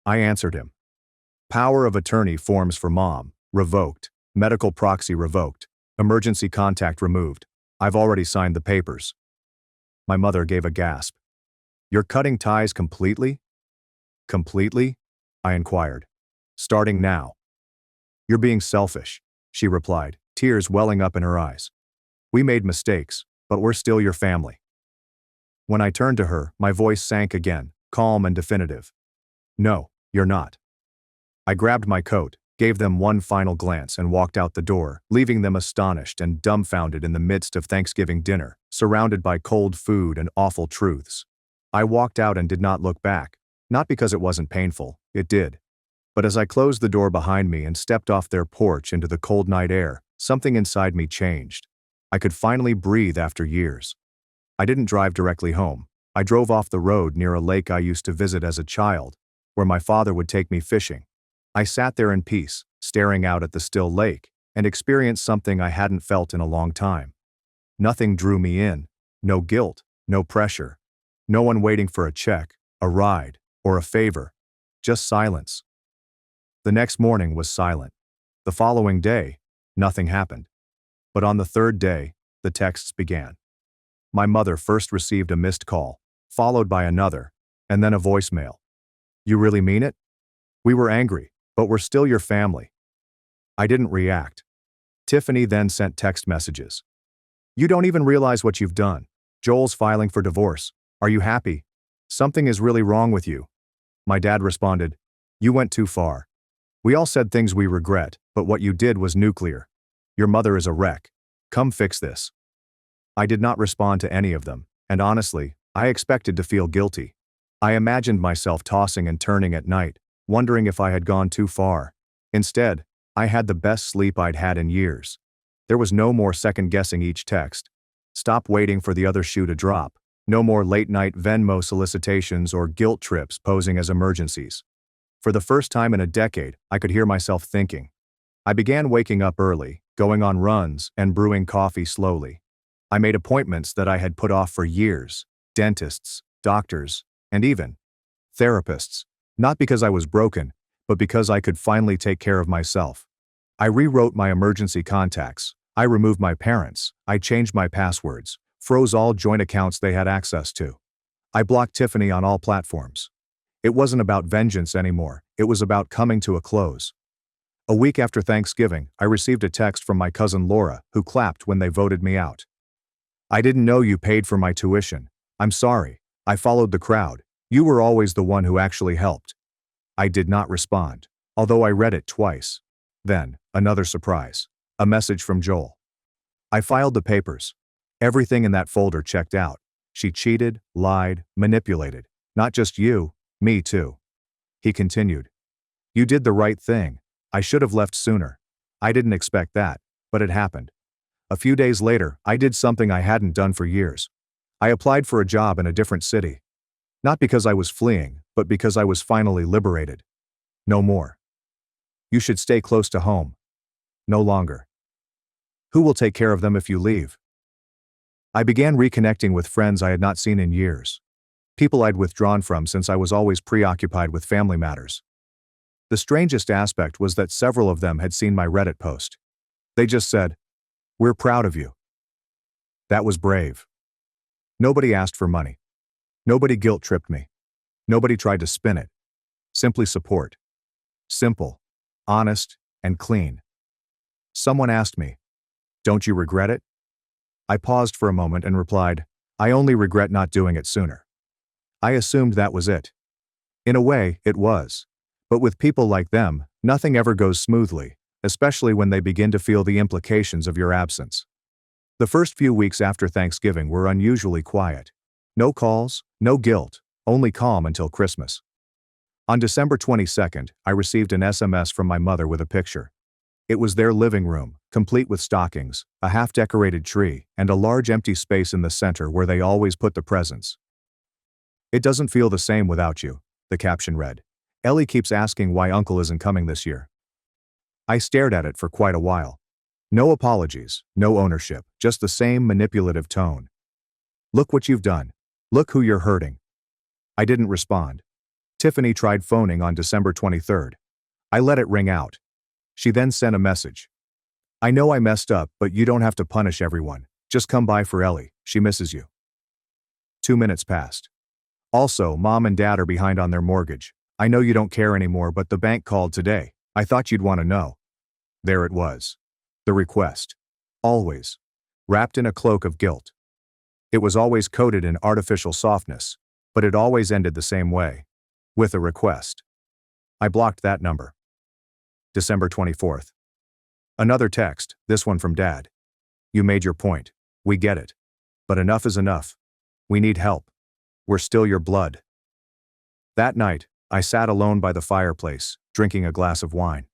I answered him. Power of attorney forms for mom, revoked. Medical proxy revoked. Emergency contact removed. I've already signed the papers. My mother gave a gasp. You're cutting ties completely? Completely? I inquired. Starting now. You're being selfish, she replied, tears welling up in her eyes. We made mistakes, but we're still your family. When I turned to her, my voice sank again, calm and definitive. No, you're not. I grabbed my coat, gave them one final glance and walked out the door, leaving them astonished and dumbfounded in the midst of Thanksgiving dinner, surrounded by cold food and awful truths. I walked out and did not look back, not because it wasn't painful, it did. But as I closed the door behind me and stepped off their porch into the cold night air, something inside me changed. I could finally breathe after years. I didn't drive directly home. I drove off the road near a lake I used to visit as a child, where my father would take me fishing. I sat there in peace, staring out at the still lake, and experienced something I hadn't felt in a long time. Nothing drew me in, no guilt, no pressure, no one waiting for a check, a ride, or a favor, just silence. The next morning was silent. The following day, nothing happened. But on the third day, the texts began. My mother first received a missed call, followed by another, and then a voicemail. You really mean it? We were angry, but we're still your family. I didn't react. Tiffany then sent text messages. You don't even realize what you've done. Joel's filing for divorce. Are you happy? Something is really wrong with you. My dad responded, you went too far. We all said things we regret, but what you did was nuclear. Your mother is a wreck. Come fix this. I did not respond to any of them, and honestly, I expected to feel guilty. I imagined myself tossing and turning at night, wondering if I had gone too far. Instead, I had the best sleep I'd had in years. There was no more second-guessing each text. Stop waiting for the other shoe to drop. No more late-night Venmo solicitations or guilt trips posing as emergencies. For the first time in a decade, I could hear myself thinking. I began waking up early, going on runs, and brewing coffee slowly. I made appointments that I had put off for years, dentists, doctors, and even therapists, not because I was broken, but because I could finally take care of myself. I rewrote my emergency contacts, I removed my parents, I changed my passwords, froze all joint accounts they had access to. I blocked Tiffany on all platforms. It wasn't about vengeance anymore, it was about coming to a close. A week after Thanksgiving, I received a text from my cousin Laura, who clapped when they voted me out. I didn't know you paid for my tuition. I'm sorry. I followed the crowd. You were always the one who actually helped. I did not respond, although I read it twice. Then, another surprise. A message from Joel. I filed the papers. Everything in that folder checked out. She cheated, lied, manipulated. Not just you, me too. He continued. You did the right thing. I should have left sooner. I didn't expect that, but it happened. A few days later, I did something I hadn't done for years. I applied for a job in a different city. Not because I was fleeing, but because I was finally liberated. No more. You should stay close to home. No longer. Who will take care of them if you leave? I began reconnecting with friends I had not seen in years. People I'd withdrawn from since I was always preoccupied with family matters. The strangest aspect was that several of them had seen my Reddit post. They just said, "We're proud of you." That was brave. Nobody asked for money. Nobody guilt-tripped me. Nobody tried to spin it. Simply support. Simple, honest, and clean. Someone asked me, "Don't you regret it?" I paused for a moment and replied, "I only regret not doing it sooner." I assumed that was it. In a way, it was. But with people like them, nothing ever goes smoothly, especially when they begin to feel the implications of your absence. The first few weeks after Thanksgiving were unusually quiet. No calls, no guilt, only calm until Christmas. On December 22nd, I received an SMS from my mother with a picture. It was their living room, complete with stockings, a half-decorated tree, and a large empty space in the center where they always put the presents. "It doesn't feel the same without you," the caption read. "Ellie keeps asking why Uncle isn't coming this year." I stared at it for quite a while. No apologies, no ownership, just the same manipulative tone. "Look what you've done. Look who you're hurting." I didn't respond. Tiffany tried phoning on December 23rd. I let it ring out. She then sent a message. "I know I messed up, but you don't have to punish everyone. Just come by for Ellie. She misses you." 2 minutes passed. "Also, Mom and Dad are behind on their mortgage. I know you don't care anymore, but the bank called today. I thought you'd want to know." There it was. The request. Always. Wrapped in a cloak of guilt. It was always coated in artificial softness, but it always ended the same way. With a request. I blocked that number. December 24th. Another text, this one from Dad. "You made your point. We get it. But enough is enough. We need help. We're still your blood." That night, I sat alone by the fireplace, drinking a glass of wine.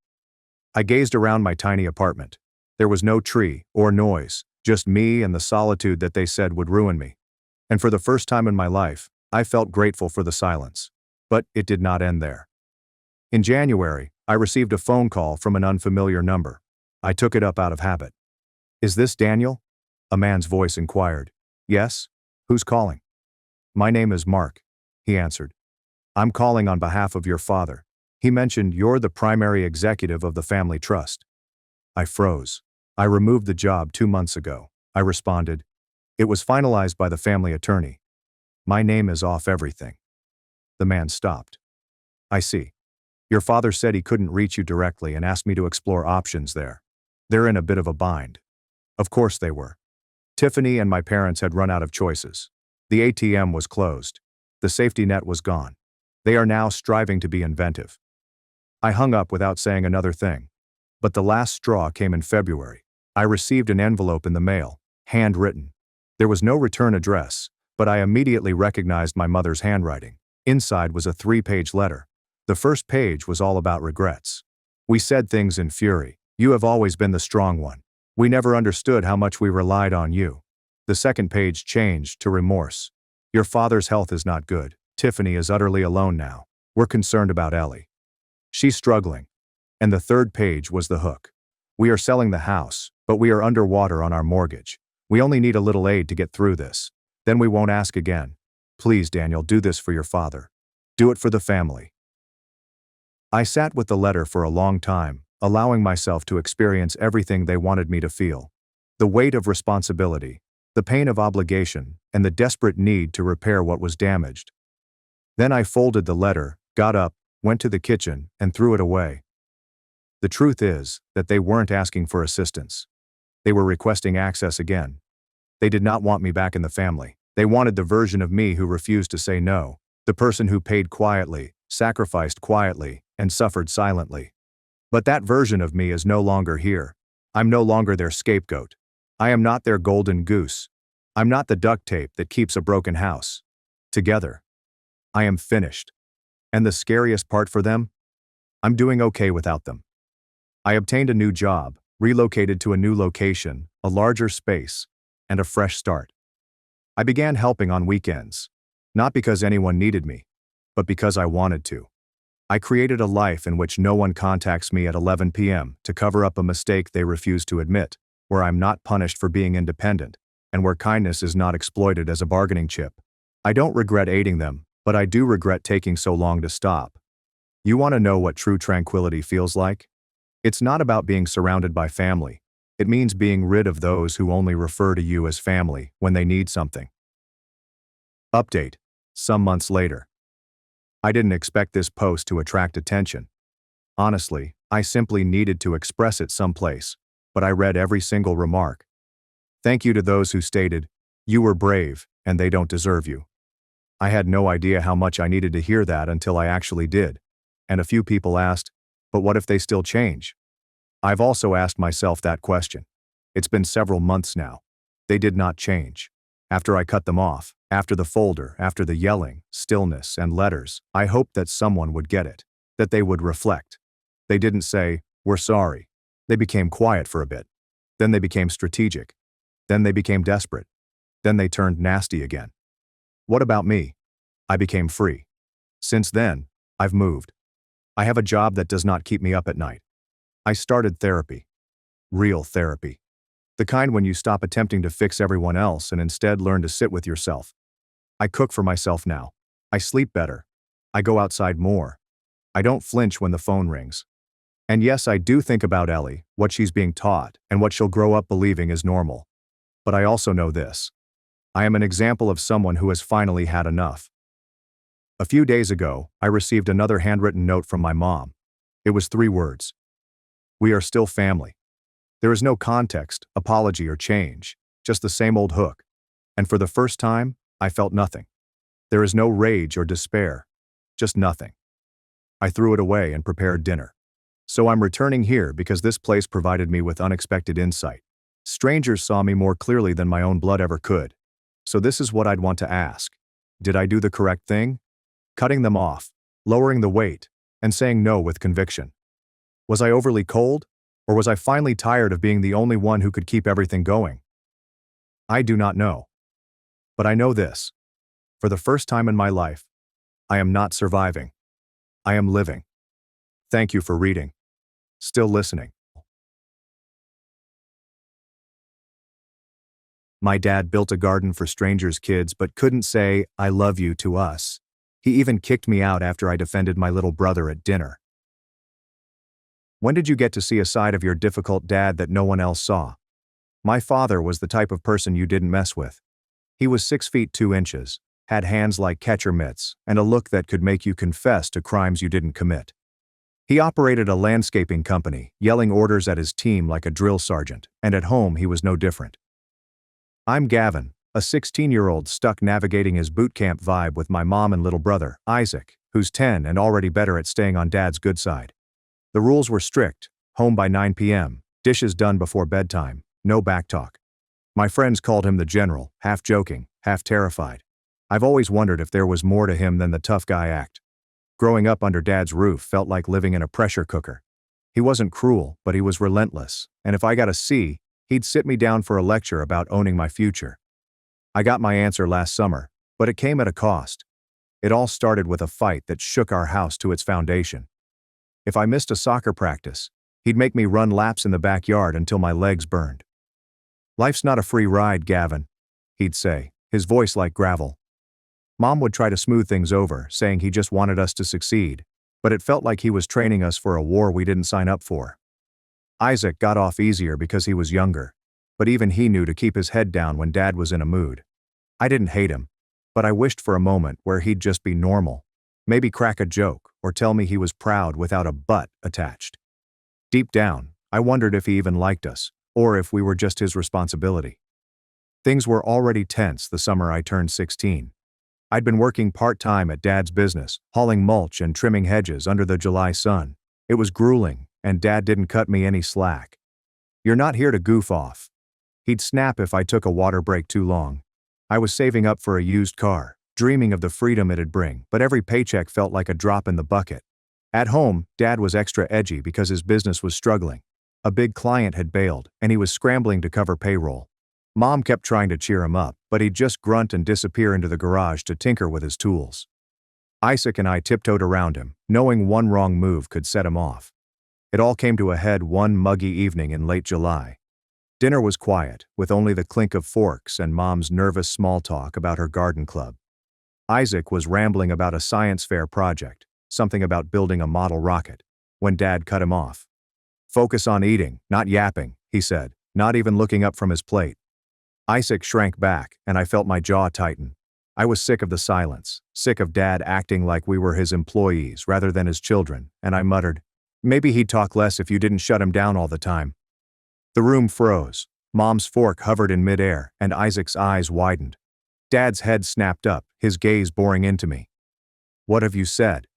I gazed around my tiny apartment. There was no tree or noise, just me and the solitude that they said would ruin me. And for the first time in my life, I felt grateful for the silence. But it did not end there. In January, I received a phone call from an unfamiliar number. I took it up out of habit. "Is this Daniel?" a man's voice inquired. "Yes. Who's calling?" "My name is Mark," he answered. "I'm calling on behalf of your father. He mentioned you're the primary executive of the family trust." I froze. "I removed the job 2 months ago," I responded. "It was finalized by the family attorney. My name is off everything." The man stopped. "I see. Your father said he couldn't reach you directly and asked me to explore options there. They're in a bit of a bind." Of course they were. Tiffany and my parents had run out of choices. The ATM was closed. The safety net was gone. They are now striving to be inventive. I hung up without saying another thing. But the last straw came in February. I received an envelope in the mail, handwritten. There was no return address, but I immediately recognized my mother's handwriting. Inside was a 3-page letter. The first page was all about regrets. "We said things in fury. You have always been the strong one. We never understood how much we relied on you." The second page changed to remorse. "Your father's health is not good. Tiffany is utterly alone now. We're concerned about Ellie. She's struggling." And the third page was the hook. "We are selling the house, but we are underwater on our mortgage. We only need a little aid to get through this. Then we won't ask again. Please, Daniel, do this for your father. Do it for the family." I sat with the letter for a long time, allowing myself to experience everything they wanted me to feel. The weight of responsibility, the pain of obligation, and the desperate need to repair what was damaged. Then I folded the letter, got up, went to the kitchen, and threw it away. The truth is that they weren't asking for assistance. They were requesting access again. They did not want me back in the family. They wanted the version of me who refused to say no, the person who paid quietly, sacrificed quietly, and suffered silently. But that version of me is no longer here. I'm no longer their scapegoat. I am not their golden goose. I'm not the duct tape that keeps a broken house together. I am finished. And the scariest part for them? I'm doing okay without them. I obtained a new job, relocated to a new location, a larger space, and a fresh start. I began helping on weekends. Not because anyone needed me, but because I wanted to. I created a life in which no one contacts me at 11 p.m. to cover up a mistake they refuse to admit, where I'm not punished for being independent, and where kindness is not exploited as a bargaining chip. I don't regret aiding them, but I do regret taking so long to stop. You want to know what true tranquility feels like? It's not about being surrounded by family. It means being rid of those who only refer to you as family when they need something. Update. Some months later. I didn't expect this post to attract attention. Honestly, I simply needed to express it someplace, but I read every single remark. Thank you to those who stated, "You were brave, and they don't deserve you." I had no idea how much I needed to hear that until I actually did. And a few people asked, but what if they still change? I've also asked myself that question. It's been several months now. They did not change. After I cut them off, after the folder, after the yelling, stillness, and letters, I hoped that someone would get it, that they would reflect. They didn't say, "We're sorry." They became quiet for a bit. Then they became strategic. Then they became desperate. Then they turned nasty again. What about me? I became free. Since then, I've moved. I have a job that does not keep me up at night. I started therapy. Real therapy. The kind when you stop attempting to fix everyone else and instead learn to sit with yourself. I cook for myself now. I sleep better. I go outside more. I don't flinch when the phone rings. And yes, I do think about Ellie, what she's being taught, and what she'll grow up believing is normal. But I also know this. I am an example of someone who has finally had enough. A few days ago, I received another handwritten note from my mom. It was 3 words. We are still family. There is no context, apology, or change, just the same old hook. And for the first time, I felt nothing. There is no rage or despair, just nothing. I threw it away and prepared dinner. So I'm returning here because this place provided me with unexpected insight. Strangers saw me more clearly than my own blood ever could. So this is what I'd want to ask. Did I do the correct thing? Cutting them off, lowering the weight, and saying no with conviction. Was I overly cold? Or was I finally tired of being the only one who could keep everything going? I do not know. But I know this. For the first time in my life, I am not surviving. I am living. Thank you for reading. Still listening. My dad built a garden for strangers' kids but couldn't say, "I love you" to us. He even kicked me out after I defended my little brother at dinner. When did you get to see a side of your difficult dad that no one else saw? My father was the type of person you didn't mess with. He was 6 feet 2 inches, had hands like catcher mitts, and a look that could make you confess to crimes you didn't commit. He operated a landscaping company, yelling orders at his team like a drill sergeant, and at home he was no different. I'm Gavin, a 16-year-old stuck navigating his boot camp vibe with my mom and little brother, Isaac, who's 10 and already better at staying on dad's good side. The rules were strict: home by 9 p.m., dishes done before bedtime, no backtalk. My friends called him the general, half joking, half terrified. I've always wondered if there was more to him than the tough guy act. Growing up under dad's roof felt like living in a pressure cooker. He wasn't cruel, but he was relentless, and if I got a C, he'd sit me down for a lecture about owning my future. I got my answer last summer, but it came at a cost. It all started with a fight that shook our house to its foundation. If I missed a soccer practice, he'd make me run laps in the backyard until my legs burned. "Life's not a free ride, Gavin," he'd say, his voice like gravel. Mom would try to smooth things over, saying he just wanted us to succeed, but it felt like he was training us for a war we didn't sign up for. Isaac got off easier because he was younger, but even he knew to keep his head down when Dad was in a mood. I didn't hate him, but I wished for a moment where he'd just be normal, maybe crack a joke or tell me he was proud without a "but" attached. Deep down, I wondered if he even liked us, or if we were just his responsibility. Things were already tense the summer I turned 16. I'd been working part-time at Dad's business, hauling mulch and trimming hedges under the July sun. It was grueling, and Dad didn't cut me any slack. "You're not here to goof off." He'd snap if I took a water break too long. I was saving up for a used car, dreaming of the freedom it'd bring, but every paycheck felt like a drop in the bucket. At home, Dad was extra edgy because his business was struggling. A big client had bailed, and he was scrambling to cover payroll. Mom kept trying to cheer him up, but he'd just grunt and disappear into the garage to tinker with his tools. Isaac and I tiptoed around him, knowing one wrong move could set him off. It all came to a head one muggy evening in late July. Dinner was quiet, with only the clink of forks and Mom's nervous small talk about her garden club. Isaac was rambling about a science fair project, something about building a model rocket, when Dad cut him off. "Focus on eating, not yapping," he said, not even looking up from his plate. Isaac shrank back, and I felt my jaw tighten. I was sick of the silence, sick of Dad acting like we were his employees rather than his children, and I muttered, "Maybe he'd talk less if you didn't shut him down all the time." The room froze. Mom's fork hovered in midair, and Isaac's eyes widened. Dad's head snapped up, his gaze boring into me. "What have you said?"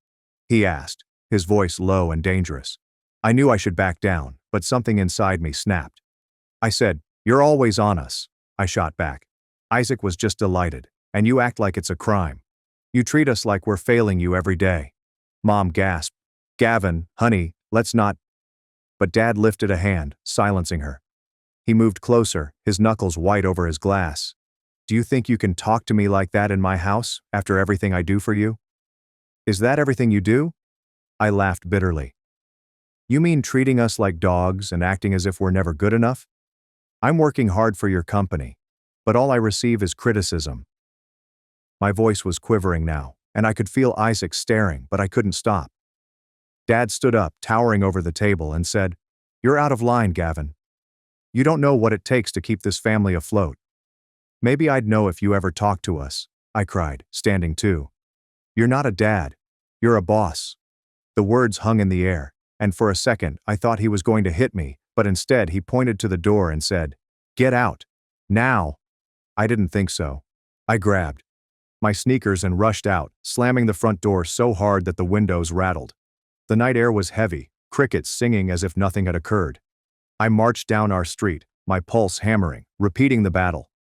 he asked, his voice low and dangerous. I knew I should back down, but something inside me snapped. I said, "You're always on us," I shot back. Isaac was just delighted, "And you act like it's a crime. You treat us like we're failing you every day." Mom gasped, "Gavin, honey, let's not." But Dad lifted a hand, silencing her. He moved closer, his knuckles white over his glass. "Do you think you can talk to me like that in my house, after everything I do for you? Is that everything you do?" I laughed bitterly. "You mean treating us like dogs and acting as if we're never good enough? I'm working hard for your company, but all I receive is criticism." My voice was quivering now, and I could feel Isaac staring, but I couldn't stop. Dad stood up, towering over the table, and said, "You're out of line, Gavin. You don't know what it takes to keep this family afloat." "Maybe I'd know if you ever talked to us," I cried, standing too. "You're not a dad. You're a boss." The words hung in the air, and for a second I thought he was going to hit me, but instead he pointed to the door and said, "Get out. Now." I didn't think so. I grabbed my sneakers and rushed out, slamming the front door so hard that the windows rattled. The night air was heavy, crickets singing as if nothing had occurred. I marched down our street, my pulse hammering, repeating the battle.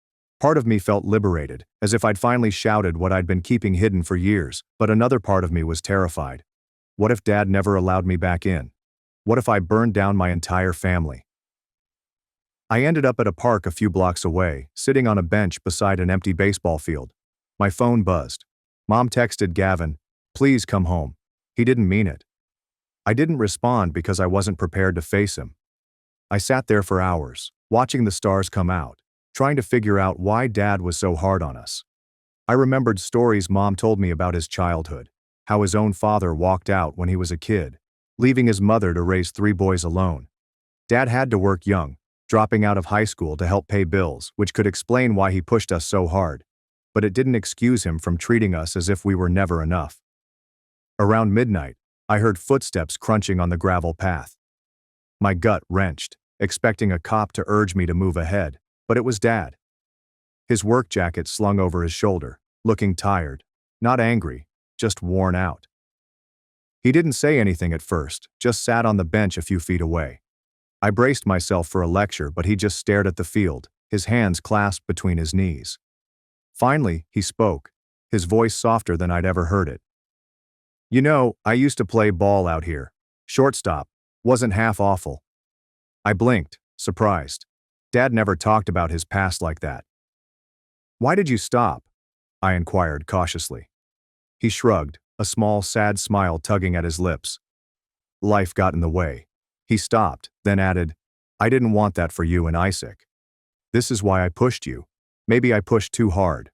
Part of me felt liberated, as if I'd finally shouted what I'd been keeping hidden for years, but another part of me was terrified. What if Dad never allowed me back in? What if I burned down my entire family? I ended up at a park a few blocks away, sitting on a bench beside an empty baseball field. My phone buzzed. Mom texted Gavin, "Please come home." He didn't mean it. I didn't respond because I wasn't prepared to face him. I sat there for hours, watching the stars come out, trying to figure out why Dad was so hard on us. I remembered stories Mom told me about his childhood, how his own father walked out when he was a kid, leaving his mother to raise 3 boys alone. Dad had to work young, dropping out of high school to help pay bills, which could explain why he pushed us so hard. But it didn't excuse him from treating us as if we were never enough. Around midnight, I heard footsteps crunching on the gravel path. My gut wrenched, expecting a cop to urge me to move ahead, but it was Dad. His work jacket slung over his shoulder, looking tired, not angry, just worn out. He didn't say anything at first, just sat on the bench a few feet away. I braced myself for a lecture, but he just stared at the field, his hands clasped between his knees. Finally, he spoke, his voice softer than I'd ever heard it. "You know, I used to play ball out here. Shortstop. Wasn't half awful." I blinked, surprised. Dad never talked about his past like that. "Why did you stop?" I inquired cautiously. He shrugged, a small, sad smile tugging at his lips. "Life got in the way." He stopped, then added, "I didn't want that for you and Isaac. This is why I pushed you. Maybe I pushed too hard."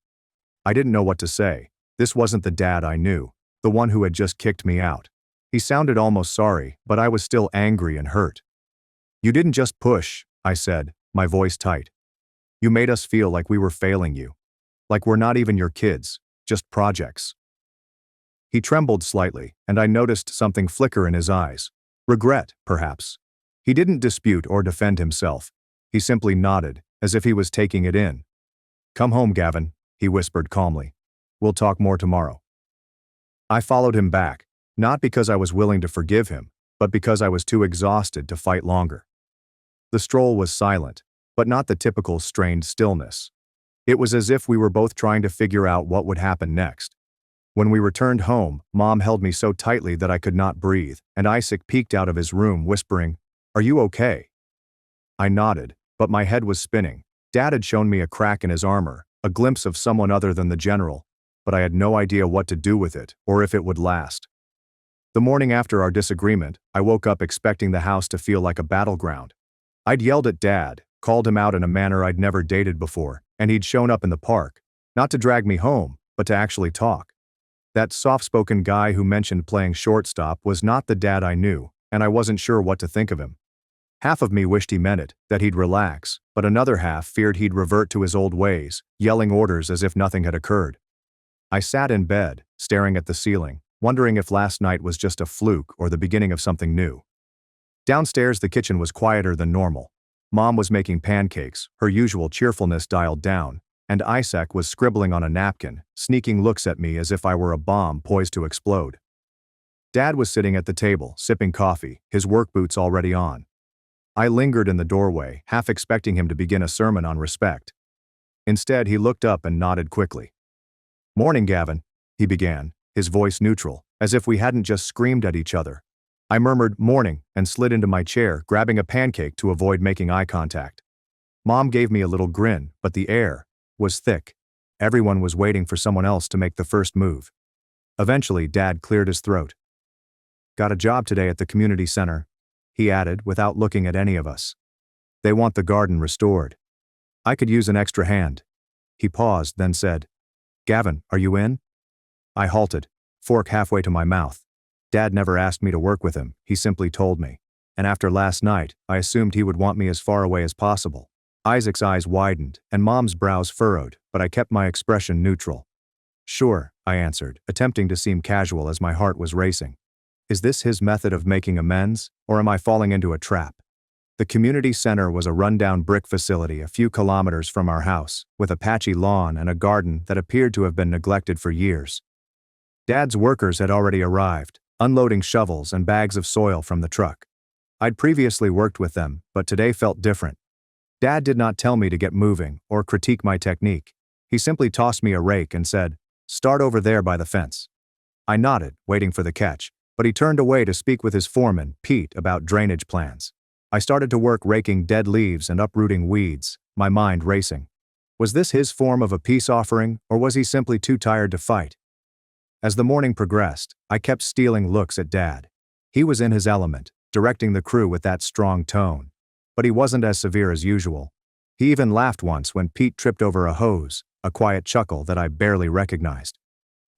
I didn't know what to say. This wasn't the Dad I knew, the one who had just kicked me out. He sounded almost sorry, but I was still angry and hurt. "You didn't just push," I said, my voice tight. "You made us feel like we were failing you. Like we're not even your kids, just projects." He trembled slightly, and I noticed something flicker in his eyes. Regret, perhaps. He didn't dispute or defend himself. He simply nodded, as if he was taking it in. "Come home, Gavin," he whispered calmly. "We'll talk more tomorrow." I followed him back, not because I was willing to forgive him, but because I was too exhausted to fight longer. The stroll was silent, but not the typical strained stillness. It was as if we were both trying to figure out what would happen next. When we returned home, Mom held me so tightly that I could not breathe, and Isaac peeked out of his room whispering, "Are you okay?" I nodded, but my head was spinning. Dad had shown me a crack in his armor, a glimpse of someone other than the general, but I had no idea what to do with it or if it would last. The morning after our disagreement, I woke up expecting the house to feel like a battleground. I'd yelled at Dad, called him out in a manner I'd never dated before, and he'd shown up in the park, not to drag me home, but to actually talk. That soft-spoken guy who mentioned playing shortstop was not the Dad I knew, and I wasn't sure what to think of him. Half of me wished he meant it, that he'd relax, but another half feared he'd revert to his old ways, yelling orders as if nothing had occurred. I sat in bed, staring at the ceiling, wondering if last night was just a fluke or the beginning of something new. Downstairs, the kitchen was quieter than normal. Mom was making pancakes, her usual cheerfulness dialed down, and Isaac was scribbling on a napkin, sneaking looks at me as if I were a bomb poised to explode. Dad was sitting at the table, sipping coffee, his work boots already on. I lingered in the doorway, half expecting him to begin a sermon on respect. Instead, he looked up and nodded quickly. "Morning, Gavin," he began, his voice neutral, as if we hadn't just screamed at each other. I murmured, "Morning," and slid into my chair, grabbing a pancake to avoid making eye contact. Mom gave me a little grin, but the air was thick. Everyone was waiting for someone else to make the first move. Eventually, Dad cleared his throat. "Got a job today at the community center," he added without looking at any of us. "They want the garden restored. I could use an extra hand." He paused, then said, "Gavin, are you in?" I halted, fork halfway to my mouth. Dad never asked me to work with him, he simply told me. And after last night, I assumed he would want me as far away as possible. Isaac's eyes widened, and Mom's brows furrowed, but I kept my expression neutral. "Sure," I answered, attempting to seem casual as my heart was racing. Is this his method of making amends, or am I falling into a trap? The community center was a rundown brick facility a few kilometers from our house, with a patchy lawn and a garden that appeared to have been neglected for years. Dad's workers had already arrived, unloading shovels and bags of soil from the truck. I'd previously worked with them, but today felt different. Dad did not tell me to get moving or critique my technique. He simply tossed me a rake and said, "Start over there by the fence." I nodded, waiting for the catch, but he turned away to speak with his foreman, Pete, about drainage plans. I started to work raking dead leaves and uprooting weeds, my mind racing. Was this his form of a peace offering, or was he simply too tired to fight? As the morning progressed, I kept stealing looks at Dad. He was in his element, directing the crew with that strong tone. But he wasn't as severe as usual. He even laughed once when Pete tripped over a hose, a quiet chuckle that I barely recognized.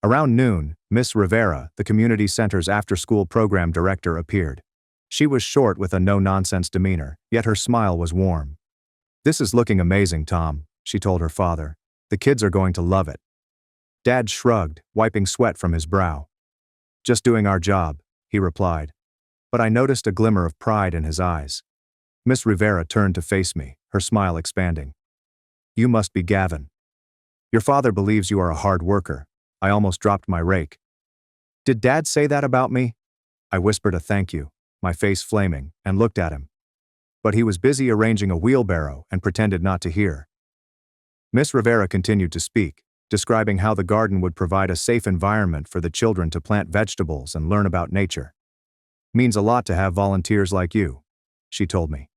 Around noon, Miss Rivera, the community center's after-school program director, appeared. She was short with a no-nonsense demeanor, yet her smile was warm. "This is looking amazing, Tom," she told her father. "The kids are going to love it." Dad shrugged, wiping sweat from his brow. "Just doing our job," he replied. But I noticed a glimmer of pride in his eyes. Miss Rivera turned to face me, her smile expanding. "You must be Gavin. Your father believes you are a hard worker." I almost dropped my rake. "Did Dad say that about me?" I whispered a thank you, my face flaming, and looked at him. But he was busy arranging a wheelbarrow and pretended not to hear. Miss Rivera continued to speak, describing how the garden would provide a safe environment for the children to plant vegetables and learn about nature. "Means a lot to have volunteers like you," she told me.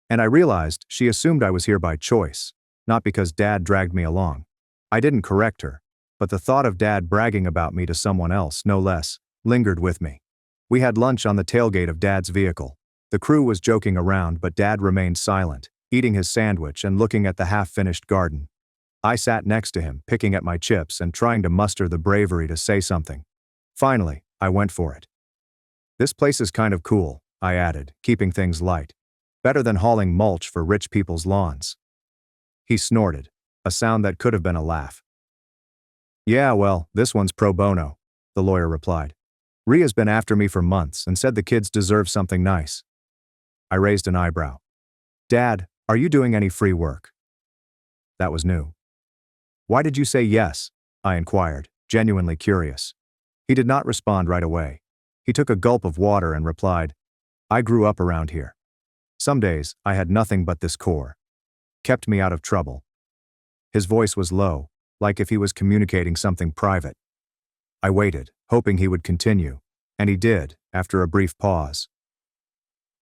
And I realized she assumed I was here by choice, not because Dad dragged me along. I didn't correct her, but the thought of Dad bragging about me to someone else, no less, lingered with me. We had lunch on the tailgate of Dad's vehicle. The crew was joking around, but Dad remained silent, eating his sandwich and looking at the half-finished garden. I sat next to him, picking at my chips and trying to muster the bravery to say something. Finally, I went for it. "This place is kind of cool," I added, keeping things light. "Better than hauling mulch for rich people's lawns." He snorted, a sound that could have been a laugh. "Yeah, well, this one's pro bono," the lawyer replied. "Ria's been after me for months and said the kids deserve something nice." I raised an eyebrow. "Dad, are you doing any free work?" That was new. "Why did you say yes?" I inquired, genuinely curious. He did not respond right away. He took a gulp of water and replied, "I grew up around here. Some days, I had nothing but this core. Kept me out of trouble." His voice was low, like if he was communicating something private. I waited, hoping he would continue, and he did, after a brief pause.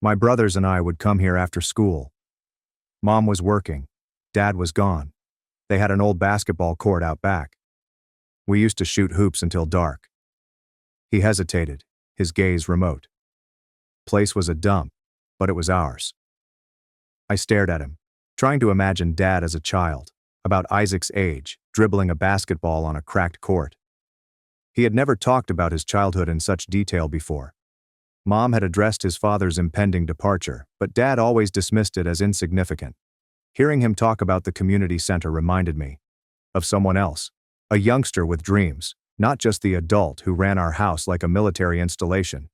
"My brothers and I would come here after school. Mom was working. Dad was gone. They had an old basketball court out back. We used to shoot hoops until dark. He hesitated, his gaze remote. Place was a dump, but it was ours. I stared at him, trying to imagine Dad as a child, about Isaac's age, dribbling a basketball on a cracked court. He had never talked about his childhood in such detail before. Mom had addressed his father's impending departure, but Dad always dismissed it as insignificant. Hearing him talk about the community center reminded me of someone else, a youngster with dreams, not just the adult who ran our house like a military installation.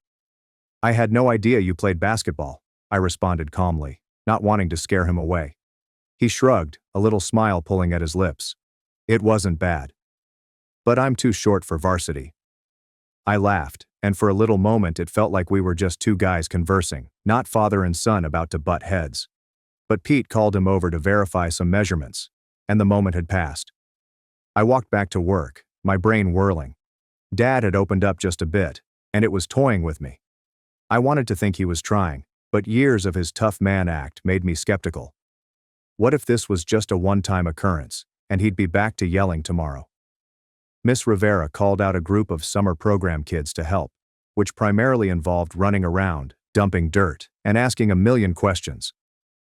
I had no idea you played basketball, I responded calmly, not wanting to scare him away. He shrugged, a little smile pulling at his lips. It wasn't bad. But I'm too short for varsity. I laughed, and for a little moment it felt like we were just two guys conversing, not father and son about to butt heads. But Pete called him over to verify some measurements, and the moment had passed. I walked back to work, my brain whirling. Dad had opened up just a bit, and it was toying with me. I wanted to think he was trying, but years of his tough man act made me skeptical. What if this was just a one-time occurrence, and he'd be back to yelling tomorrow? Miss Rivera called out a group of summer program kids to help, which primarily involved running around, dumping dirt, and asking a million questions.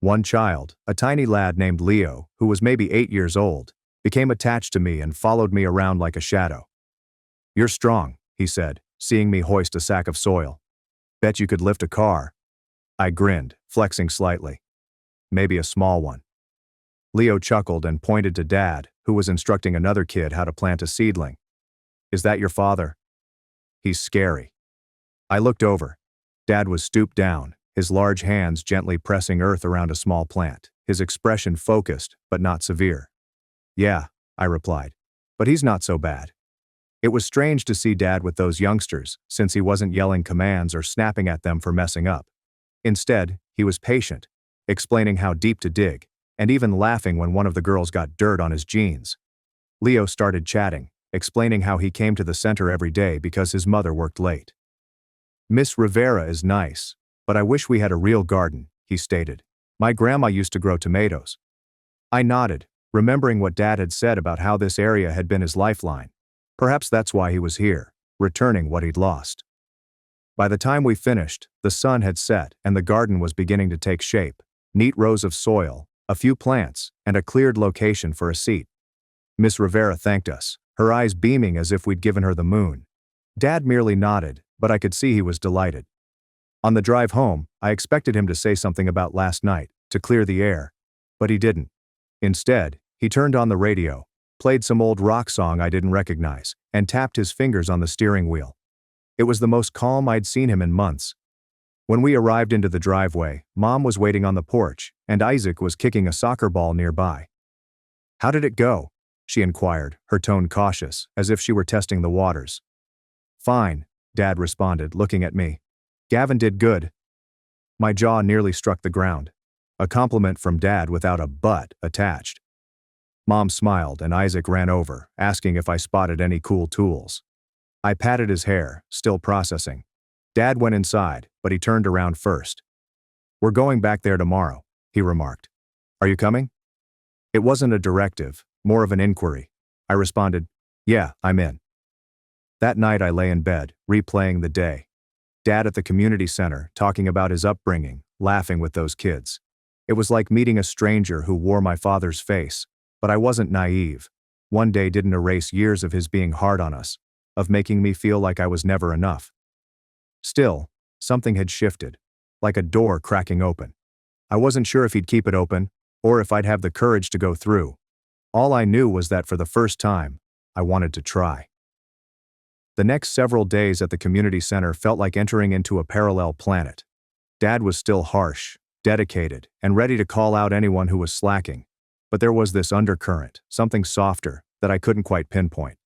One child, a tiny lad named Leo, who was maybe 8 years old, became attached to me and followed me around like a shadow. "You're strong," he said, seeing me hoist a sack of soil. "Bet you could lift a car." I grinned, flexing slightly. "Maybe a small one." Leo chuckled and pointed to Dad, who was instructing another kid how to plant a seedling. "Is that your father?" "He's scary." I looked over. Dad was stooped down, his large hands gently pressing earth around a small plant, his expression focused, but not severe. "Yeah," I replied, "but he's not so bad." It was strange to see Dad with those youngsters, since he wasn't yelling commands or snapping at them for messing up. Instead, he was patient, explaining how deep to dig, and even laughing when one of the girls got dirt on his jeans. Leo started chatting, explaining how he came to the center every day because his mother worked late. "Miss Rivera is nice, but I wish we had a real garden," he stated. "My grandma used to grow tomatoes." I nodded, remembering what Dad had said about how this area had been his lifeline. Perhaps that's why he was here, returning what he'd lost. By the time we finished, the sun had set and the garden was beginning to take shape. Neat rows of soil, a few plants, and a cleared location for a seat. Miss Rivera thanked us, her eyes beaming as if we'd given her the moon. Dad merely nodded, but I could see he was delighted. On the drive home, I expected him to say something about last night, to clear the air. But he didn't. Instead, he turned on the radio, played some old rock song I didn't recognize, and tapped his fingers on the steering wheel. It was the most calm I'd seen him in months. When we arrived into the driveway, Mom was waiting on the porch, and Isaac was kicking a soccer ball nearby. "How did it go?" she inquired, her tone cautious, as if she were testing the waters. "Fine," Dad responded, looking at me. "Gavin did good." My jaw nearly struck the ground. A compliment from Dad without a "but" attached. Mom smiled and Isaac ran over, asking if I spotted any cool tools. I patted his hair, still processing. Dad went inside, but he turned around first. "We're going back there tomorrow," he remarked. "Are you coming?" It wasn't a directive, more of an inquiry. I responded, "Yeah, I'm in." That night I lay in bed, replaying the day. Dad at the community center, talking about his upbringing, laughing with those kids. It was like meeting a stranger who wore my father's face, but I wasn't naive. One day didn't erase years of his being hard on us, of making me feel like I was never enough. Still, something had shifted, like a door cracking open. I wasn't sure if he'd keep it open, or if I'd have the courage to go through. All I knew was that for the first time, I wanted to try. The next several days at the community center felt like entering into a parallel planet. Dad was still harsh, dedicated, and ready to call out anyone who was slacking. But there was this undercurrent, something softer, that I couldn't quite pinpoint.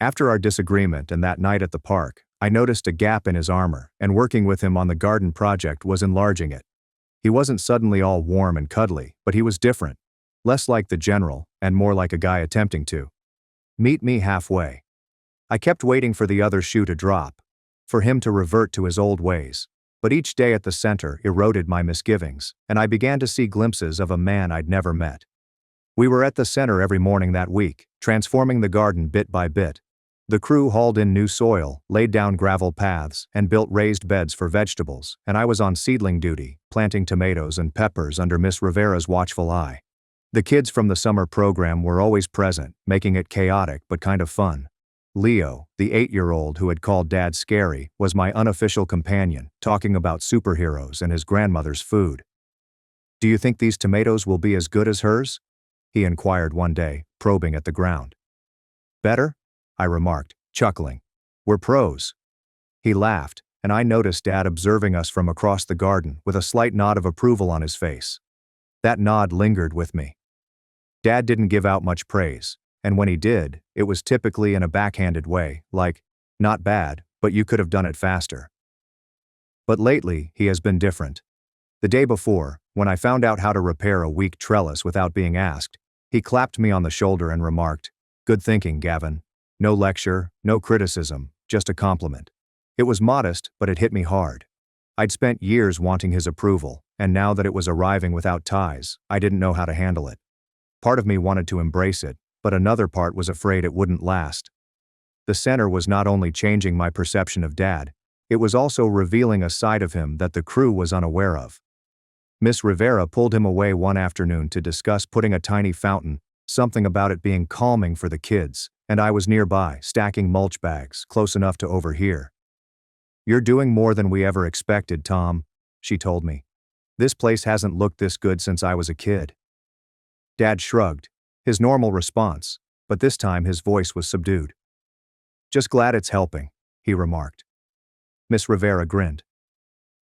After our disagreement and that night at the park, I noticed a gap in his armor, and working with him on the garden project was enlarging it. He wasn't suddenly all warm and cuddly, but he was different. Less like the general, and more like a guy attempting to meet me halfway. I kept waiting for the other shoe to drop, for him to revert to his old ways. But each day at the center eroded my misgivings, and I began to see glimpses of a man I'd never met. We were at the center every morning that week, transforming the garden bit by bit. The crew hauled in new soil, laid down gravel paths, and built raised beds for vegetables, and I was on seedling duty, planting tomatoes and peppers under Miss Rivera's watchful eye. The kids from the summer program were always present, making it chaotic but kind of fun. Leo, the 8-year-old who had called Dad scary, was my unofficial companion, talking about superheroes and his grandmother's food. "Do you think these tomatoes will be as good as hers?" he inquired one day, probing at the ground. "Better?" I remarked, chuckling. "We're pros." He laughed, and I noticed Dad observing us from across the garden with a slight nod of approval on his face. That nod lingered with me. Dad didn't give out much praise, and when he did, it was typically in a backhanded way, like, "Not bad, but you could have done it faster." But lately, he has been different. The day before, when I found out how to repair a weak trellis without being asked, he clapped me on the shoulder and remarked, "Good thinking, Gavin. No lecture, no criticism, just a compliment." It was modest, but it hit me hard. I'd spent years wanting his approval, and now that it was arriving without ties, I didn't know how to handle it. Part of me wanted to embrace it, but another part was afraid it wouldn't last. The center was not only changing my perception of Dad, it was also revealing a side of him that the crew was unaware of. Miss Rivera pulled him away one afternoon to discuss putting a tiny fountain, something about it being calming for the kids, and I was nearby, stacking mulch bags, close enough to overhear. "You're doing more than we ever expected, Tom," she told me. "This place hasn't looked this good since I was a kid." Dad shrugged, his normal response, but this time his voice was subdued. "Just glad it's helping," he remarked. Miss Rivera grinned.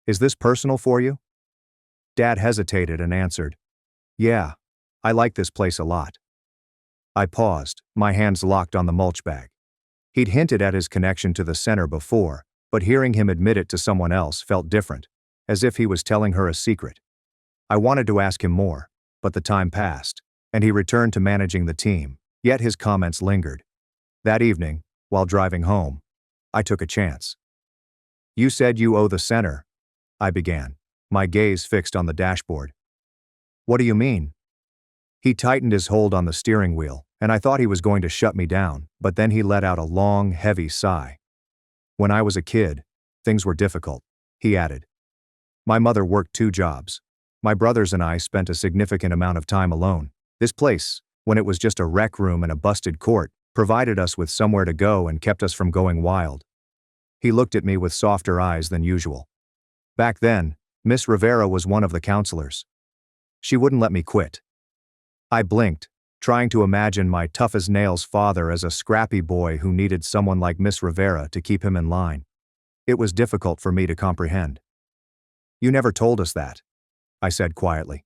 "Is this personal for you?" Dad hesitated and answered, "Yeah, I like this place a lot." I paused, my hands locked on the mulch bag. He'd hinted at his connection to the center before, but hearing him admit it to someone else felt different, as if he was telling her a secret. I wanted to ask him more, but the time passed, and he returned to managing the team, yet his comments lingered. That evening, while driving home, I took a chance. "You said you owe the center," I began, my gaze fixed on the dashboard. "What do you mean?" He tightened his hold on the steering wheel, and I thought he was going to shut me down, but then he let out a long, heavy sigh. "When I was a kid, things were difficult," he added. "My mother worked 2 jobs. My brothers and I spent a significant amount of time alone. This place, when it was just a rec room and a busted court, provided us with somewhere to go and kept us from going wild." He looked at me with softer eyes than usual. "Back then, Miss Rivera was one of the counselors. She wouldn't let me quit." I blinked, trying to imagine my tough-as-nails father as a scrappy boy who needed someone like Miss Rivera to keep him in line. It was difficult for me to comprehend. "You never told us that," I said quietly.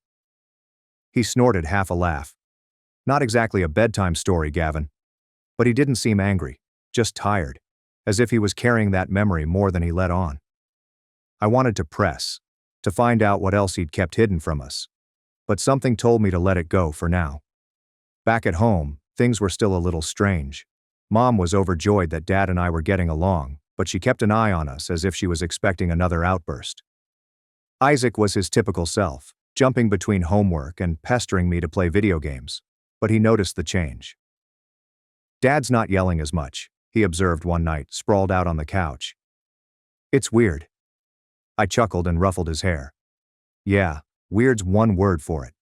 He snorted half a laugh. "Not exactly a bedtime story, Gavin." But he didn't seem angry, just tired, as if he was carrying that memory more than he let on. I wanted to press, to find out what else he'd kept hidden from us. But something told me to let it go for now. Back at home, things were still a little strange. Mom was overjoyed that Dad and I were getting along, but she kept an eye on us as if she was expecting another outburst. Isaac was his typical self, jumping between homework and pestering me to play video games, but he noticed the change. "Dad's not yelling as much," he observed one night, sprawled out on the couch. "It's weird." I chuckled and ruffled his hair. "Yeah, weird's one word for it."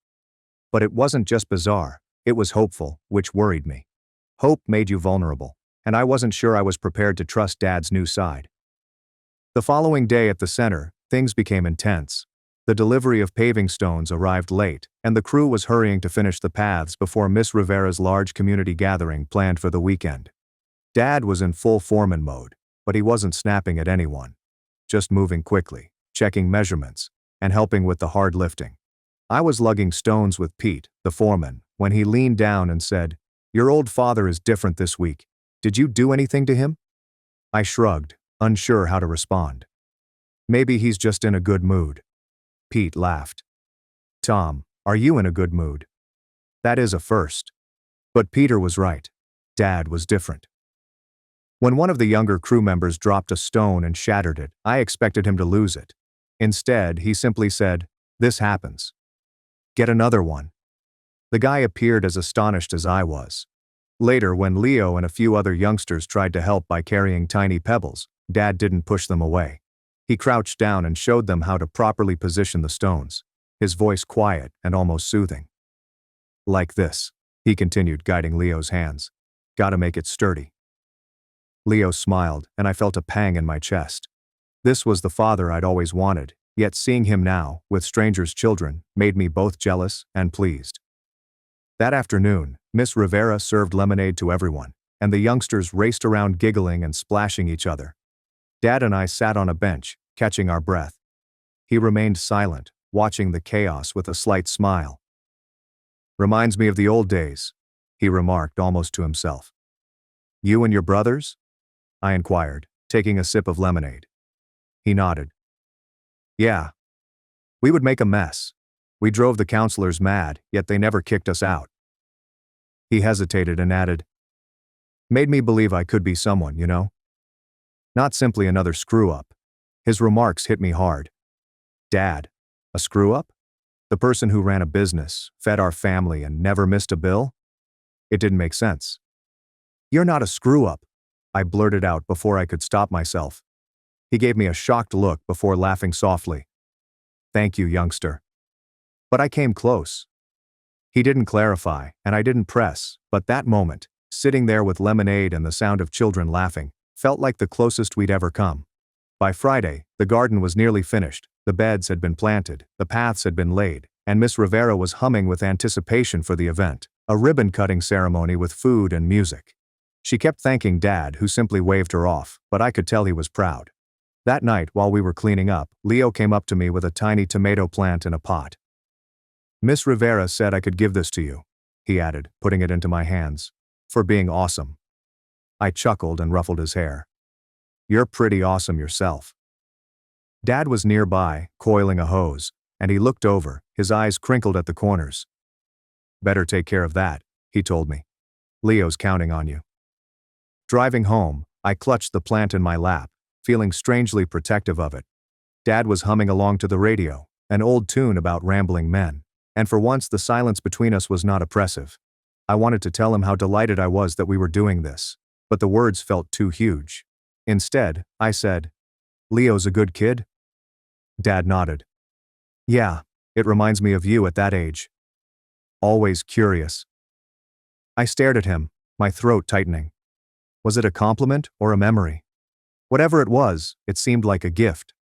But it wasn't just bizarre, it was hopeful, which worried me. Hope made you vulnerable, and I wasn't sure I was prepared to trust Dad's new side. The following day at the center, things became intense. The delivery of paving stones arrived late, and the crew was hurrying to finish the paths before Miss Rivera's large community gathering planned for the weekend. Dad was in full foreman mode, but he wasn't snapping at anyone. Just moving quickly, checking measurements, and helping with the hard lifting. I was lugging stones with Pete, the foreman, when he leaned down and said, "Your old father is different this week. Did you do anything to him?" I shrugged, unsure how to respond. "Maybe he's just in a good mood." Pete laughed. "Tom, are you in a good mood?" That is a first. But Peter was right. Dad was different. When one of the younger crew members dropped a stone and shattered it, I expected him to lose it. Instead, he simply said, "This happens. Get another one." The guy appeared as astonished as I was. Later, when Leo and a few other youngsters tried to help by carrying tiny pebbles, Dad didn't push them away. He crouched down and showed them how to properly position the stones, his voice quiet and almost soothing. Like this, he continued, guiding Leo's hands. Gotta make it sturdy. Leo smiled, and I felt a pang in my chest. This was the father I'd always wanted, yet seeing him now, with strangers' children, made me both jealous and pleased. That afternoon, Miss Rivera served lemonade to everyone, and the youngsters raced around giggling and splashing each other. Dad and I sat on a bench, catching our breath. He remained silent, watching the chaos with a slight smile. Reminds me of the old days, he remarked almost to himself. You and your brothers? I inquired, taking a sip of lemonade. He nodded. Yeah. We would make a mess. We drove the counselors mad, yet they never kicked us out. He hesitated and added, made me believe I could be someone, you know? Not simply another screw-up. His remarks hit me hard. Dad, a screw-up? The person who ran a business, fed our family, and never missed a bill? It didn't make sense. You're not a screw-up, I blurted out before I could stop myself. He gave me a shocked look before laughing softly. Thank you, youngster. But I came close. He didn't clarify, and I didn't press, but that moment, sitting there with lemonade and the sound of children laughing, felt like the closest we'd ever come. By Friday, the garden was nearly finished, the beds had been planted, the paths had been laid, and Miss Rivera was humming with anticipation for the event, a ribbon-cutting ceremony with food and music. She kept thanking Dad, who simply waved her off, but I could tell he was proud. That night, while we were cleaning up, Leo came up to me with a tiny tomato plant in a pot. Miss Rivera said I could give this to you, he added, putting it into my hands, for being awesome. I chuckled and ruffled his hair. You're pretty awesome yourself. Dad was nearby, coiling a hose, and he looked over, his eyes crinkled at the corners. Better take care of that, he told me. Leo's counting on you. Driving home, I clutched the plant in my lap, feeling strangely protective of it. Dad was humming along to the radio, an old tune about rambling men, and for once the silence between us was not oppressive. I wanted to tell him how delighted I was that we were doing this, but the words felt too huge. Instead, I said, Leo's a good kid? Dad nodded. Yeah, it reminds me of you at that age. Always curious. I stared at him, my throat tightening. Was it a compliment or a memory? Whatever it was, it seemed like a gift.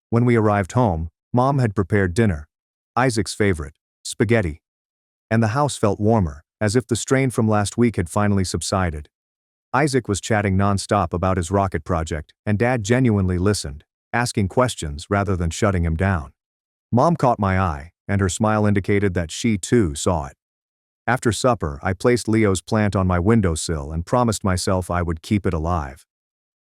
When we arrived home, Mom had prepared dinner. Isaac's favorite, spaghetti. And the house felt warmer, as if the strain from last week had finally subsided. Isaac was chatting nonstop about his rocket project, and Dad genuinely listened, asking questions rather than shutting him down. Mom caught my eye, and her smile indicated that she too saw it. After supper, I placed Leo's plant on my windowsill and promised myself I would keep it alive.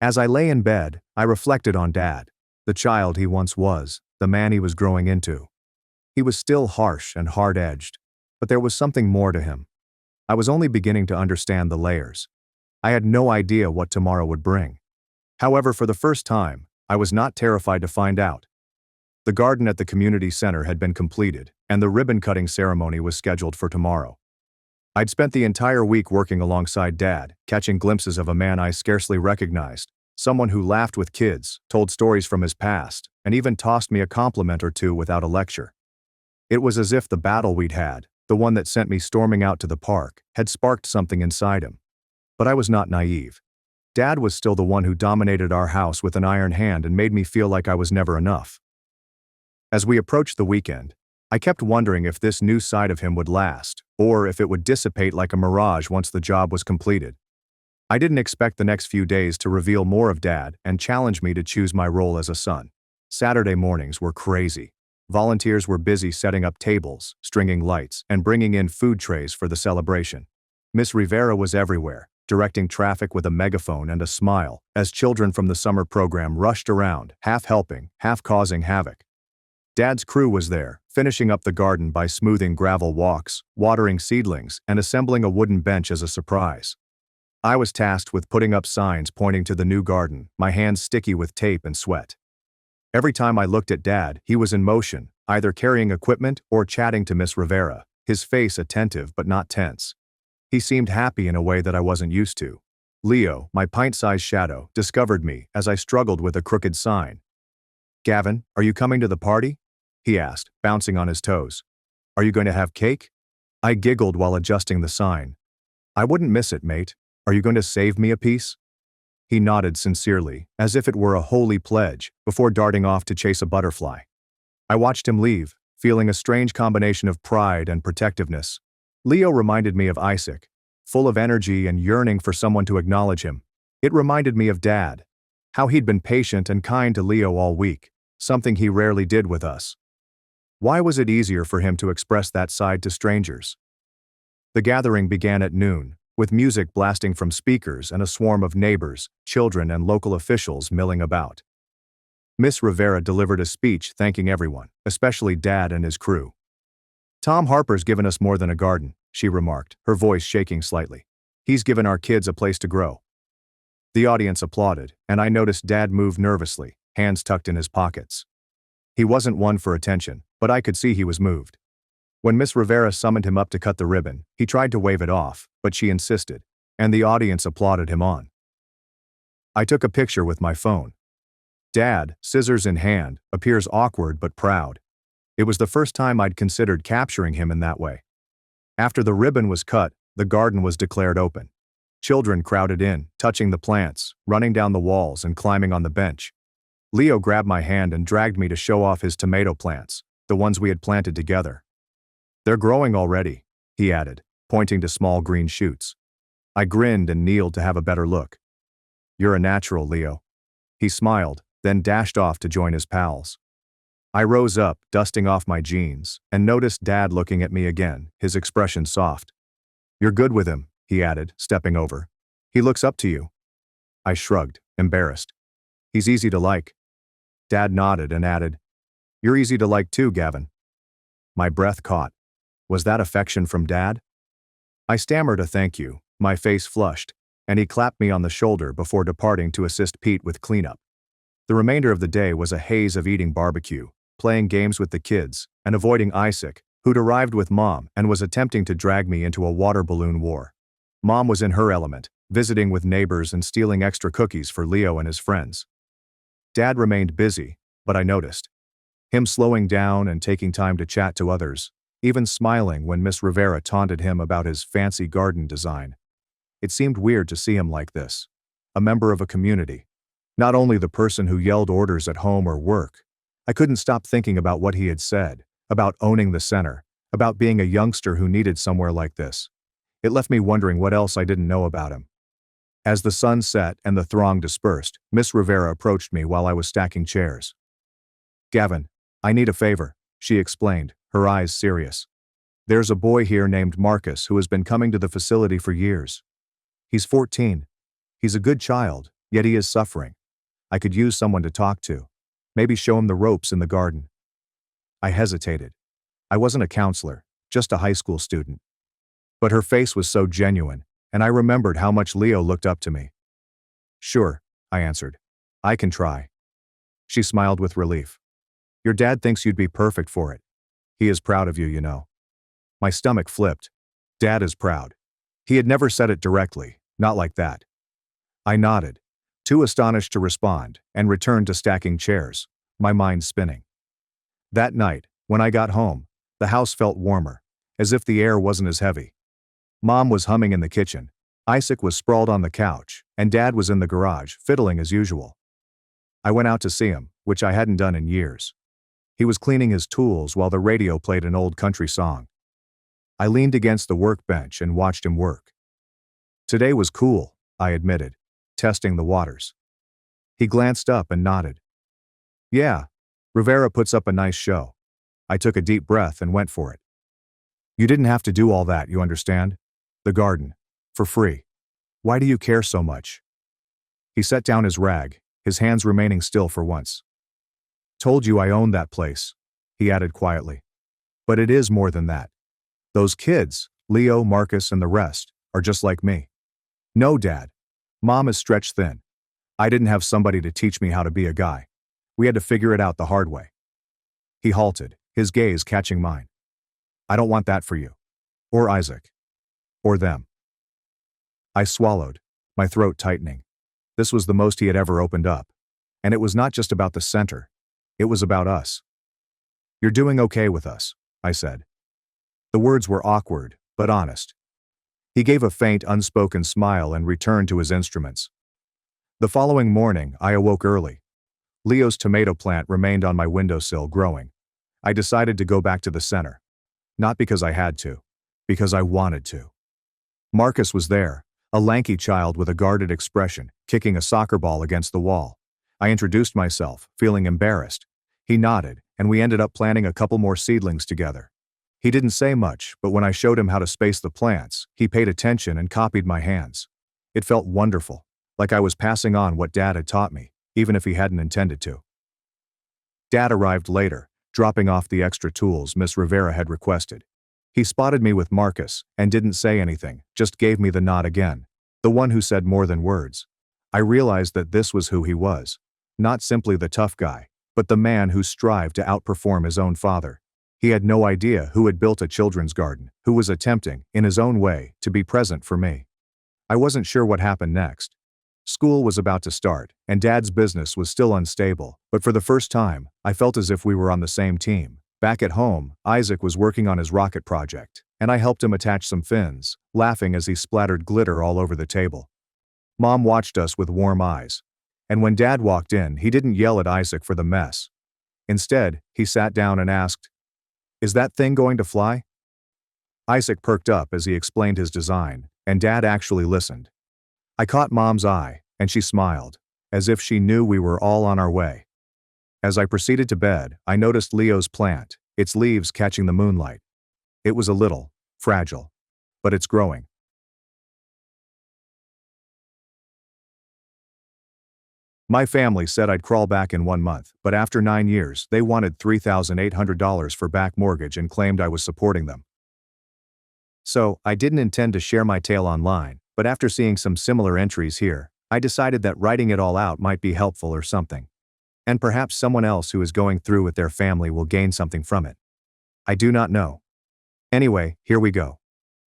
As I lay in bed, I reflected on Dad, the child he once was, the man he was growing into. He was still harsh and hard-edged, but there was something more to him. I was only beginning to understand the layers. I had no idea what tomorrow would bring. However, for the first time, I was not terrified to find out. The garden at the community center had been completed, and the ribbon-cutting ceremony was scheduled for tomorrow. I'd spent the entire week working alongside Dad, catching glimpses of a man I scarcely recognized, someone who laughed with kids, told stories from his past, and even tossed me a compliment or two without a lecture. It was as if the battle we'd had, the one that sent me storming out to the park, had sparked something inside him. But I was not naive. Dad was still the one who dominated our house with an iron hand and made me feel like I was never enough. As we approached the weekend, I kept wondering if this new side of him would last, or if it would dissipate like a mirage once the job was completed. I didn't expect the next few days to reveal more of Dad and challenge me to choose my role as a son. Saturday mornings were crazy. Volunteers were busy setting up tables, stringing lights, and bringing in food trays for the celebration. Miss Rivera was everywhere, directing traffic with a megaphone and a smile, as children from the summer program rushed around, half helping, half causing havoc. Dad's crew was there, finishing up the garden by smoothing gravel walks, watering seedlings, and assembling a wooden bench as a surprise. I was tasked with putting up signs pointing to the new garden, my hands sticky with tape and sweat. Every time I looked at Dad, he was in motion, either carrying equipment or chatting to Miss Rivera, his face attentive but not tense. He seemed happy in a way that I wasn't used to. Leo, my pint-sized shadow, discovered me as I struggled with a crooked sign. "Gavin, are you coming to the party?" he asked, bouncing on his toes. "Are you going to have cake?" I giggled while adjusting the sign. "I wouldn't miss it, mate. Are you going to save me a piece?" He nodded sincerely, as if it were a holy pledge, before darting off to chase a butterfly. I watched him leave, feeling a strange combination of pride and protectiveness. Leo reminded me of Isaac, full of energy and yearning for someone to acknowledge him. It reminded me of Dad, how he'd been patient and kind to Leo all week, something he rarely did with us. Why was it easier for him to express that side to strangers? The gathering began at noon, with music blasting from speakers and a swarm of neighbors, children, and local officials milling about. Miss Rivera delivered a speech thanking everyone, especially Dad and his crew. "Tom Harper's given us more than a garden," she remarked, her voice shaking slightly. "He's given our kids a place to grow." The audience applauded, and I noticed Dad move nervously, hands tucked in his pockets. He wasn't one for attention, but I could see he was moved. When Miss Rivera summoned him up to cut the ribbon, he tried to wave it off, but she insisted, and the audience applauded him on. I took a picture with my phone. Dad, scissors in hand, appears awkward but proud. It was the first time I'd considered capturing him in that way. After the ribbon was cut, the garden was declared open. Children crowded in, touching the plants, running down the walls and climbing on the bench. Leo grabbed my hand and dragged me to show off his tomato plants, the ones we had planted together. "They're growing already," he added, pointing to small green shoots. I grinned and kneeled to have a better look. "You're a natural, Leo." He smiled, then dashed off to join his pals. I rose up, dusting off my jeans, and noticed Dad looking at me again, his expression soft. "You're good with him," he added, stepping over. "He looks up to you." I shrugged, embarrassed. "He's easy to like." Dad nodded and added, "You're easy to like too, Gavin." My breath caught. Was that affection from Dad? I stammered a thank you, my face flushed, and he clapped me on the shoulder before departing to assist Pete with cleanup. The remainder of the day was a haze of eating barbecue, playing games with the kids, and avoiding Isaac, who'd arrived with Mom and was attempting to drag me into a water balloon war. Mom was in her element, visiting with neighbors and stealing extra cookies for Leo and his friends. Dad remained busy, but I noticed him slowing down and taking time to chat to others, even smiling when Miss Rivera taunted him about his fancy garden design. It seemed weird to see him like this, a member of a community, not only the person who yelled orders at home or work. I couldn't stop thinking about what he had said, about owning the center, about being a youngster who needed somewhere like this. It left me wondering what else I didn't know about him. As the sun set and the throng dispersed, Miss Rivera approached me while I was stacking chairs. "Gavin, I need a favor," she explained, her eyes serious. "There's a boy here named Marcus who has been coming to the facility for years. He's 14. He's a good child, yet he is suffering. I could use someone to talk to. Maybe show him the ropes in the garden." I hesitated. I wasn't a counselor, just a high school student. But her face was so genuine, and I remembered how much Leo looked up to me. "Sure," I answered. "I can try." She smiled with relief. "Your dad thinks you'd be perfect for it. He is proud of you, you know." My stomach flipped. Dad is proud. He had never said it directly, not like that. I nodded, too astonished to respond, and returned to stacking chairs, my mind spinning. That night, when I got home, the house felt warmer, as if the air wasn't as heavy. Mom was humming in the kitchen, Isaac was sprawled on the couch, and Dad was in the garage, fiddling as usual. I went out to see him, which I hadn't done in years. He was cleaning his tools while the radio played an old country song. I leaned against the workbench and watched him work. Today was cool, I admitted, testing the waters. He glanced up and nodded. "Yeah, Rivera puts up a nice show." I took a deep breath and went for it. "You didn't have to do all that, you understand? The garden. For free. Why do you care so much?" He set down his rag, his hands remaining still for once. "Told you I owned that place," he added quietly. "But it is more than that. Those kids, Leo, Marcus, and the rest, are just like me. No, Dad. Mom is stretched thin. I didn't have somebody to teach me how to be a guy. We had to figure it out the hard way." He halted, his gaze catching mine. I don't want that for you. Or Isaac. Or them. I swallowed, my throat tightening. This was the most he had ever opened up. And it was not just about the center. It was about us. You're doing okay with us, I said. The words were awkward, but honest. He gave a faint, unspoken smile and returned to his instruments. The following morning, I awoke early. Leo's tomato plant remained on my windowsill growing. I decided to go back to the center. Not because I had to, because I wanted to. Marcus was there, a lanky child with a guarded expression, kicking a soccer ball against the wall. I introduced myself, feeling embarrassed. He nodded, and we ended up planting a couple more seedlings together. He didn't say much, but when I showed him how to space the plants, he paid attention and copied my hands. It felt wonderful, like I was passing on what Dad had taught me, even if he hadn't intended to. Dad arrived later, dropping off the extra tools Miss Rivera had requested. He spotted me with Marcus and didn't say anything, just gave me the nod again, the one who said more than words. I realized that this was who he was, not simply the tough guy, but the man who strived to outperform his own father. He had no idea who had built a children's garden, who was attempting, in his own way, to be present for me. I wasn't sure what happened next. School was about to start, and Dad's business was still unstable, but for the first time, I felt as if we were on the same team. Back at home, Isaac was working on his rocket project, and I helped him attach some fins, laughing as he splattered glitter all over the table. Mom watched us with warm eyes. And when Dad walked in, he didn't yell at Isaac for the mess. Instead, he sat down and asked, "Is that thing going to fly?" Isaac perked up as he explained his design, and Dad actually listened. I caught Mom's eye, and she smiled, as if she knew we were all on our way. As I proceeded to bed, I noticed Leo's plant, its leaves catching the moonlight. It was a little fragile, but it's growing. My family said I'd crawl back in 1 month, but after 9 years, they wanted $3,800 for back mortgage and claimed I was supporting them. So, I didn't intend to share my tale online, but after seeing some similar entries here, I decided that writing it all out might be helpful or something. And perhaps someone else who is going through with their family will gain something from it. I do not know. Anyway, here we go.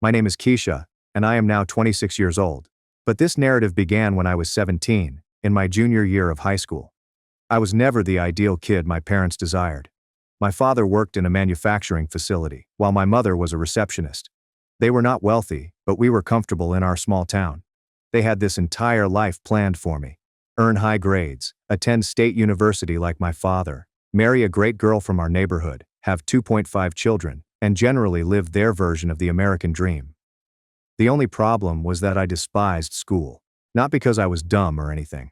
My name is Keisha, and I am now 26 years old. But this narrative began when I was 17, in my junior year of high school. I was never the ideal kid my parents desired. My father worked in a manufacturing facility, while my mother was a receptionist. They were not wealthy, but we were comfortable in our small town. They had this entire life planned for me. Earn high grades, attend state university like my father, marry a great girl from our neighborhood, have 2.5 children, and generally live their version of the American dream. The only problem was that I despised school. Not because I was dumb or anything.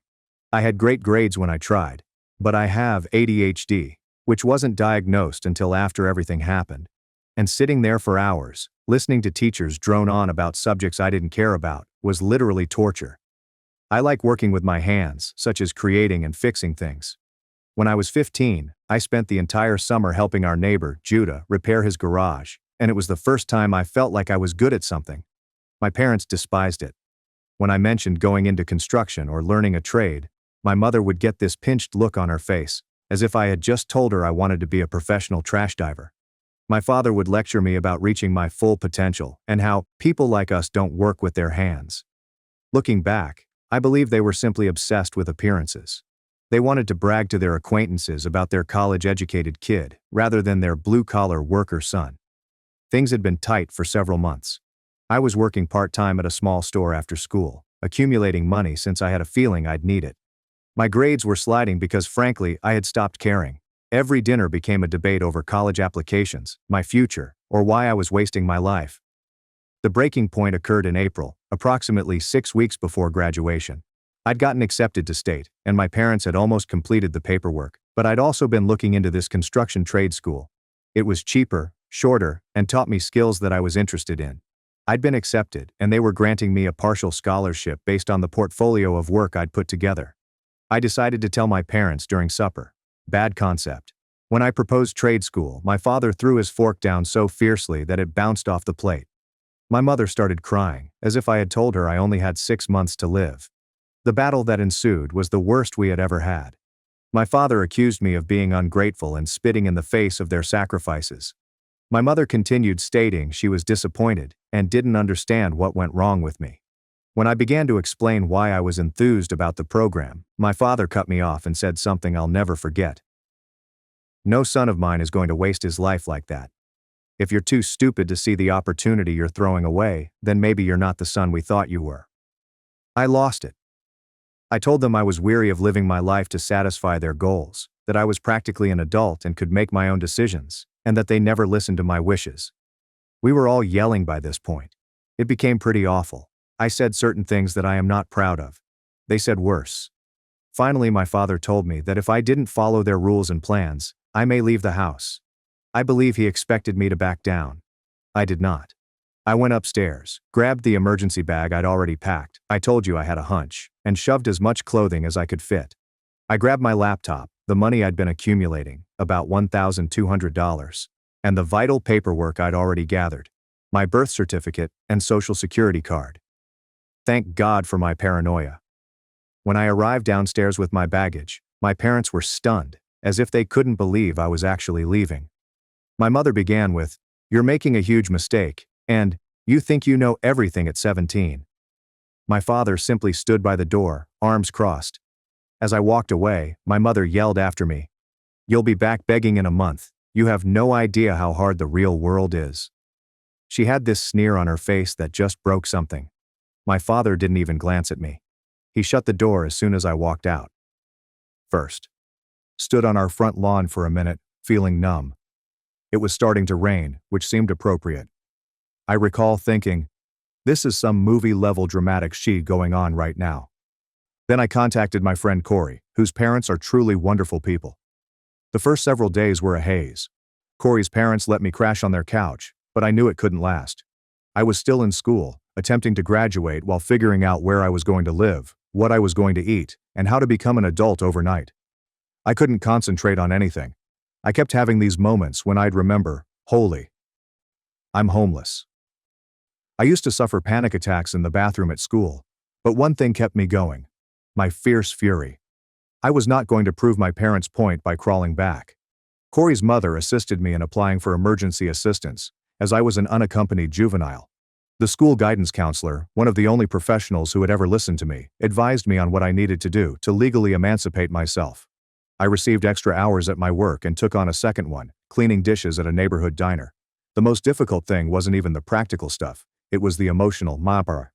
I had great grades when I tried, but I have ADHD, which wasn't diagnosed until after everything happened. And sitting there for hours, listening to teachers drone on about subjects I didn't care about, was literally torture. I like working with my hands, such as creating and fixing things. When I was 15, I spent the entire summer helping our neighbor, Judah, repair his garage, and it was the first time I felt like I was good at something. My parents despised it. When I mentioned going into construction or learning a trade, my mother would get this pinched look on her face, as if I had just told her I wanted to be a professional trash diver. My father would lecture me about reaching my full potential and how people like us don't work with their hands. Looking back, I believe they were simply obsessed with appearances. They wanted to brag to their acquaintances about their college-educated kid, rather than their blue-collar worker son. Things had been tight for several months. I was working part-time at a small store after school, accumulating money since I had a feeling I'd need it. My grades were sliding because frankly, I had stopped caring. Every dinner became a debate over college applications, my future, or why I was wasting my life. The breaking point occurred in April, approximately 6 weeks before graduation. I'd gotten accepted to state, and my parents had almost completed the paperwork, but I'd also been looking into this construction trade school. It was cheaper, shorter, and taught me skills that I was interested in. I'd been accepted, and they were granting me a partial scholarship based on the portfolio of work I'd put together. I decided to tell my parents during supper. Bad concept. When I proposed trade school, my father threw his fork down so fiercely that it bounced off the plate. My mother started crying, as if I had told her I only had 6 months to live. The battle that ensued was the worst we had ever had. My father accused me of being ungrateful and spitting in the face of their sacrifices. My mother continued stating she was disappointed and didn't understand what went wrong with me. When I began to explain why I was enthused about the program, my father cut me off and said something I'll never forget. "No son of mine is going to waste his life like that. If you're too stupid to see the opportunity you're throwing away, then maybe you're not the son we thought you were." I lost it. I told them I was weary of living my life to satisfy their goals, that I was practically an adult and could make my own decisions, and that they never listened to my wishes. We were all yelling by this point. It became pretty awful. I said certain things that I am not proud of. They said worse. Finally, my father told me that if I didn't follow their rules and plans, I may leave the house. I believe he expected me to back down. I did not. I went upstairs, grabbed the emergency bag I'd already packed, I told you I had a hunch, and shoved as much clothing as I could fit. I grabbed my laptop, the money I'd been accumulating, about $1,200, and the vital paperwork I'd already gathered, my birth certificate and social security card. Thank God for my paranoia. When I arrived downstairs with my baggage, my parents were stunned, as if they couldn't believe I was actually leaving. My mother began with, "You're making a huge mistake," and, "You think you know everything at 17. My father simply stood by the door, arms crossed. As I walked away, my mother yelled after me, "You'll be back begging in a month. You have no idea how hard the real world is." She had this sneer on her face that just broke something. My father didn't even glance at me. He shut the door as soon as I walked out. First. Stood on our front lawn for a minute, feeling numb. It was starting to rain, which seemed appropriate. I recall thinking, this is some movie-level dramatic shit going on right now. Then I contacted my friend Corey, whose parents are truly wonderful people. The first several days were a haze. Corey's parents let me crash on their couch, but I knew it couldn't last. I was still in school, attempting to graduate while figuring out where I was going to live, what I was going to eat, and how to become an adult overnight. I couldn't concentrate on anything. I kept having these moments when I'd remember, holy, I'm homeless. I used to suffer panic attacks in the bathroom at school, but one thing kept me going. My fierce fury. I was not going to prove my parents' point by crawling back. Corey's mother assisted me in applying for emergency assistance, as I was an unaccompanied juvenile. The school guidance counselor, one of the only professionals who had ever listened to me, advised me on what I needed to do to legally emancipate myself. I received extra hours at my work and took on a second one, cleaning dishes at a neighborhood diner. The most difficult thing wasn't even the practical stuff, it was the emotional mapara.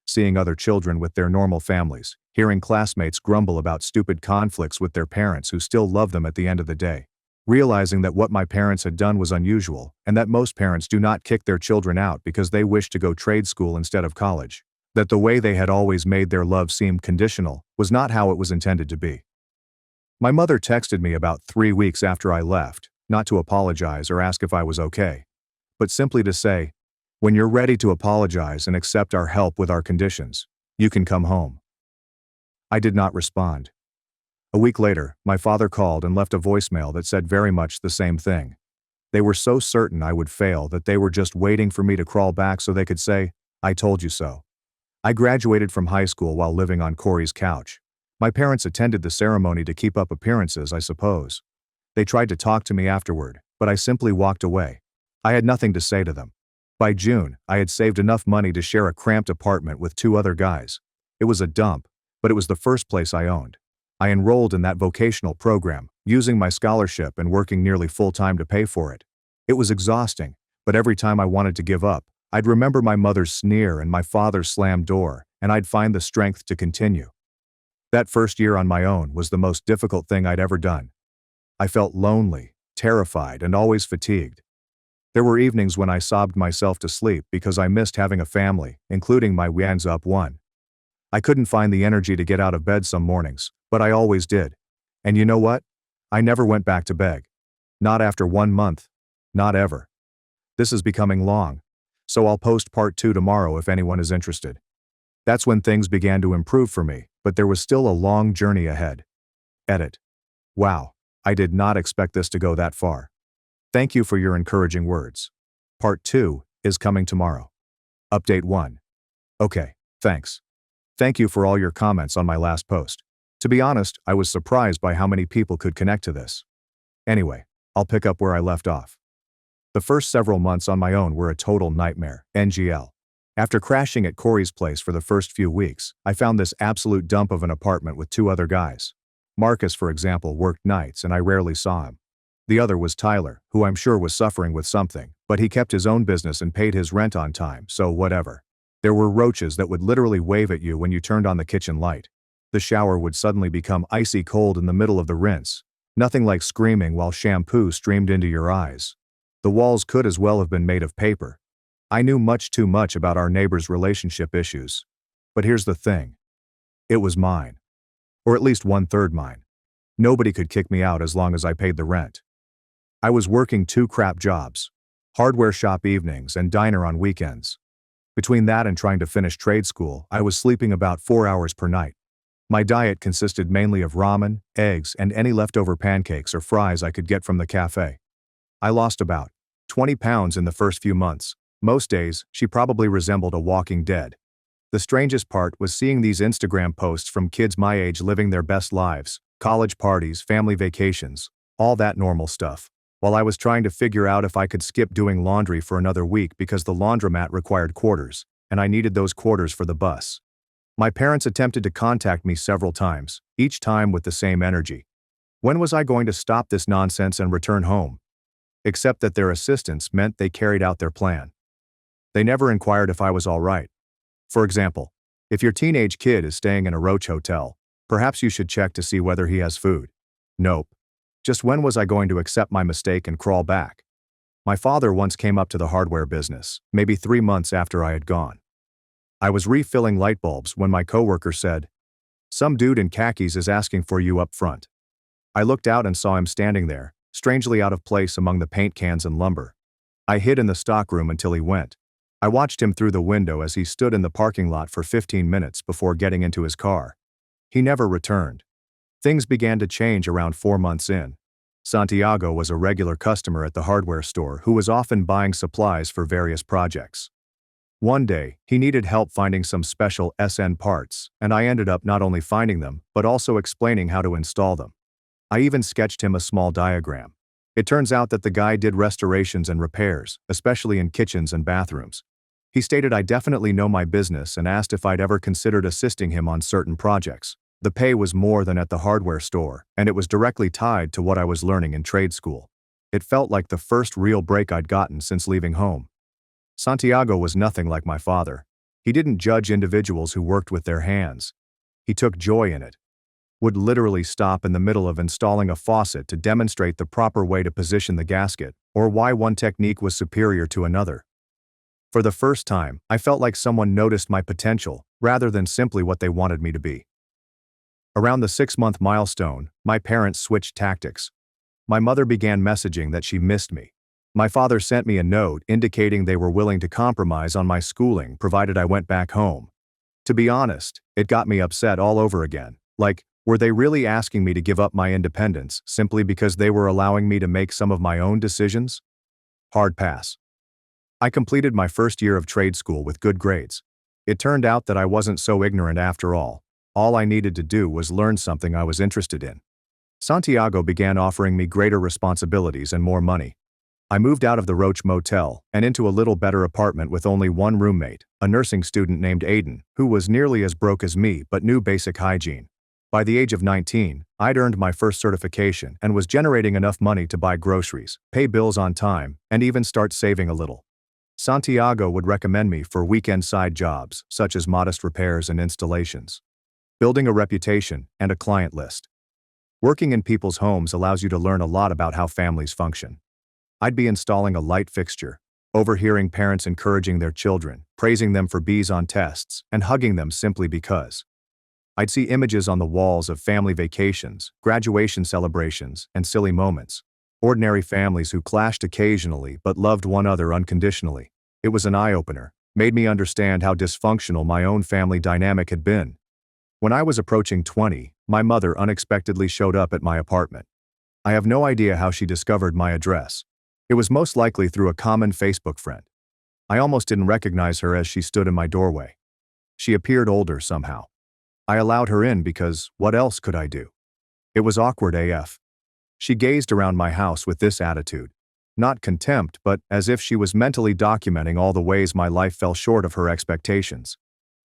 Seeing other children with their normal families, hearing classmates grumble about stupid conflicts with their parents who still love them at the end of the day. Realizing that what my parents had done was unusual, and that most parents do not kick their children out because they wish to go trade school instead of college. That the way they had always made their love seem conditional was not how it was intended to be. My mother texted me about 3 weeks after I left, not to apologize or ask if I was okay, but simply to say, "When you're ready to apologize and accept our help with our conditions, you can come home." I did not respond. A week later, my father called and left a voicemail that said very much the same thing. They were so certain I would fail that they were just waiting for me to crawl back so they could say, "I told you so." I graduated from high school while living on Corey's couch. My parents attended the ceremony to keep up appearances, I suppose. They tried to talk to me afterward, but I simply walked away. I had nothing to say to them. By June, I had saved enough money to share a cramped apartment with 2 other guys. It was a dump, but it was the first place I owned. I enrolled in that vocational program, using my scholarship and working nearly full-time to pay for it. It was exhausting, but every time I wanted to give up, I'd remember my mother's sneer and my father's slammed door, and I'd find the strength to continue. That first year on my own was the most difficult thing I'd ever done. I felt lonely, terrified, and always fatigued. There were evenings when I sobbed myself to sleep because I missed having a family, including my hands up one. I couldn't find the energy to get out of bed some mornings, but I always did. And you know what? I never went back to beg. Not after 1 month. Not ever. This is becoming long, so I'll post part 2 tomorrow if anyone is interested. That's when things began to improve for me, but there was still a long journey ahead. Edit. Wow, I did not expect this to go that far. Thank you for your encouraging words. Part 2 is coming tomorrow. Update 1. Okay, thanks. Thank you for all your comments on my last post. To be honest, I was surprised by how many people could connect to this. Anyway, I'll pick up where I left off. The first several months on my own were a total nightmare, NGL. After crashing at Corey's place for the first few weeks, I found this absolute dump of an apartment with two other guys. Marcus, for example, worked nights and I rarely saw him. The other was Tyler, who I'm sure was suffering with something, but he kept his own business and paid his rent on time, so whatever. There were roaches that would literally wave at you when you turned on the kitchen light. The shower would suddenly become icy cold in the middle of the rinse. Nothing like screaming while shampoo streamed into your eyes. The walls could as well have been made of paper. I knew much too much about our neighbors' relationship issues. But here's the thing. It was mine. Or at least 1/3 mine. Nobody could kick me out as long as I paid the rent. I was working 2 crap jobs. Hardware shop evenings and diner on weekends. Between that and trying to finish trade school, I was sleeping about 4 hours per night. My diet consisted mainly of ramen, eggs, and any leftover pancakes or fries I could get from the cafe. I lost about 20 pounds in the first few months. Most days, she probably resembled a walking dead. The strangest part was seeing these Instagram posts from kids my age living their best lives, college parties, family vacations, all that normal stuff, while I was trying to figure out if I could skip doing laundry for another week because the laundromat required quarters, and I needed those quarters for the bus. My parents attempted to contact me several times, each time with the same energy. When was I going to stop this nonsense and return home? Except that their assistance meant they carried out their plan. They never inquired if I was all right. For example, if your teenage kid is staying in a roach hotel, perhaps you should check to see whether he has food. Nope. Just when was I going to accept my mistake and crawl back? My father once came up to the hardware business, maybe 3 months after I had gone. I was refilling light bulbs when my coworker said, "Some dude in khakis is asking for you up front." I looked out and saw him standing there, strangely out of place among the paint cans and lumber. I hid in the stockroom until he went. I watched him through the window as he stood in the parking lot for 15 minutes before getting into his car. He never returned. Things began to change around 4 months in. Santiago was a regular customer at the hardware store who was often buying supplies for various projects. One day, he needed help finding some special SN parts, and I ended up not only finding them, but also explaining how to install them. I even sketched him a small diagram. It turns out that the guy did restorations and repairs, especially in kitchens and bathrooms. He stated I definitely know my business and asked if I'd ever considered assisting him on certain projects. The pay was more than at the hardware store, and it was directly tied to what I was learning in trade school. It felt like the first real break I'd gotten since leaving home. Santiago was nothing like my father. He didn't judge individuals who worked with their hands. He took joy in it. Would literally stop in the middle of installing a faucet to demonstrate the proper way to position the gasket, or why one technique was superior to another. For the first time, I felt like someone noticed my potential, rather than simply what they wanted me to be. Around the 6-month milestone, my parents switched tactics. My mother began messaging that she missed me. My father sent me a note indicating they were willing to compromise on my schooling provided I went back home. To be honest, it got me upset all over again. Like, were they really asking me to give up my independence simply because they were allowing me to make some of my own decisions? Hard pass. I completed my first year of trade school with good grades. It turned out that I wasn't so ignorant after all. All I needed to do was learn something I was interested in. Santiago began offering me greater responsibilities and more money. I moved out of the Roach Motel and into a little better apartment with only one roommate, a nursing student named Aiden, who was nearly as broke as me but knew basic hygiene. By the age of 19, I'd earned my first certification and was generating enough money to buy groceries, pay bills on time, and even start saving a little. Santiago would recommend me for weekend side jobs, such as modest repairs and installations. Building a reputation and a client list. Working in people's homes allows you to learn a lot about how families function. I'd be installing a light fixture, overhearing parents encouraging their children, praising them for B's on tests, and hugging them simply because. I'd see images on the walls of family vacations, graduation celebrations, and silly moments. Ordinary families who clashed occasionally but loved one another unconditionally. It was an eye-opener, made me understand how dysfunctional my own family dynamic had been. When I was approaching 20, my mother unexpectedly showed up at my apartment. I have no idea how she discovered my address. It was most likely through a common Facebook friend. I almost didn't recognize her as she stood in my doorway. She appeared older somehow. I allowed her in because what else could I do? It was awkward AF. She gazed around my house with this attitude. Not contempt, but as if she was mentally documenting all the ways my life fell short of her expectations.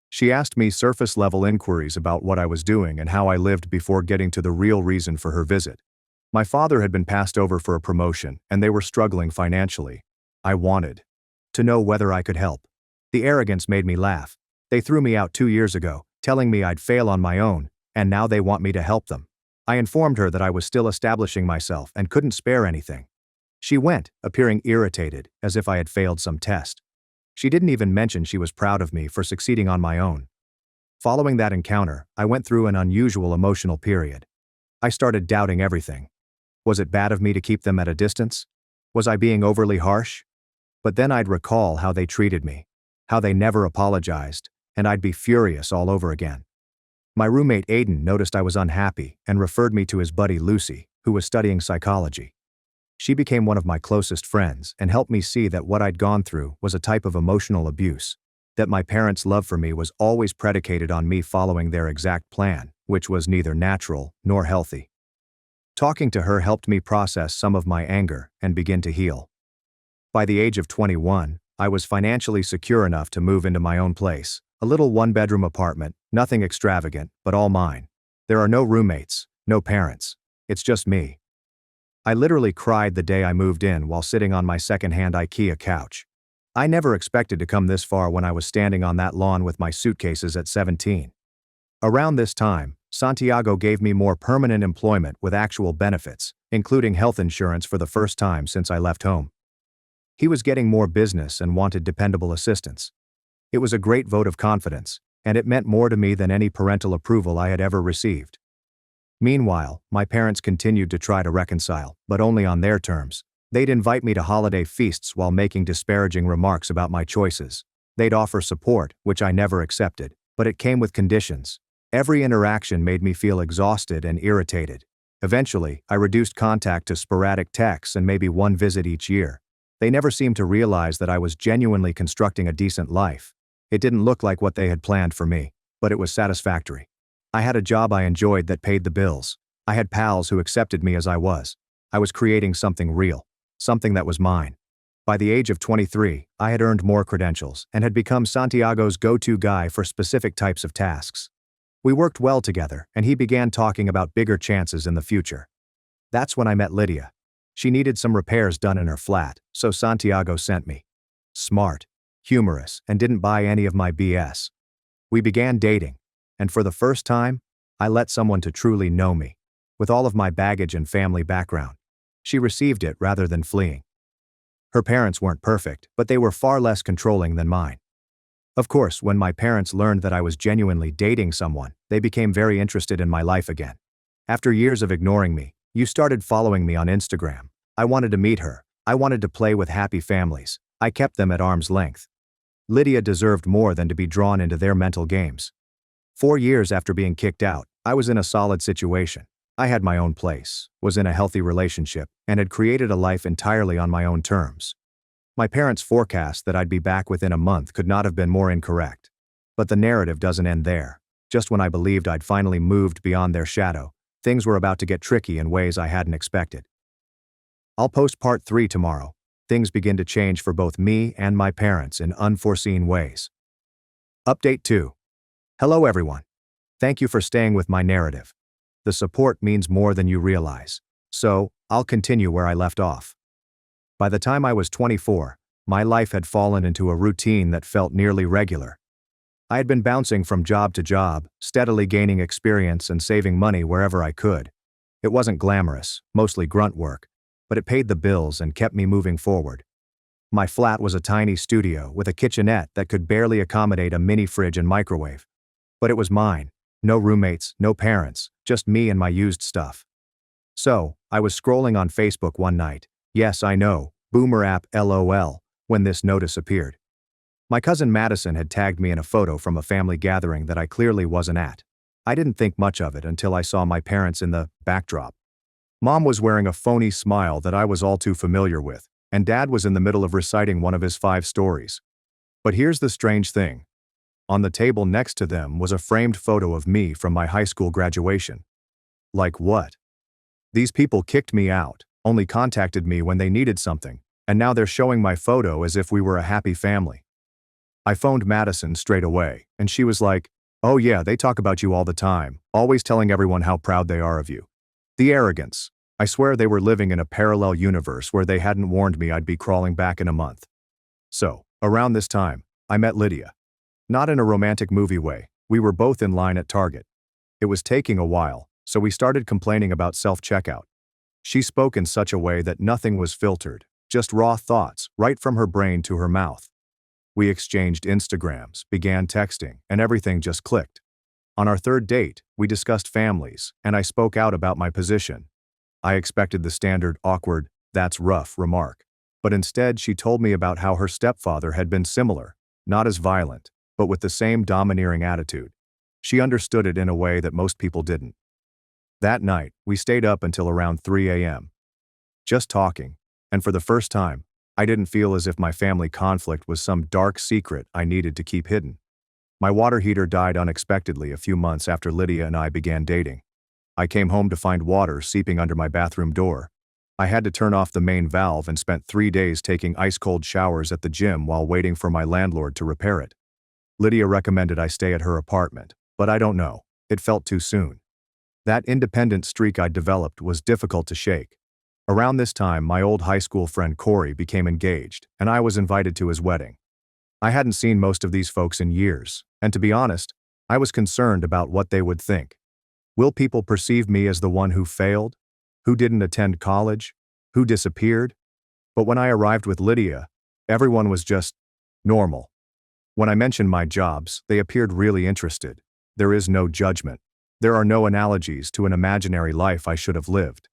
She asked me surface-level inquiries about what I was doing and how I lived before getting to the real reason for her visit. My father had been passed over for a promotion, and they were struggling financially. I wanted to know whether I could help. The arrogance made me laugh. They threw me out 2 years ago, telling me I'd fail on my own, and now they want me to help them. I informed her that I was still establishing myself and couldn't spare anything. She went, appearing irritated, as if I had failed some test. She didn't even mention she was proud of me for succeeding on my own. Following that encounter, I went through an unusual emotional period. I started doubting everything. Was it bad of me to keep them at a distance? Was I being overly harsh? But then I'd recall how they treated me, how they never apologized, and I'd be furious all over again. My roommate Aiden noticed I was unhappy and referred me to his buddy Lucy, who was studying psychology. She became one of my closest friends and helped me see that what I'd gone through was a type of emotional abuse, that my parents' love for me was always predicated on me following their exact plan, which was neither natural nor healthy. Talking to her helped me process some of my anger and begin to heal. By the age of 21, I was financially secure enough to move into my own place, a little one-bedroom apartment, nothing extravagant, but all mine. There are no roommates, no parents. It's just me. I literally cried the day I moved in while sitting on my second-hand IKEA couch. I never expected to come this far when I was standing on that lawn with my suitcases at 17. Around this time, Santiago gave me more permanent employment with actual benefits, including health insurance for the first time since I left home. He was getting more business and wanted dependable assistance. It was a great vote of confidence, and it meant more to me than any parental approval I had ever received. Meanwhile, my parents continued to try to reconcile, but only on their terms. They'd invite me to holiday feasts while making disparaging remarks about my choices. They'd offer support, which I never accepted, but it came with conditions. Every interaction made me feel exhausted and irritated. Eventually, I reduced contact to sporadic texts and maybe one visit each year. They never seemed to realize that I was genuinely constructing a decent life. It didn't look like what they had planned for me, but it was satisfactory. I had a job I enjoyed that paid the bills. I had pals who accepted me as I was. I was creating something real, something that was mine. By the age of 23, I had earned more credentials and had become Santiago's go-to guy for specific types of tasks. We worked well together, and he began talking about bigger chances in the future. That's when I met Lydia. She needed some repairs done in her flat, so Santiago sent me. Smart, humorous, and didn't buy any of my BS. We began dating, and for the first time, I let someone to truly know me, with all of my baggage and family background. She received it rather than fleeing. Her parents weren't perfect, but they were far less controlling than mine. Of course, when my parents learned that I was genuinely dating someone, they became very interested in my life again. After years of ignoring me, you started following me on Instagram. I wanted to meet her. I wanted to play with happy families. I kept them at arm's length. Lydia deserved more than to be drawn into their mental games. 4 years after being kicked out, I was in a solid situation. I had my own place, was in a healthy relationship, and had created a life entirely on my own terms. My parents' forecast that I'd be back within a month could not have been more incorrect. But the narrative doesn't end there. Just when I believed I'd finally moved beyond their shadow, things were about to get tricky in ways I hadn't expected. I'll post part 3 tomorrow. Things begin to change for both me and my parents in unforeseen ways. Update 2. Hello everyone. Thank you for staying with my narrative. The support means more than you realize. So, I'll continue where I left off. By the time I was 24, my life had fallen into a routine that felt nearly regular. I had been bouncing from job to job, steadily gaining experience and saving money wherever I could. It wasn't glamorous, mostly grunt work, but it paid the bills and kept me moving forward. My flat was a tiny studio with a kitchenette that could barely accommodate a mini fridge and microwave. But it was mine. No roommates, no parents, just me and my used stuff. So, I was scrolling on Facebook one night. Yes, I know, boomer app LOL, when this notice appeared. My cousin Madison had tagged me in a photo from a family gathering that I clearly wasn't at. I didn't think much of it until I saw my parents in the backdrop. Mom was wearing a phony smile that I was all too familiar with, and Dad was in the middle of reciting one of his 5 stories. But here's the strange thing. On the table next to them was a framed photo of me from my high school graduation. Like what? These people kicked me out, only contacted me when they needed something, and now they're showing my photo as if we were a happy family. I phoned Madison straight away, and she was like, "Oh yeah, they talk about you all the time, always telling everyone how proud they are of you." The arrogance. I swear they were living in a parallel universe where they hadn't warned me I'd be crawling back in a month. So, around this time, I met Lydia. Not in a romantic movie way, we were both in line at Target. It was taking a while, so we started complaining about self-checkout. She spoke in such a way that nothing was filtered, just raw thoughts, right from her brain to her mouth. We exchanged Instagrams, began texting, and everything just clicked. On our third date, we discussed families, and I spoke out about my position. I expected the standard awkward, "That's rough" remark. But instead she told me about how her stepfather had been similar, not as violent, but with the same domineering attitude. She understood it in a way that most people didn't. That night, we stayed up until around 3 a.m. Just talking, and for the first time, I didn't feel as if my family conflict was some dark secret I needed to keep hidden. My water heater died unexpectedly a few months after Lydia and I began dating. I came home to find water seeping under my bathroom door. I had to turn off the main valve and spent 3 days taking ice-cold showers at the gym while waiting for my landlord to repair it. Lydia recommended I stay at her apartment, but I don't know, it felt too soon. That independent streak I'd developed was difficult to shake. Around this time, my old high school friend Corey became engaged, and I was invited to his wedding. I hadn't seen most of these folks in years, and to be honest, I was concerned about what they would think. Will people perceive me as the one who failed? Who didn't attend college? Who disappeared? But when I arrived with Lydia, everyone was just normal. When I mentioned my jobs, they appeared really interested. There is no judgment. There are no analogies to an imaginary life I should have lived.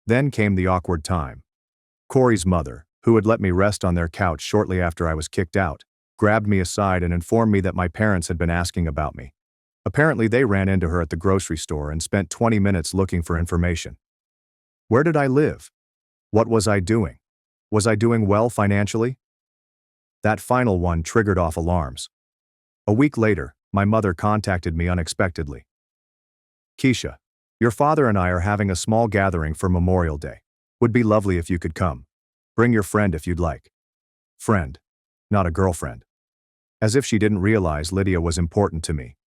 Then came the awkward time. Corey's mother, who had let me rest on their couch shortly after I was kicked out, grabbed me aside and informed me that my parents had been asking about me. Apparently they ran into her at the grocery store and spent 20 minutes looking for information. Where did I live? What was I doing? Was I doing well financially? That final one triggered off alarms. A week later, my mother contacted me unexpectedly. "Keisha, your father and I are having a small gathering for Memorial Day. Would be lovely if you could come. Bring your friend if you'd like." Friend, not a girlfriend. As if she didn't realize Lydia was important to me.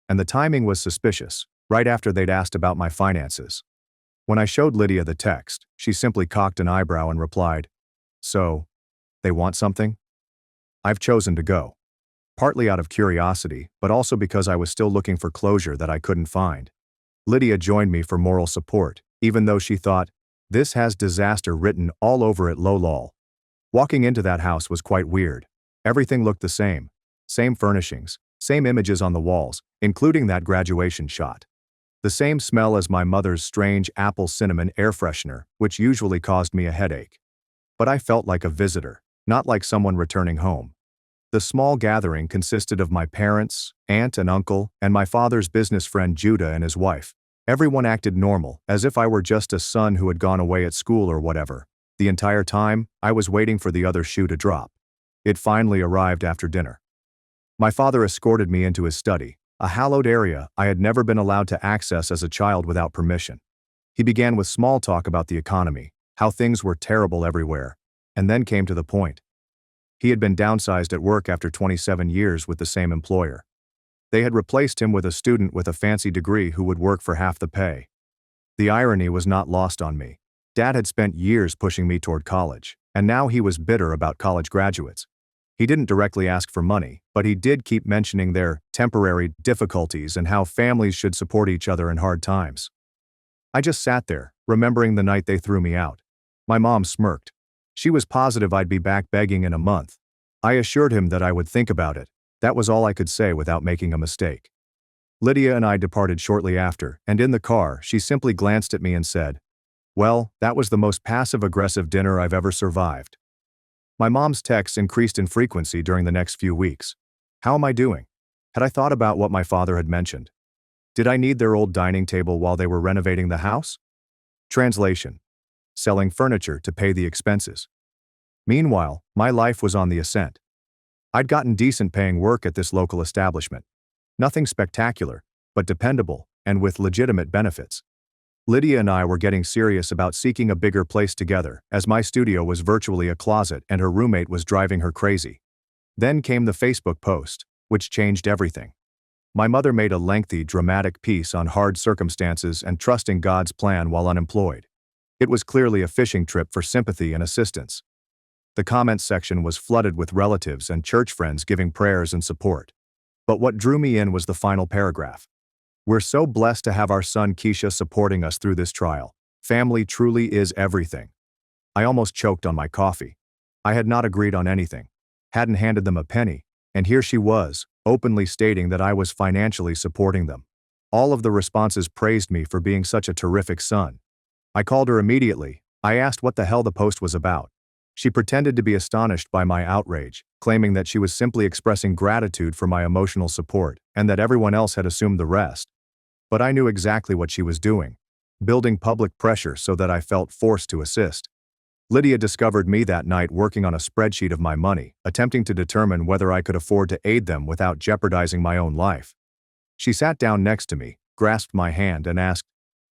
And the timing was suspicious, right after they'd asked about my finances. When I showed Lydia the text, she simply cocked an eyebrow and replied, "So, they want something?" I've chosen to go. Partly out of curiosity, but also because I was still looking for closure that I couldn't find. Lydia joined me for moral support, even though she thought, "This has disaster written all over it, lol." Walking into that house was quite weird. Everything looked the same. Same furnishings, same images on the walls, including that graduation shot. The same smell as my mother's strange apple cinnamon air freshener, which usually caused me a headache. But I felt like a visitor, not like someone returning home. The small gathering consisted of my parents, aunt and uncle, and my father's business friend Judah and his wife. Everyone acted normal, as if I were just a son who had gone away at school or whatever. The entire time, I was waiting for the other shoe to drop. It finally arrived after dinner. My father escorted me into his study, a hallowed area I had never been allowed to access as a child without permission. He began with small talk about the economy, how things were terrible everywhere, and then came to the point. He had been downsized at work after 27 years with the same employer. They had replaced him with a student with a fancy degree who would work for half the pay. The irony was not lost on me. Dad had spent years pushing me toward college, and now he was bitter about college graduates. He didn't directly ask for money, but he did keep mentioning their temporary difficulties and how families should support each other in hard times. I just sat there, remembering the night they threw me out. My mom smirked. She was positive I'd be back begging in a month. I assured him that I would think about it. That was all I could say without making a mistake. Lydia and I departed shortly after, and in the car, she simply glanced at me and said, "Well, that was the most passive-aggressive dinner I've ever survived." My mom's texts increased in frequency during the next few weeks. How am I doing? Had I thought about what my father had mentioned? Did I need their old dining table while they were renovating the house? Translation: selling furniture to pay the expenses. Meanwhile, my life was on the ascent. I'd gotten decent paying work at this local establishment. Nothing spectacular, but dependable, and with legitimate benefits. Lydia and I were getting serious about seeking a bigger place together, as my studio was virtually a closet and her roommate was driving her crazy. Then came the Facebook post, which changed everything. My mother made a lengthy, dramatic piece on hard circumstances and trusting God's plan while unemployed. It was clearly a fishing trip for sympathy and assistance. The comments section was flooded with relatives and church friends giving prayers and support. But what drew me in was the final paragraph. "We're so blessed to have our son Keisha supporting us through this trial. Family truly is everything." I almost choked on my coffee. I had not agreed on anything, hadn't handed them a penny, and here she was, openly stating that I was financially supporting them. All of the responses praised me for being such a terrific son. I called her immediately. I asked what the hell the post was about. She pretended to be astonished by my outrage, claiming that she was simply expressing gratitude for my emotional support and that everyone else had assumed the rest. But I knew exactly what she was doing, building public pressure so that I felt forced to assist. Lydia discovered me that night working on a spreadsheet of my money, attempting to determine whether I could afford to aid them without jeopardizing my own life. She sat down next to me, grasped my hand and asked,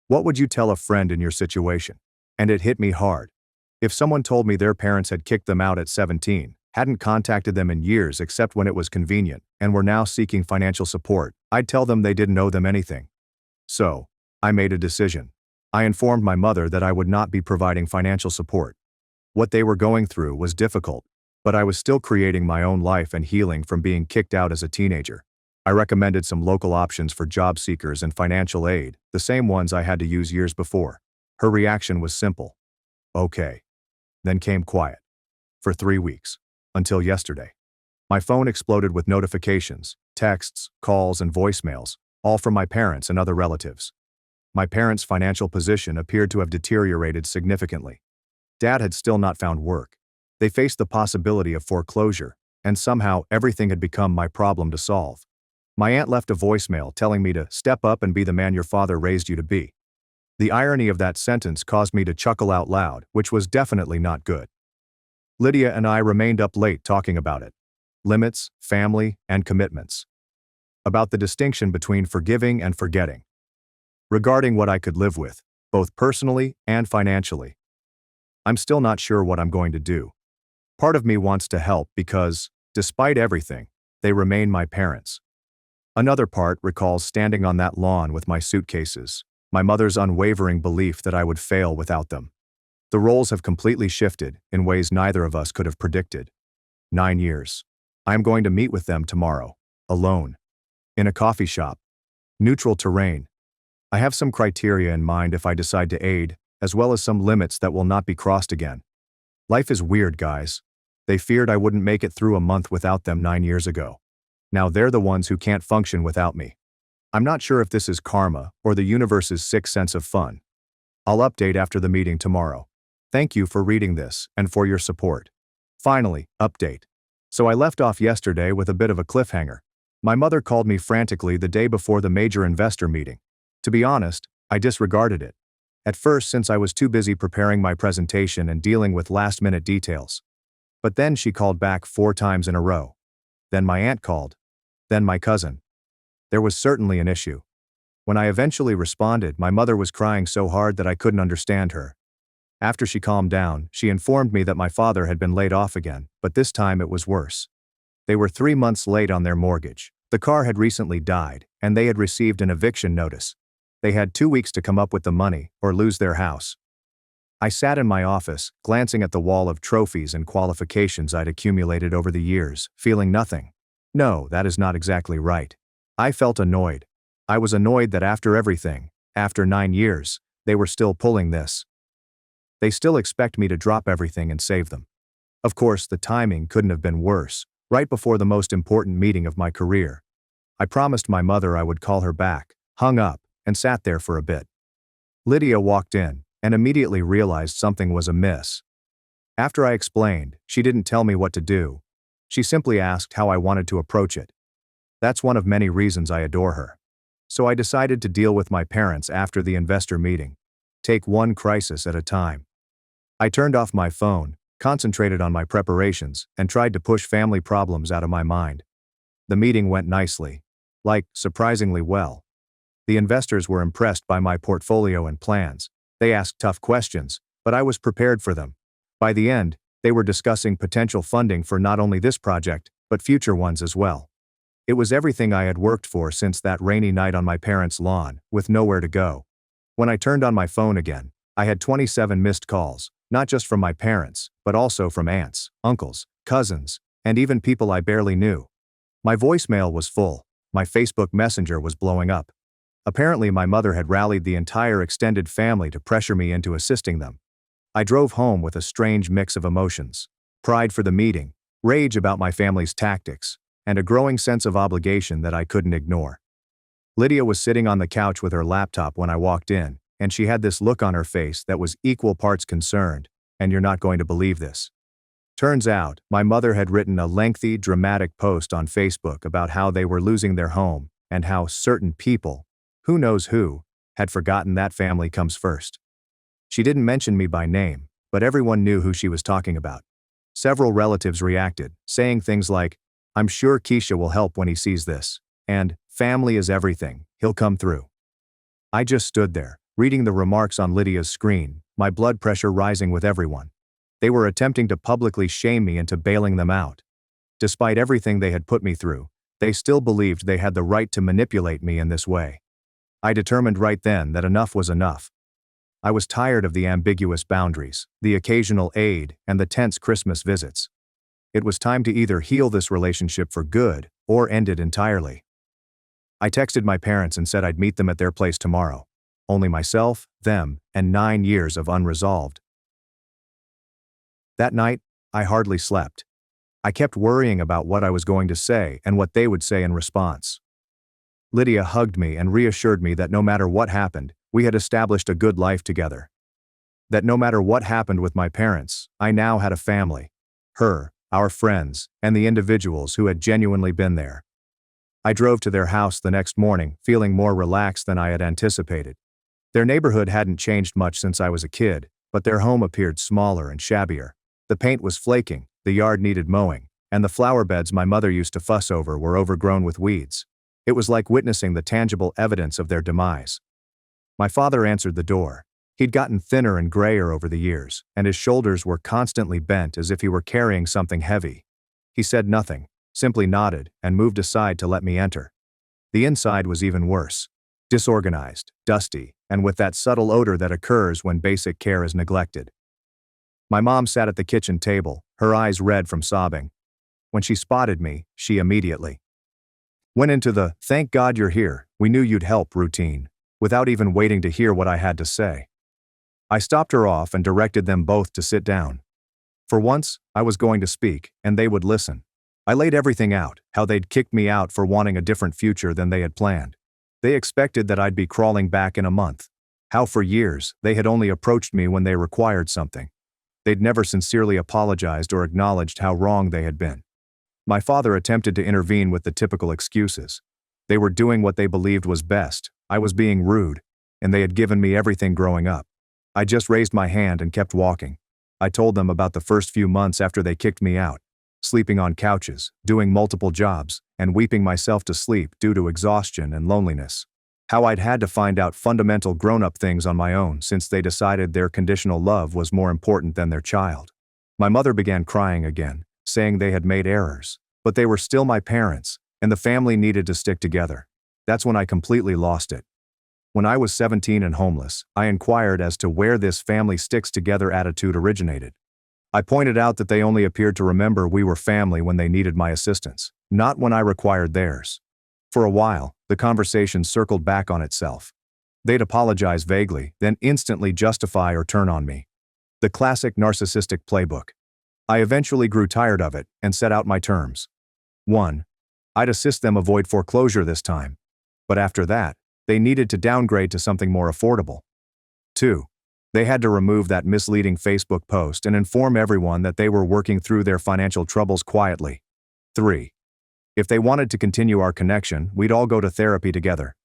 "What would you tell a friend in your situation?" And it hit me hard. If someone told me their parents had kicked them out at 17, hadn't contacted them in years except when it was convenient, and were now seeking financial support, I'd tell them they didn't owe them anything. So, I made a decision. I informed my mother that I would not be providing financial support. What they were going through was difficult, but I was still creating my own life and healing from being kicked out as a teenager. I recommended some local options for job seekers and financial aid, the same ones I had to use years before. Her reaction was simple. "Okay." Then came quiet. For 3 weeks. Until yesterday. My phone exploded with notifications, texts, calls, and voicemails, all from my parents and other relatives. My parents' financial position appeared to have deteriorated significantly. Dad had still not found work. They faced the possibility of foreclosure, and somehow everything had become my problem to solve. My aunt left a voicemail telling me to step up and be the man your father raised you to be. The irony of that sentence caused me to chuckle out loud, which was definitely not good. Lydia and I remained up late talking about it. Limits, family, and commitments. About the distinction between forgiving and forgetting. Regarding what I could live with, both personally and financially. I'm still not sure what I'm going to do. Part of me wants to help because, despite everything, they remain my parents. Another part recalls standing on that lawn with my suitcases, my mother's unwavering belief that I would fail without them. The roles have completely shifted in ways neither of us could have predicted. 9 years. I am going to meet with them tomorrow, alone. In a coffee shop. Neutral terrain. I have some criteria in mind if I decide to aid, as well as some limits that will not be crossed again. Life is weird, guys. They feared I wouldn't make it through a month without them 9 years ago. Now they're the ones who can't function without me. I'm not sure if this is karma or the universe's sick sense of fun. I'll update after the meeting tomorrow. Thank you for reading this and for your support. Finally, update. So I left off yesterday with a bit of a cliffhanger. My mother called me frantically the day before the major investor meeting. To be honest, I disregarded it. At first, since I was too busy preparing my presentation and dealing with last-minute details. But then she called back 4 times in a row. Then my aunt called. Then my cousin. There was certainly an issue. When I eventually responded, my mother was crying so hard that I couldn't understand her. After she calmed down, she informed me that my father had been laid off again, but this time it was worse. They were 3 months late on their mortgage. The car had recently died, and they had received an eviction notice. They had 2 weeks to come up with the money or lose their house. I sat in my office, glancing at the wall of trophies and qualifications I'd accumulated over the years, feeling nothing. No, that is not exactly right. I felt annoyed. I was annoyed that after everything, after 9 years, they were still pulling this. They still expect me to drop everything and save them. Of course, the timing couldn't have been worse, right before the most important meeting of my career. I promised my mother I would call her back, hung up, and sat there for a bit. Lydia walked in, and immediately realized something was amiss. After I explained, she didn't tell me what to do. She simply asked how I wanted to approach it. That's one of many reasons I adore her. So I decided to deal with my parents after the investor meeting. Take one crisis at a time. I turned off my phone, concentrated on my preparations, and tried to push family problems out of my mind. The meeting went nicely. Surprisingly well. The investors were impressed by my portfolio and plans. They asked tough questions, but I was prepared for them. By the end, they were discussing potential funding for not only this project, but future ones as well. It was everything I had worked for since that rainy night on my parents' lawn, with nowhere to go. When I turned on my phone again, I had 27 missed calls, not just from my parents, but also from aunts, uncles, cousins, and even people I barely knew. My voicemail was full. My Facebook Messenger was blowing up. Apparently, my mother had rallied the entire extended family to pressure me into assisting them. I drove home with a strange mix of emotions: pride for the meeting, rage about my family's tactics, and a growing sense of obligation that I couldn't ignore. Lydia was sitting on the couch with her laptop when I walked in, and she had this look on her face that was equal parts concerned, and you're not going to believe this. Turns out, my mother had written a lengthy, dramatic post on Facebook about how they were losing their home, and how certain people, who knows who, had forgotten that family comes first. She didn't mention me by name, but everyone knew who she was talking about. Several relatives reacted, saying things like, "I'm sure Keisha will help when he sees this," and "Family is everything, he'll come through." I just stood there, reading the remarks on Lydia's screen, my blood pressure rising with everyone. They were attempting to publicly shame me into bailing them out. Despite everything they had put me through, they still believed they had the right to manipulate me in this way. I determined right then that enough was enough. I was tired of the ambiguous boundaries, the occasional aid, and the tense Christmas visits. It was time to either heal this relationship for good, or end it entirely. I texted my parents and said I'd meet them at their place tomorrow. Only myself, them, and 9 years of unresolved. That night, I hardly slept. I kept worrying about what I was going to say and what they would say in response. Lydia hugged me and reassured me that no matter what happened, we had established a good life together. That no matter what happened with my parents, I now had a family. Her, our friends, and the individuals who had genuinely been there. I drove to their house the next morning, feeling more relaxed than I had anticipated. Their neighborhood hadn't changed much since I was a kid, but their home appeared smaller and shabbier. The paint was flaking, the yard needed mowing, and the flower beds my mother used to fuss over were overgrown with weeds. It was like witnessing the tangible evidence of their demise. My father answered the door. He'd gotten thinner and grayer over the years, and his shoulders were constantly bent as if he were carrying something heavy. He said nothing, simply nodded, and moved aside to let me enter. The inside was even worse. Disorganized, dusty, and with that subtle odor that occurs when basic care is neglected. My mom sat at the kitchen table, her eyes red from sobbing. When she spotted me, she immediately went into the "thank God you're here, we knew you'd help" routine, without even waiting to hear what I had to say. I stopped her off and directed them both to sit down. For once, I was going to speak, and they would listen. I laid everything out, how they'd kicked me out for wanting a different future than they had planned. They expected that I'd be crawling back in a month. How for years, they had only approached me when they required something. They'd never sincerely apologized or acknowledged how wrong they had been. My father attempted to intervene with the typical excuses. They were doing what they believed was best, I was being rude, and they had given me everything growing up. I just raised my hand and kept walking. I told them about the first few months after they kicked me out, sleeping on couches, doing multiple jobs, and weeping myself to sleep due to exhaustion and loneliness. How I'd had to find out fundamental grown-up things on my own since they decided their conditional love was more important than their child. My mother began crying again, saying they had made errors, but they were still my parents, and the family needed to stick together. That's when I completely lost it. When I was 17 and homeless, I inquired as to where this family sticks together attitude originated. I pointed out that they only appeared to remember we were family when they needed my assistance, not when I required theirs. For a while, the conversation circled back on itself. They'd apologize vaguely, then instantly justify or turn on me. The classic narcissistic playbook. I eventually grew tired of it and set out my terms. 1. I'd assist them avoid foreclosure this time. But after that, they needed to downgrade to something more affordable. 2. They had to remove that misleading Facebook post and inform everyone that they were working through their financial troubles quietly. 3. If they wanted to continue our connection, we'd all go to therapy together.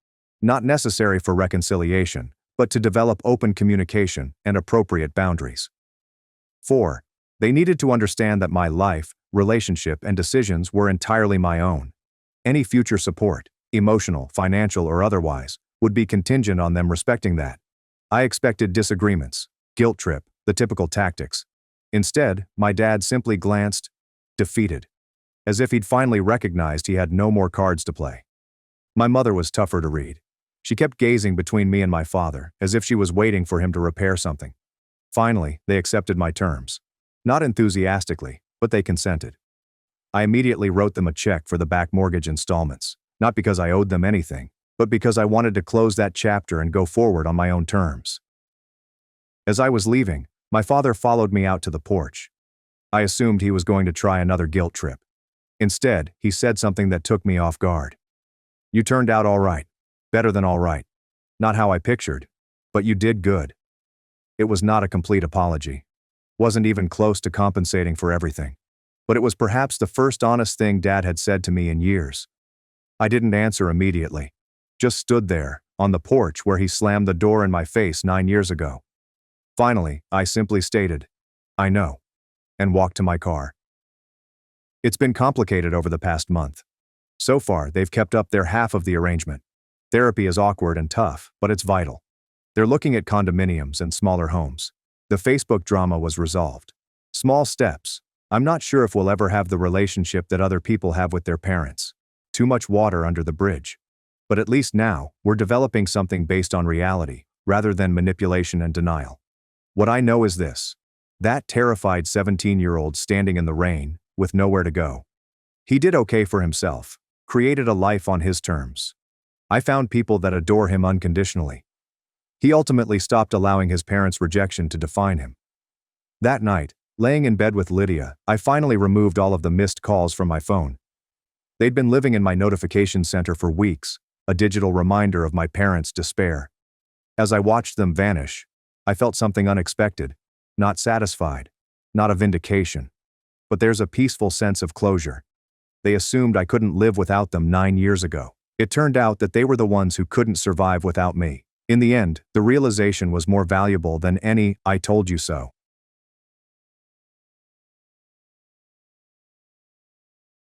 Not necessary for reconciliation, but to develop open communication and appropriate boundaries. 4. They needed to understand that my life, relationship, and decisions were entirely my own. Any future support, emotional, financial, or otherwise, would be contingent on them respecting that. I expected disagreements, guilt trip, the typical tactics. Instead, my dad simply glanced, defeated, as if he'd finally recognized he had no more cards to play. My mother was tougher to read. She kept gazing between me and my father, as if she was waiting for him to repair something. Finally, they accepted my terms. Not enthusiastically, but they consented. I immediately wrote them a check for the back mortgage installments, not because I owed them anything, but because I wanted to close that chapter and go forward on my own terms. As I was leaving, my father followed me out to the porch. I assumed he was going to try another guilt trip. Instead, he said something that took me off guard. "You turned out all right. Better than all right. Not how I pictured, but you did good." It was not a complete apology. Wasn't even close to compensating for everything. But it was perhaps the first honest thing Dad had said to me in years. I didn't answer immediately. Just stood there, on the porch where he slammed the door in my face 9 years ago. Finally, I simply stated, "I know," and walked to my car. It's been complicated over the past month. So far, they've kept up their half of the arrangement. Therapy is awkward and tough, but it's vital. They're looking at condominiums and smaller homes. The Facebook drama was resolved. Small steps. I'm not sure if we'll ever have the relationship that other people have with their parents. Too much water under the bridge. But at least now, we're developing something based on reality, rather than manipulation and denial. What I know is this. That terrified 17-year-old standing in the rain, with nowhere to go. He did okay for himself, created a life on his terms. I found people that adore him unconditionally. He ultimately stopped allowing his parents' rejection to define him. That night, laying in bed with Lydia, I finally removed all of the missed calls from my phone. They'd been living in my notification center for weeks, a digital reminder of my parents' despair. As I watched them vanish, I felt something unexpected, not satisfied, not a vindication. But there's a peaceful sense of closure. They assumed I couldn't live without them 9 years ago. It turned out that they were the ones who couldn't survive without me. In the end, the realization was more valuable than any "I told you so"